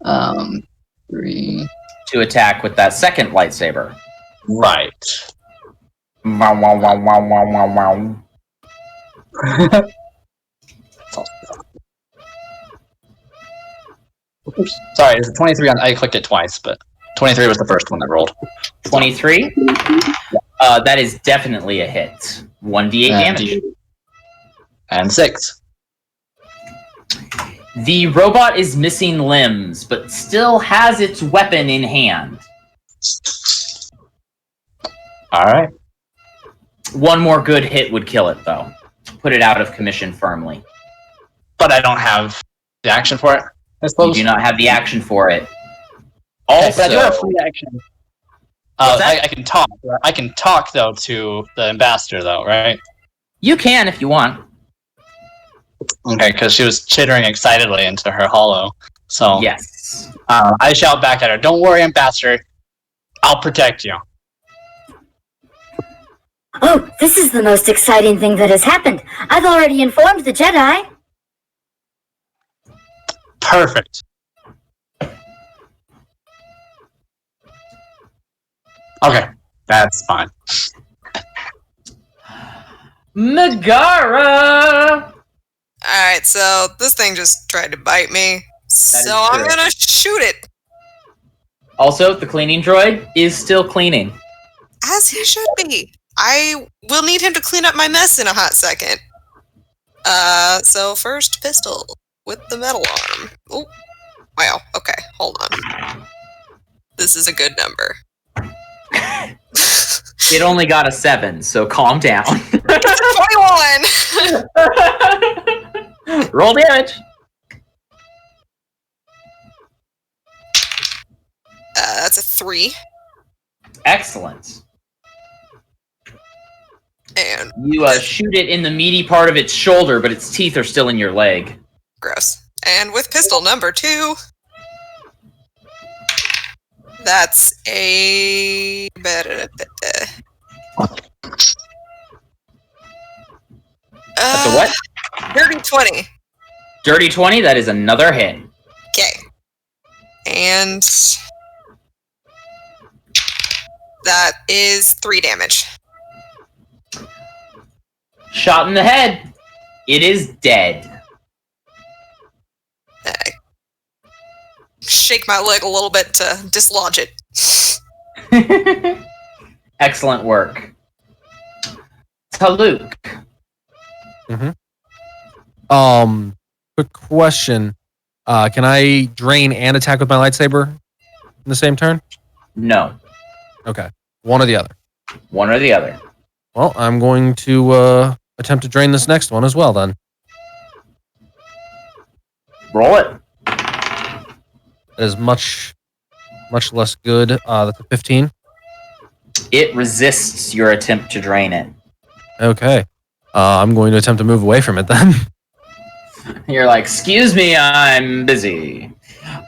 3. To attack with that second lightsaber. Right. Wow, wow, wow, wow, wow, wow, wow. Oops. Sorry, it's 23 on. I clicked it twice, but 23 was the first one that rolled. 23? That is definitely a hit. 1d8 damage. And 6. The robot is missing limbs, but still has its weapon in hand. Alright. One more good hit would kill it, though. Put it out of commission firmly. But I don't have the action for it? I You suppose. do not have the action for it. Okay, but I do have Also, free action. What's that? I can talk. I can talk though to the ambassador, though, right? you can if you want. Okay, because she was chittering excitedly into her hollow. So Yes. I shout back at her, "Don't worry, ambassador. I'll protect you." Oh, this is the most exciting thing that has happened. I've already informed the Jedi. Perfect. Okay, that's fine. Megara! Alright, so this thing just tried to bite me. So I'm true. gonna shoot it. Also, the cleaning droid is still cleaning. As he should be. I will need him to clean up my mess in a hot second. So first pistol with the metal arm. Oh, wow. Okay, hold on. This is a good number. It only got a 7, so calm down. 21! Roll damage. That's a 3. Excellent. And You shoot it in the meaty part of its shoulder, but its teeth are still in your leg. gross. And with pistol number 2, that's a... That's a what? Dirty 20. Dirty 20, that is another hit. Okay. And... that is 3 damage. Shot in the head. It is dead. I shake my leg a little bit to dislodge it. Excellent work. Taluk. Quick question. Can I drain and attack with my lightsaber in the same turn? No. Okay. One or the other. One or the other. Well, I'm going to attempt to drain this next one as well then. Roll it. That is much less good. That's a 15. It resists your attempt to drain it. Okay. I'm going to attempt to move away from it then. You're like, excuse me, I'm busy.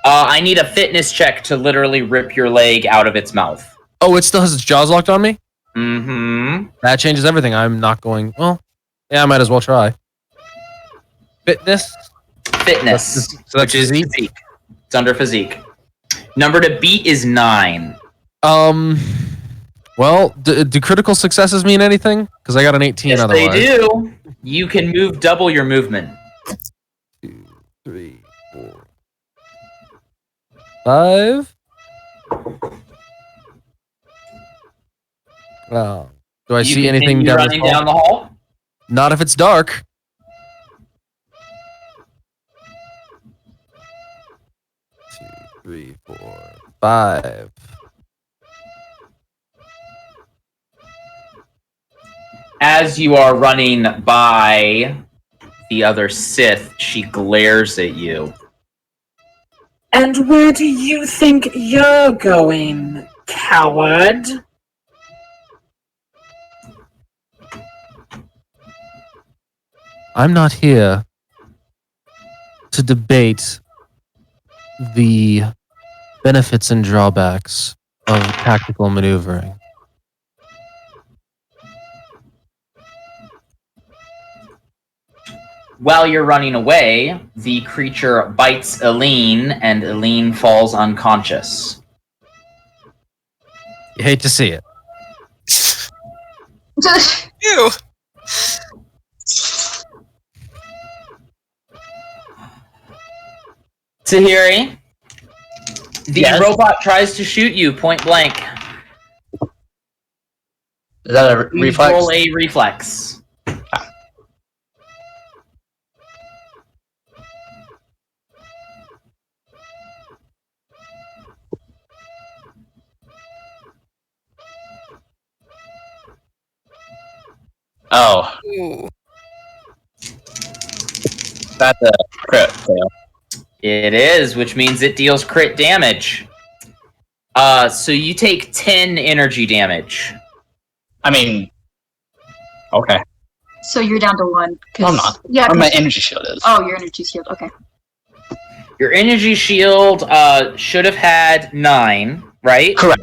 I need a fitness check to literally rip your leg out of its mouth. Oh, it still has its jaws locked on me? Mm-hmm. That changes everything. I'm not going... Well, yeah, I might as well try. Fitness? Fitness. So that's which is physique. It's under physique. Number to beat is 9. Well, do critical successes mean anything? Because I got an 18 Yes, otherwise. they do. You can move double your movement. 2, 3, 4, 5. Do I You see anything continue down this running hall? down the hall? Not if it's dark. 2, 3, 4, 5. As you are running by the other Sith, she glares at you. And where do you think you're going, coward? I'm not here to debate the benefits and drawbacks of tactical maneuvering. While you're running away, the creature bites Eileen, and Eileen falls unconscious. You hate to see it. Ew. Tahiri, the Yes? robot tries to shoot you point blank. Is that a Please reflex? roll a reflex. Oh, Ooh. that's a crit fail. It is, which means it deals crit damage. So you take 10 energy damage. I mean, okay. So you're down to 1. I'm not. Yeah. Or my energy shield is. Oh, your energy shield. Okay. Your energy shield should have had 9, right? Correct.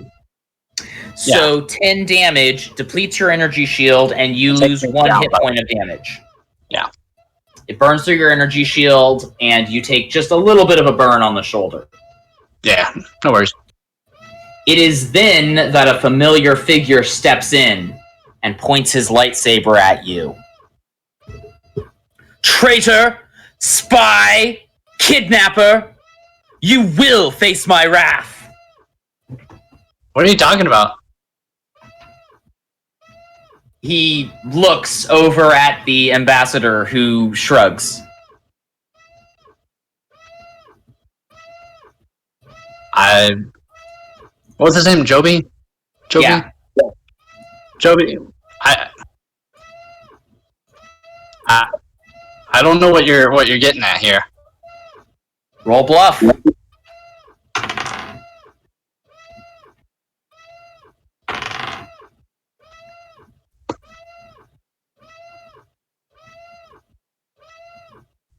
So 10 damage depletes your energy shield, and you lose 1 hit point of damage. Yeah. It burns through your energy shield, and you take just a little bit of a burn on the shoulder. Yeah, no worries. It is then that a familiar figure steps in and points his lightsaber at you. Traitor! Spy! Kidnapper! You will face my wrath! What are you talking about? He looks over at the ambassador, who shrugs. What was his name? Joby? Joby? Yeah. Joby. I don't know what you're getting at here. Roll bluff.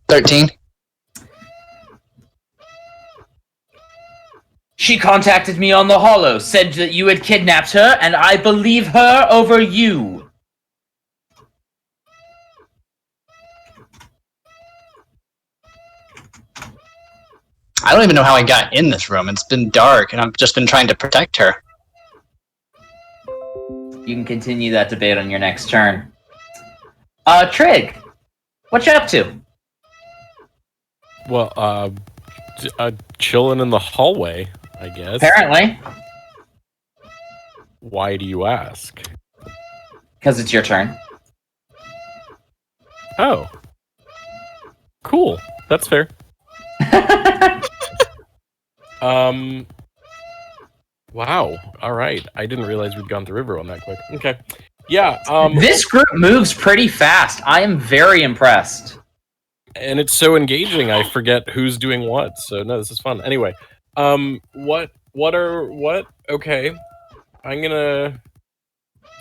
$13. She contacted me on the holo, said that you had kidnapped her, and I believe her over you. I don't even know how I got in this room. It's been dark, and I've just been trying to protect her. You can continue that debate on your next turn. Trig, what you up to? Well, chilling in the hallway, I guess. Apparently. Why do you ask? Because it's your turn. Oh. Cool. That's fair. Wow. All right. I didn't realize we'd gone through Riverrun that quick. Okay. Yeah. This group moves pretty fast. I am very impressed. And it's so engaging. I forget who's doing what. So no, this is fun. Anyway, what? Okay.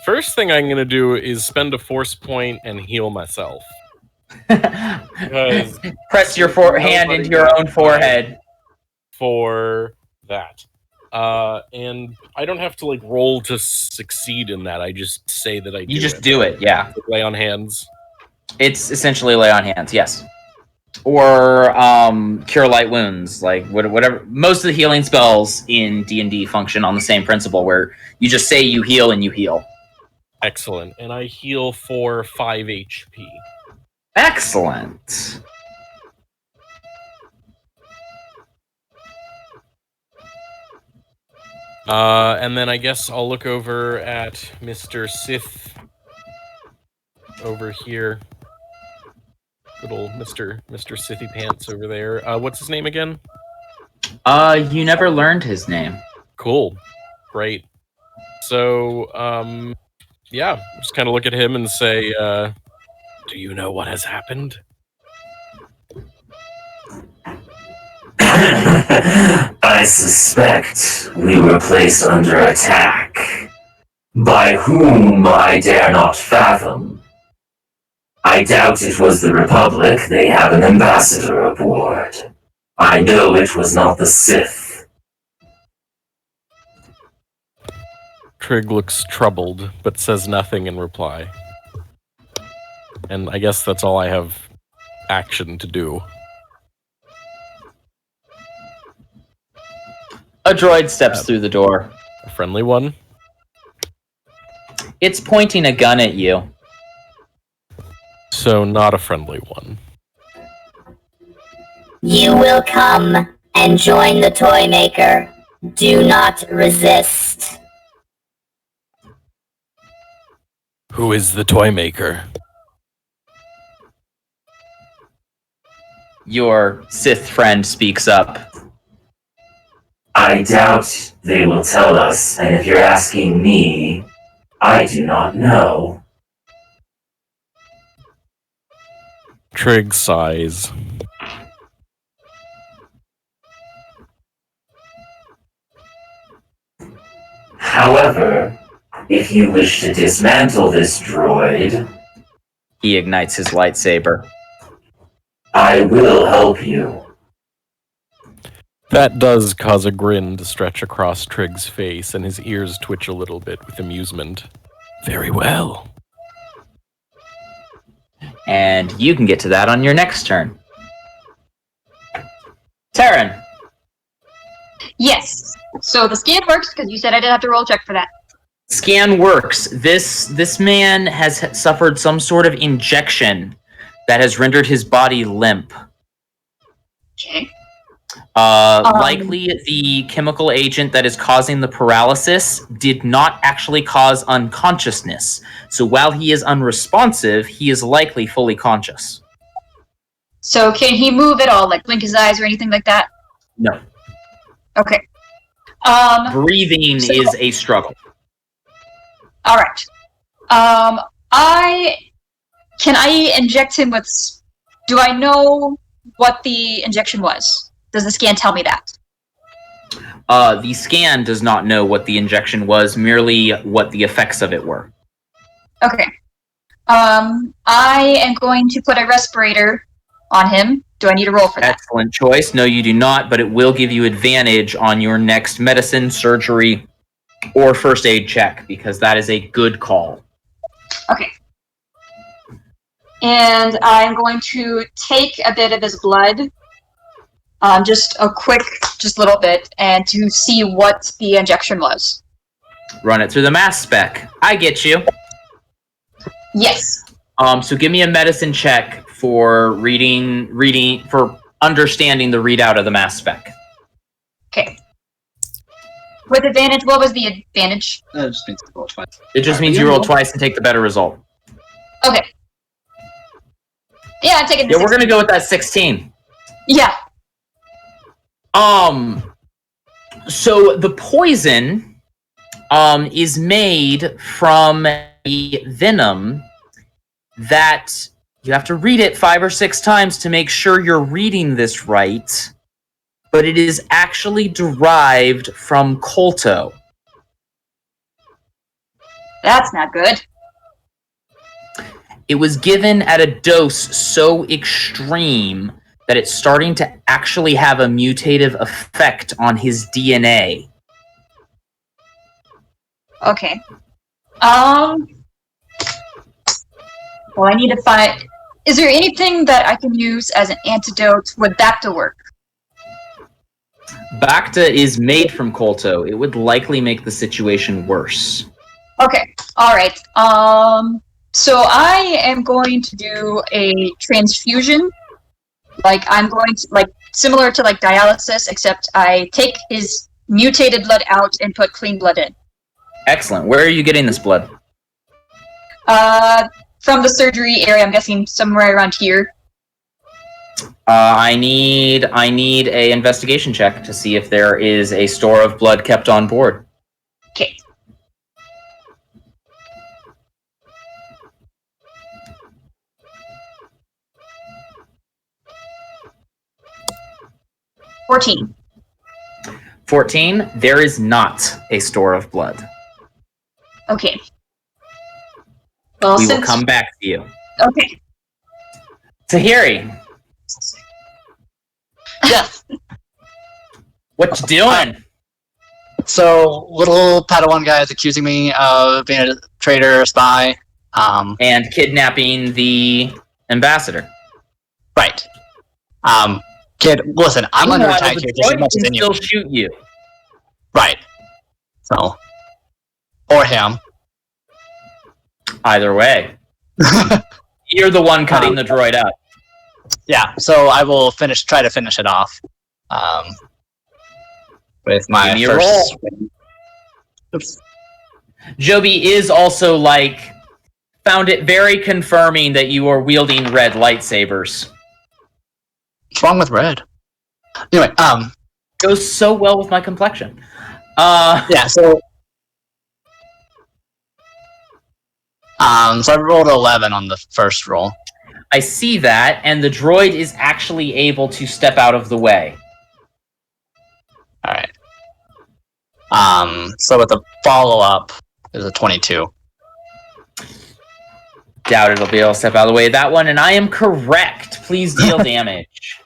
First thing I'm gonna do is spend a force point and heal myself. Press your hand into your own forehead for that. And I don't have to like roll to succeed in that. I just say that I do. You just do it, yeah. Lay on hands. It's essentially lay on hands, yes. Or cure light wounds, like whatever. Most of the healing spells in D&D function on the same principle, where you just say you heal and you heal. Excellent. And I heal for 5 HP. Excellent. And then I guess I'll look over at Mr. Sith over here. Good old Mr. Sithy Pants over there. What's his name again? You never learned his name. Cool. Great. So, yeah, just kind of look at him and say, do you know what has happened? I suspect we were placed under attack. By whom I dare not fathom. I doubt it was the Republic. They have an ambassador aboard. I know it was not the Sith. Trig looks troubled, but says nothing in reply. And I guess that's all I have action to do. A droid steps through the door. A friendly one? It's pointing a gun at you. So not a friendly one. You will come and join the toy maker. Do not resist. Who is the toy maker? Your Sith friend speaks up. I doubt they will tell us, and if you're asking me, I do not know. Trig sighs. However, if you wish to dismantle this droid, He ignites his lightsaber. I will help you. That does cause a grin to stretch across Trigg's face, and his ears twitch a little bit with amusement. Very well. And you can get to that on your next turn. Taryn. Yes. So the scan works because you said I didn't have to roll a check for that. Scan works. This man has suffered some sort of injection that has rendered his body limp. Okay. Likely the chemical agent that is causing the paralysis did not actually cause unconsciousness. So while he is unresponsive, he is likely fully conscious. So can he move at all, like blink his eyes or anything like that? No. Okay. Breathing is a struggle. All right. Can I inject him with? Do I know what the injection was? Does the scan tell me that? The scan does not know what the injection was, merely what the effects of it were. Okay. I am going to put a respirator on him. Do I need a roll for that? Excellent choice. No, you do not, but it will give you advantage on your next medicine, surgery, or first aid check, because that is a good call. Okay. And I'm going to take a bit of his blood, just a little bit, and to see what the injection was. Run it through the mass spec. I get you. Yes. So give me a medicine check for for understanding the readout of the mass spec. Okay. With advantage, what was the advantage? That just means you roll twice. It just means you roll twice and take the better result. Okay. Yeah, I'm taking the Yeah, we're 16. gonna go with that 16. Yeah. So the poison is made from a venom that you have to read it 5 or 6 times to make sure you're reading this right, but it is actually derived from colto. That's not good. It was given at a dose so extreme that it's starting to actually have a mutative effect on his DNA. Okay. Well, I need to find... Is there anything that I can use as an antidote? Would Bacta work? Bacta is made from colto. It would likely make the situation worse. Okay. All right. So I am going to do a transfusion. I'm going to, similar to, dialysis, except I take his mutated blood out and put clean blood in. Excellent. Where are you getting this blood? From the surgery area, I'm guessing somewhere around here. I need a investigation check to see if there is a store of blood kept on board. Okay. $14. 14. There is not a store of blood. Okay. Well, We will come back to you. Okay. Tahiri, Yeah. what you doing? So little Padawan guy is accusing me of being a traitor, spy. And kidnapping the ambassador. Right. Kid, listen, I'm under Meanwhile, attack the here just as droid much can as you. still shoot you. Right. So, or him. Either way. You're the one cutting the droid up. Yeah. So I will try to finish it off. With my Give me a first. roll. Oops. Joby is also found it very confirming that you are wielding red lightsabers. What's wrong with red? Anyway, Goes so well with my complexion. yeah. So I rolled 11 on the first roll. I see that, and the droid is actually able to step out of the way. All right. So with a follow-up, there's a 22. Doubt it'll be able to step out of the way of that one, and I am correct. Please deal damage.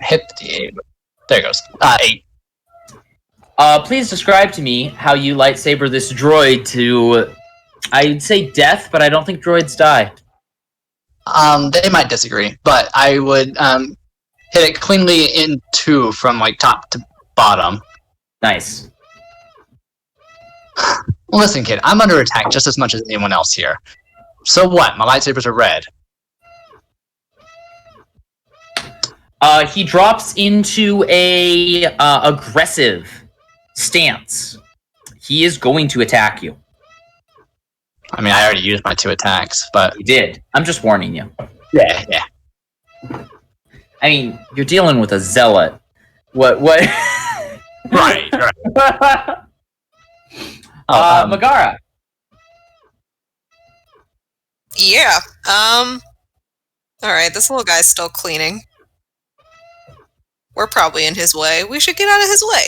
Hit the... There it goes. 8. Please describe to me how you lightsaber this droid to, I'd say death, but I don't think droids die. They might disagree, but I would hit it cleanly in 2 from like top to bottom. Nice. Listen, kid, I'm under attack just as much as anyone else here. So what? My lightsabers are red. He drops into a aggressive stance. He is going to attack you. I mean, I already used my 2 attacks, but... You did. I'm just warning you. Yeah. I mean, you're dealing with a zealot. What? Right. Megara. Yeah. Alright, this little guy's still cleaning. We're probably in his way. We should get out of his way.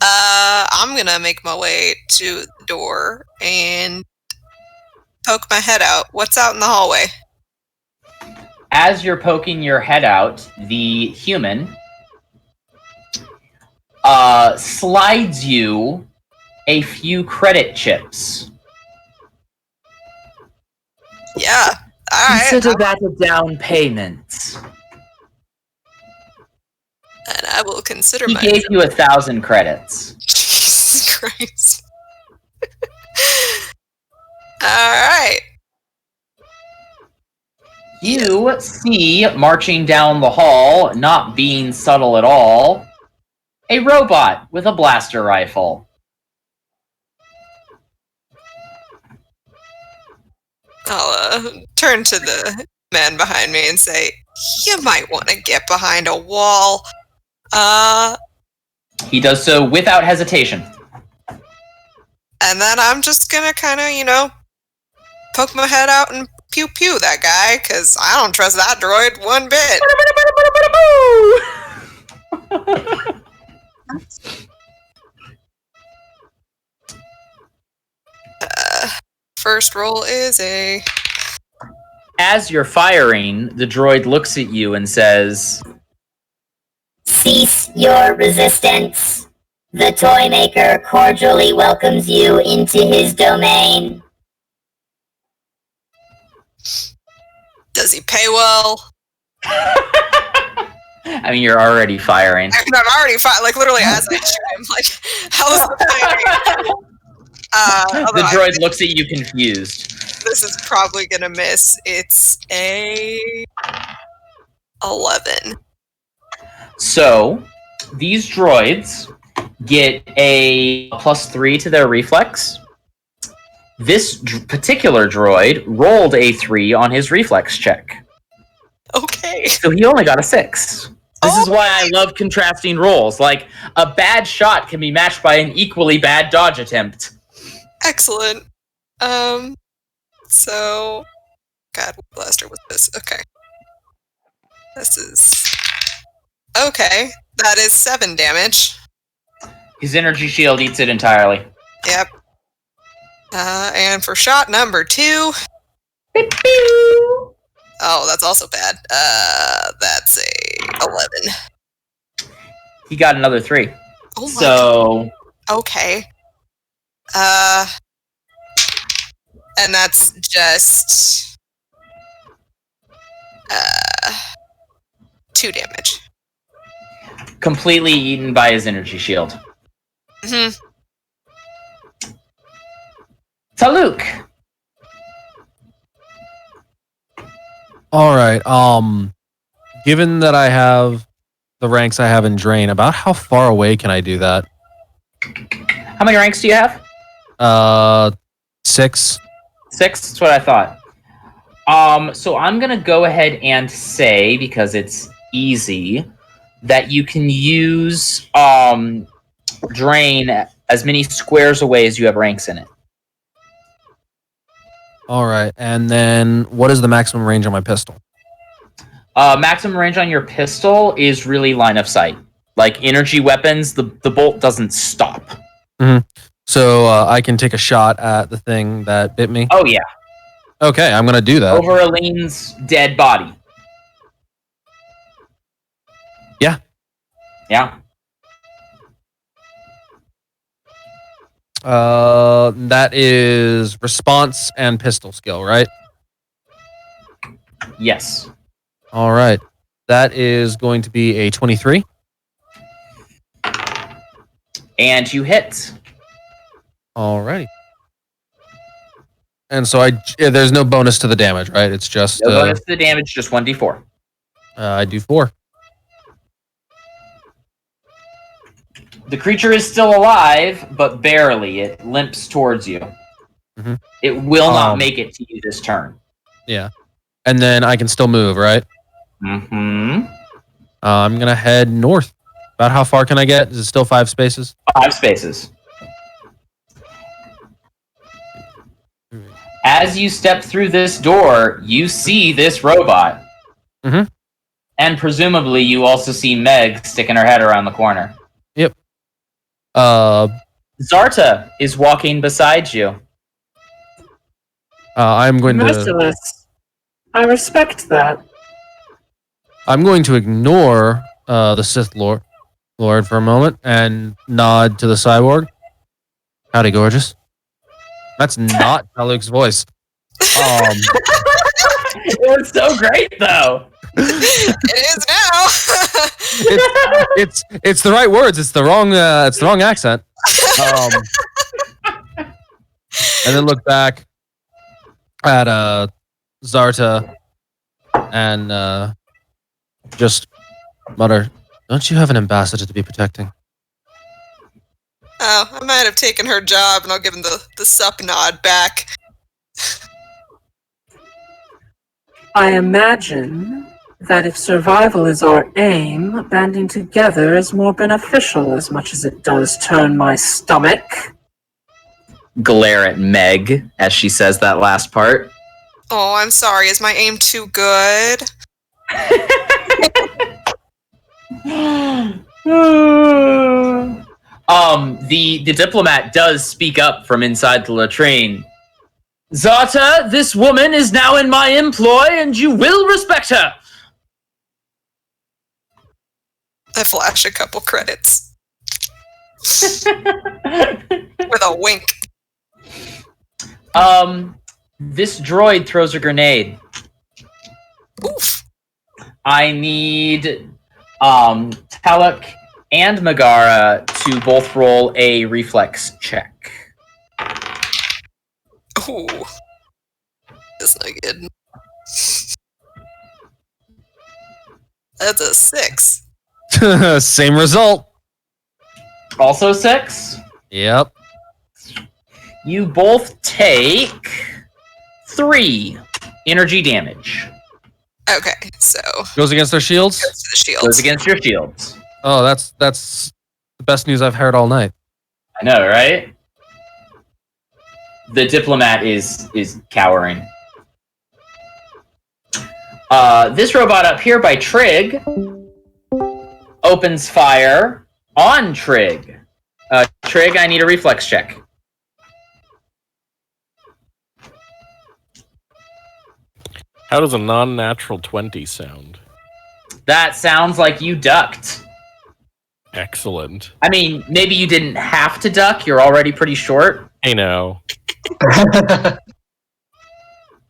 I'm gonna make my way to the door and poke my head out. What's out in the hallway? As you're poking your head out, the human slides you a few credit chips. Yeah. Alright. Consider that a down payment. And I will consider He gave you 1,000 credits. Jesus Christ. Alright. You see, marching down the hall, not being subtle at all, a robot with a blaster rifle. I'll turn to the man behind me and say, you might want to get behind a wall. He does so without hesitation. And then I'm just gonna kind of, poke my head out and pew-pew that guy, because I don't trust that droid one bit. First roll is a... As you're firing, the droid looks at you and says, Cease your resistance. The toy maker cordially welcomes you into his domain. Does he pay well? I mean, you're already firing. I'm already literally as I shoot him, how is the pay? The droid looks at you confused. This is probably gonna miss. It's a 11. So, these droids get a +3 to their reflex. This particular droid rolled a 3 on his reflex check. Okay. So he only got a 6. This is why I love contrasting rolls. Like, a bad shot can be matched by an equally bad dodge attempt. Excellent. So... God, what blaster was this? Okay. This is... Okay. That is 7 damage. His energy shield eats it entirely. Yep. And for shot number 2... Oh, that's also bad. That's a 11. He got another 3. Oh my so... God. Okay. And that's just... 2 damage. Completely eaten by his energy shield. Mm-hmm. Luke. All right. Given that I have the ranks I have in Drain, about how far away can I do that? How many ranks do you have? 6. 6? That's what I thought. So I'm gonna go ahead and say, because it's easy, that you can use Drain as many squares away as you have ranks in it. All right. And then what is the maximum range on my pistol? Maximum range on your pistol is really line of sight. Like energy weapons, the bolt doesn't stop. So I can take a shot at the thing that bit me. Oh yeah, Okay, I'm gonna do that. over Aline's dead body. Yeah. Yeah. That is response and pistol skill, right? Yes. All right. That is going to be a 23. And you hit. All righty. And so there's no bonus to the damage, right? It's just No bonus to the damage, just 1d4. I do 4. The creature is still alive, but barely. It limps towards you. Mhm. It will not make it to you this turn. Yeah. And then I can still move, right? Mm-hmm. I'm gonna head north. About how far can I get? Is it still 5 spaces? 5 spaces. As you step through this door, you see this robot. Mhm. And presumably you also see Meg sticking her head around the corner. Yep. Zarta is walking beside you. I'm going to Merciless. I respect that. ignore the Sith Lord for a moment and nod to the cyborg. Howdy, gorgeous. That's not Taluk's voice. It was so great, though. It is now. It's the right words. It's the wrong accent. And then look back at Zarta and just mutter, "Don't you have an ambassador to be protecting?" Oh, I might have taken her job, and I'll give him the sup nod back. I imagine that if survival is our aim, banding together is more beneficial as much as it does turn my stomach. Glare at Meg as she says that last part. Oh, I'm sorry. Is my aim too good? The diplomat does speak up from inside the latrine. Zarta, this woman is now in my employ, and you will respect her. I flash a couple credits. With a wink. This droid throws a grenade. Oof. I need Taluk and Megara to both roll a reflex check. Ooh. That's not good. That's a 6. Same result. Also 6. Yep. You both take 3 energy damage. Okay, so Goes against their shields. goes to the shields. Goes against your shields. Oh, that's the best news I've heard all night. I know, right? The diplomat is cowering. This robot up here by Trig opens fire on Trig. Trig, I need a reflex check. How does a non-natural 20 sound? That sounds like you ducked. Excellent. I mean, maybe you didn't have to duck. You're already pretty short. Hey now.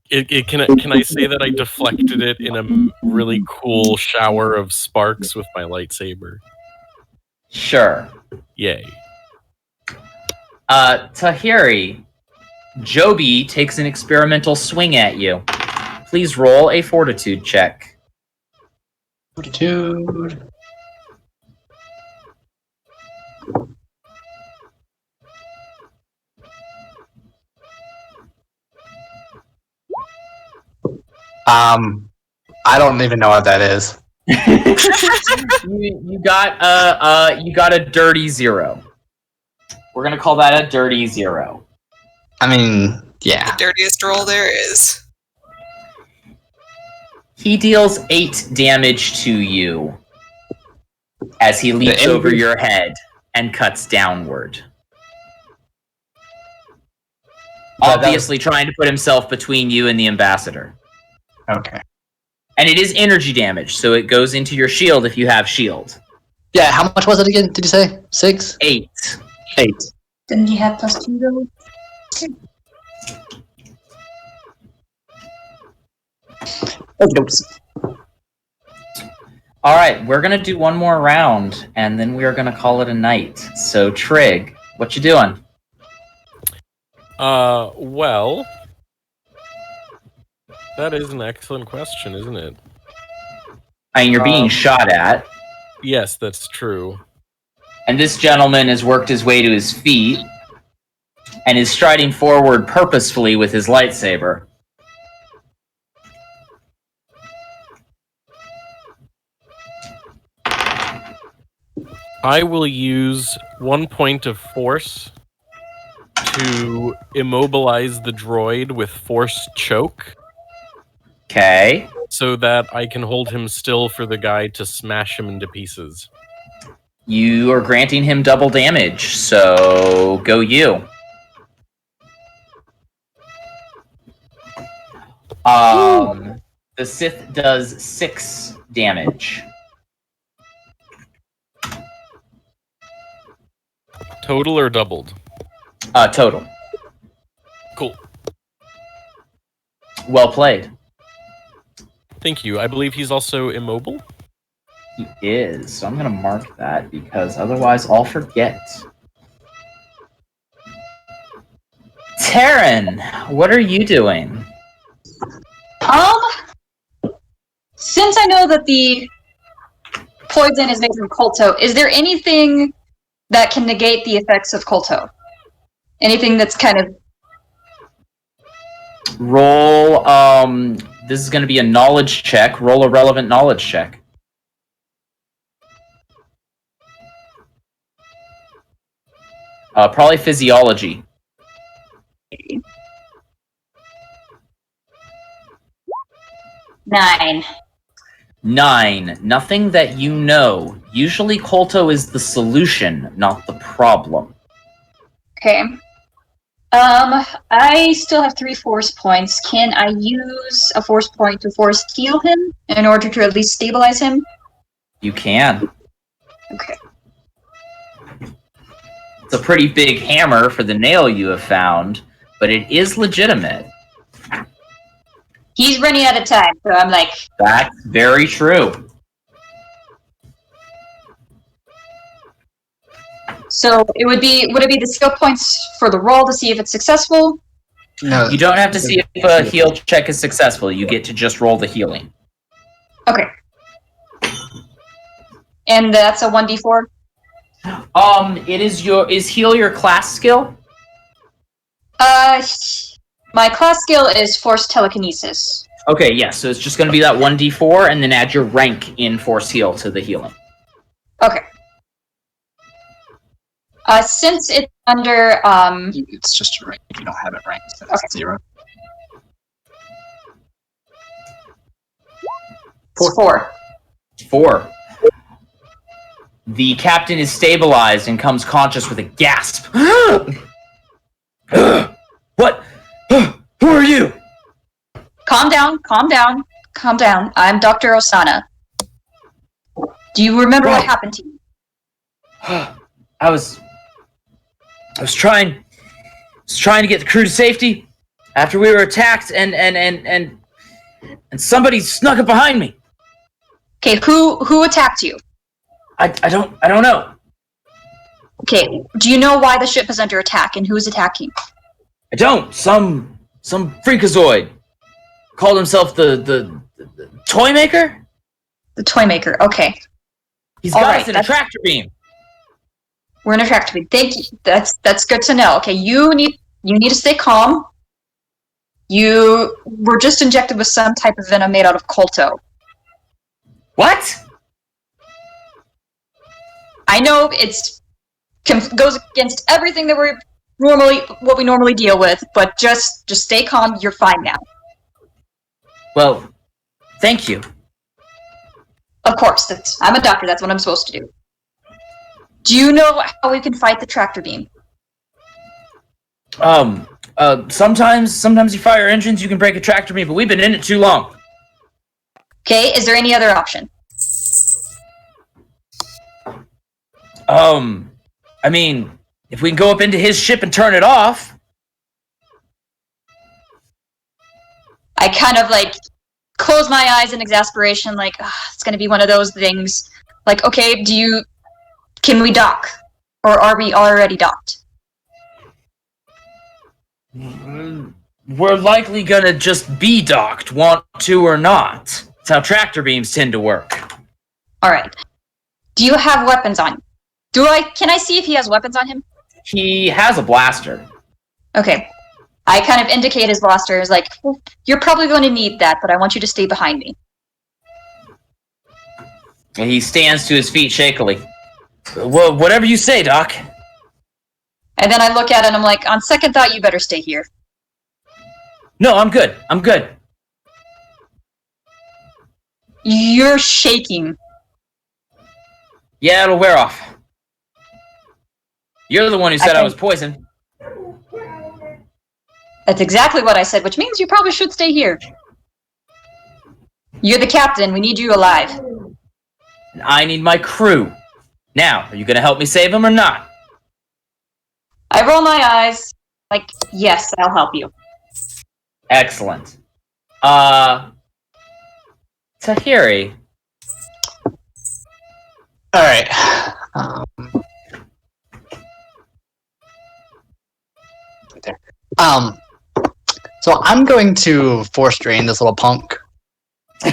Can I say that I deflected it in a really cool shower of sparks with my lightsaber? Sure. Yay. Tahiri, Joby takes an experimental swing at you. Please roll a fortitude check. Fortitude. I don't even know what that is. you got a dirty 0. We're gonna call that a dirty 0. I mean, yeah. The dirtiest roll there is. He deals 8 damage to you. as he leaps The over enemy- your head and cuts downward. Obviously trying to put himself between you and the ambassador. Okay. And it is energy damage, so it goes into your shield if you have shield. Yeah, how much was it again? Did you say 6? 8. 8. Didn't you have +2 though? All right, we're gonna do one more round, and then we are gonna call it a night. So, Trig, what you doing? Well, that is an excellent question, isn't it? I mean, you're being shot at, Yes, that's true. and this gentleman has worked his way to his feet and is striding forward purposefully with his lightsaber. I will use 1 point of force to immobilize the droid with force choke Okay. so that I can hold him still for the guy to smash him into pieces. You are granting him double damage, so go you. The Sith does 6 damage. Total or doubled? Total. Cool. Well played. Thank you. I believe he's also immobile. He is. So I'm going to mark that because otherwise I'll forget. Taryn, what are you doing? Since I know that the poison is made from Kolto, is there anything that can negate the effects of Kolto? Anything that's kind of... Roll, this is going to be a knowledge check. Roll a relevant knowledge check. Probably physiology. 9. 9. Nothing that you know. Usually Kolto is the solution, not the problem. Okay. I still have 3 force points. Can I use a force point to force heal him in order to at least stabilize him? You can. Okay. It's a pretty big hammer for the nail you have found, but it is legitimate. He's running out of time, so I'm like... That's very true. So it would it be the skill points for the roll to see if it's successful? No. You don't have to see if a heal check is successful. You get to just roll the healing. Okay. And that's a 1d4? Is heal your class skill? My class skill is force telekinesis. Okay, yes. So it's just going to be that 1d4, and then add your rank in force heal to the healing. Okay. Since it's under, It's just a rank. If you don't have it ranked, then it's 0. it's 4. 4. The captain is stabilized and comes conscious with a gasp. What? Who are you? Calm down, calm down, calm down. I'm Dr. Osana. Do you remember what happened to you? I was trying to get the crew to safety after we were attacked, and somebody snuck up behind me. Okay, who attacked you? I don't know. Okay, do you know why the ship is under attack and who is attacking? I don't. Some freakazoid called himself the toy maker. The toy maker. Okay, He's All got right, us in a tractor beam. we're in a tractor beam. Thank you. That's good to know. Okay, you need to stay calm. You were just injected with some type of venom made out of Kolto. What? I know goes against everything that what we normally deal with, but just stay calm. You're fine now. Well, thank you. Of course, I'm a doctor. That's what I'm supposed to do. Do you know how we can fight the tractor beam? Sometimes you fire engines, you can break a tractor beam, but we've been in it too long. Okay, is there any other option? I mean, if we can go up into his ship and turn it off. I kind of like close my eyes in exasperation, like it's gonna be one of those things. Like, okay, can we dock, or are we already docked? We're likely gonna just be docked, want to or not. That's how tractor beams tend to work. All right. Do you have weapons on you? Can I see if he has weapons on him? He has a blaster. Okay. I kind of indicate his blaster as like, well, you're probably going to need that, but I want you to stay behind me. And he stands to his feet shakily. Well, whatever you say, Doc. And then I look at it and I'm like, on second thought, you better stay here. No, I'm good. I'm good. You're shaking. Yeah, it'll wear off. You're the one who said I was poisoned. That's exactly what I said, which means you probably should stay here. You're the captain. We need you alive. I need my crew. Now, are you going to help me save him or not? I roll my eyes. Like, yes, I'll help you. Excellent. Tahiri. All right. Right there. So I'm going to force drain this little punk. All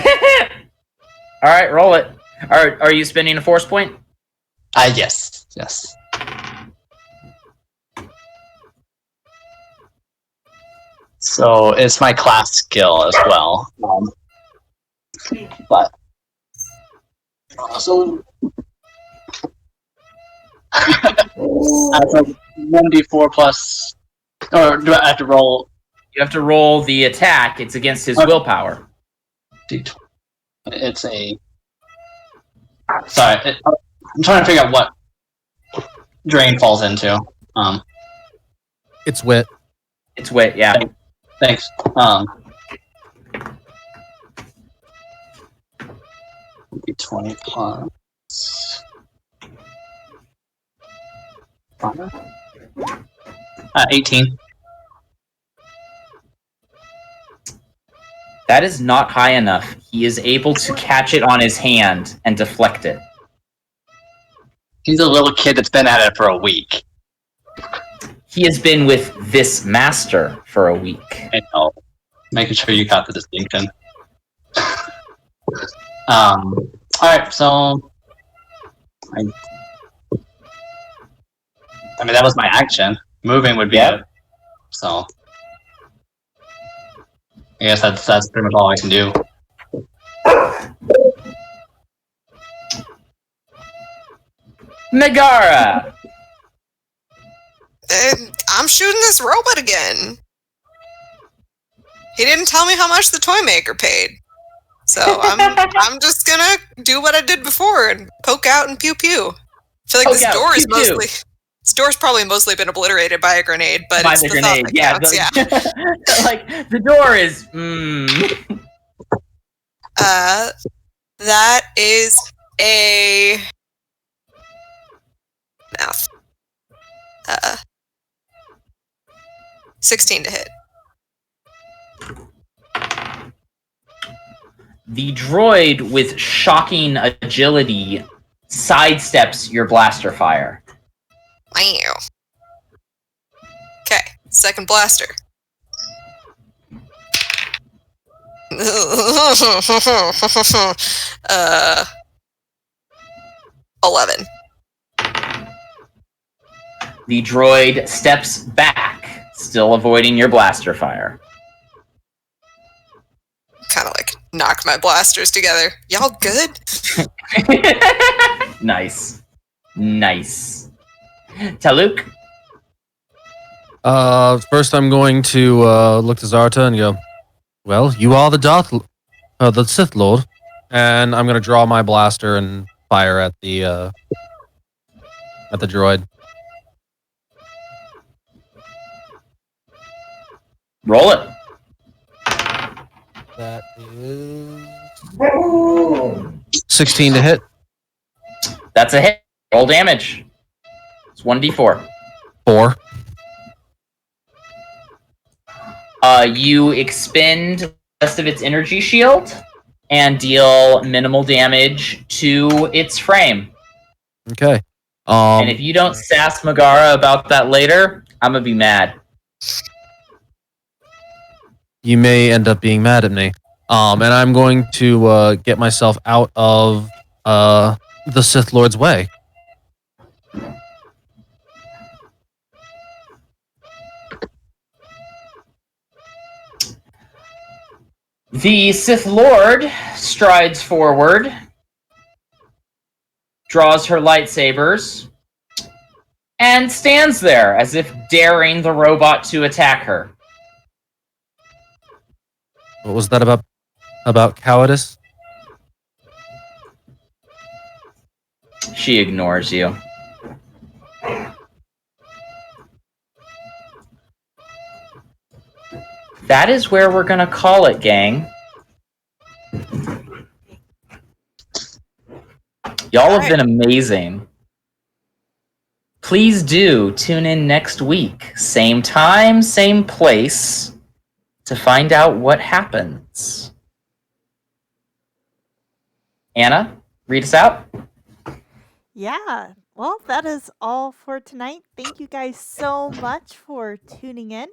right, roll it. Are you spending a force point? Yes. So it's my class skill as well. But so that's a 1d4 plus, or do I have to roll? You have to roll the attack. It's against his willpower. D20. It's a. Sorry, I'm trying to figure out what drain falls into. It's wit. It's wit, yeah. Thanks. D20 plus 18. That is not high enough. He is able to catch it on his hand and deflect it. He's a little kid that's been at it for a week. He has been with this master for a week. I know. Making sure you got the distinction. Alright, so I mean that was my action. Moving would be it. So I guess that's pretty much all I can do. Megara! I'm shooting this robot again. He didn't tell me how much the toy maker paid. So I'm just gonna do what I did before and poke out and pew pew. I feel like this door is mostly... This door's probably mostly been obliterated by a grenade, but by it's the the thought grenade, that counts, yeah. Like, the door is... That is a... Math. 16 to hit. The droid, with shocking agility, sidesteps your blaster fire. Wow. Okay, second blaster. 11. The droid steps back, still avoiding your blaster fire. Kind of like knocked my blasters together. Y'all good? Nice. Taluk? First I'm going to look to Zarta and go, well, you are the Sith Lord. And I'm gonna draw my blaster and fire at the droid. Roll it. That is 16 to hit. That's a hit. Roll damage. It's 1d4. 4. You expend the rest of its energy shield and deal minimal damage to its frame. Okay. And if you don't sass Megara about that later, I'm gonna be mad. You may end up being mad at me. And I'm going to get myself out of the Sith Lord's way. The Sith Lord strides forward, draws her lightsabers, and stands there as if daring the robot to attack her. What was that about cowardice? She ignores you. That is where we're gonna call it, gang. Y'all have been amazing. Please do tune in next week. Same time, same place, to find out what happens. Anna, read us out. Yeah, well, that is all for tonight. Thank you guys so much for tuning in.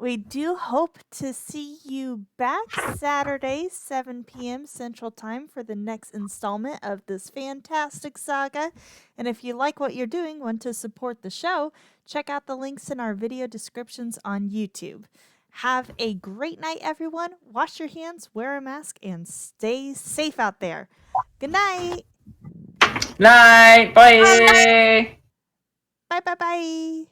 We do hope to see you back Saturday, 7 p.m. Central Time for the next installment of this fantastic saga. And if you like what you're doing, want to support the show, check out the links in our video descriptions on YouTube. Have a great night, everyone. Wash your hands, wear a mask, and stay safe out there. Good night. Night. Bye. Bye, bye, bye.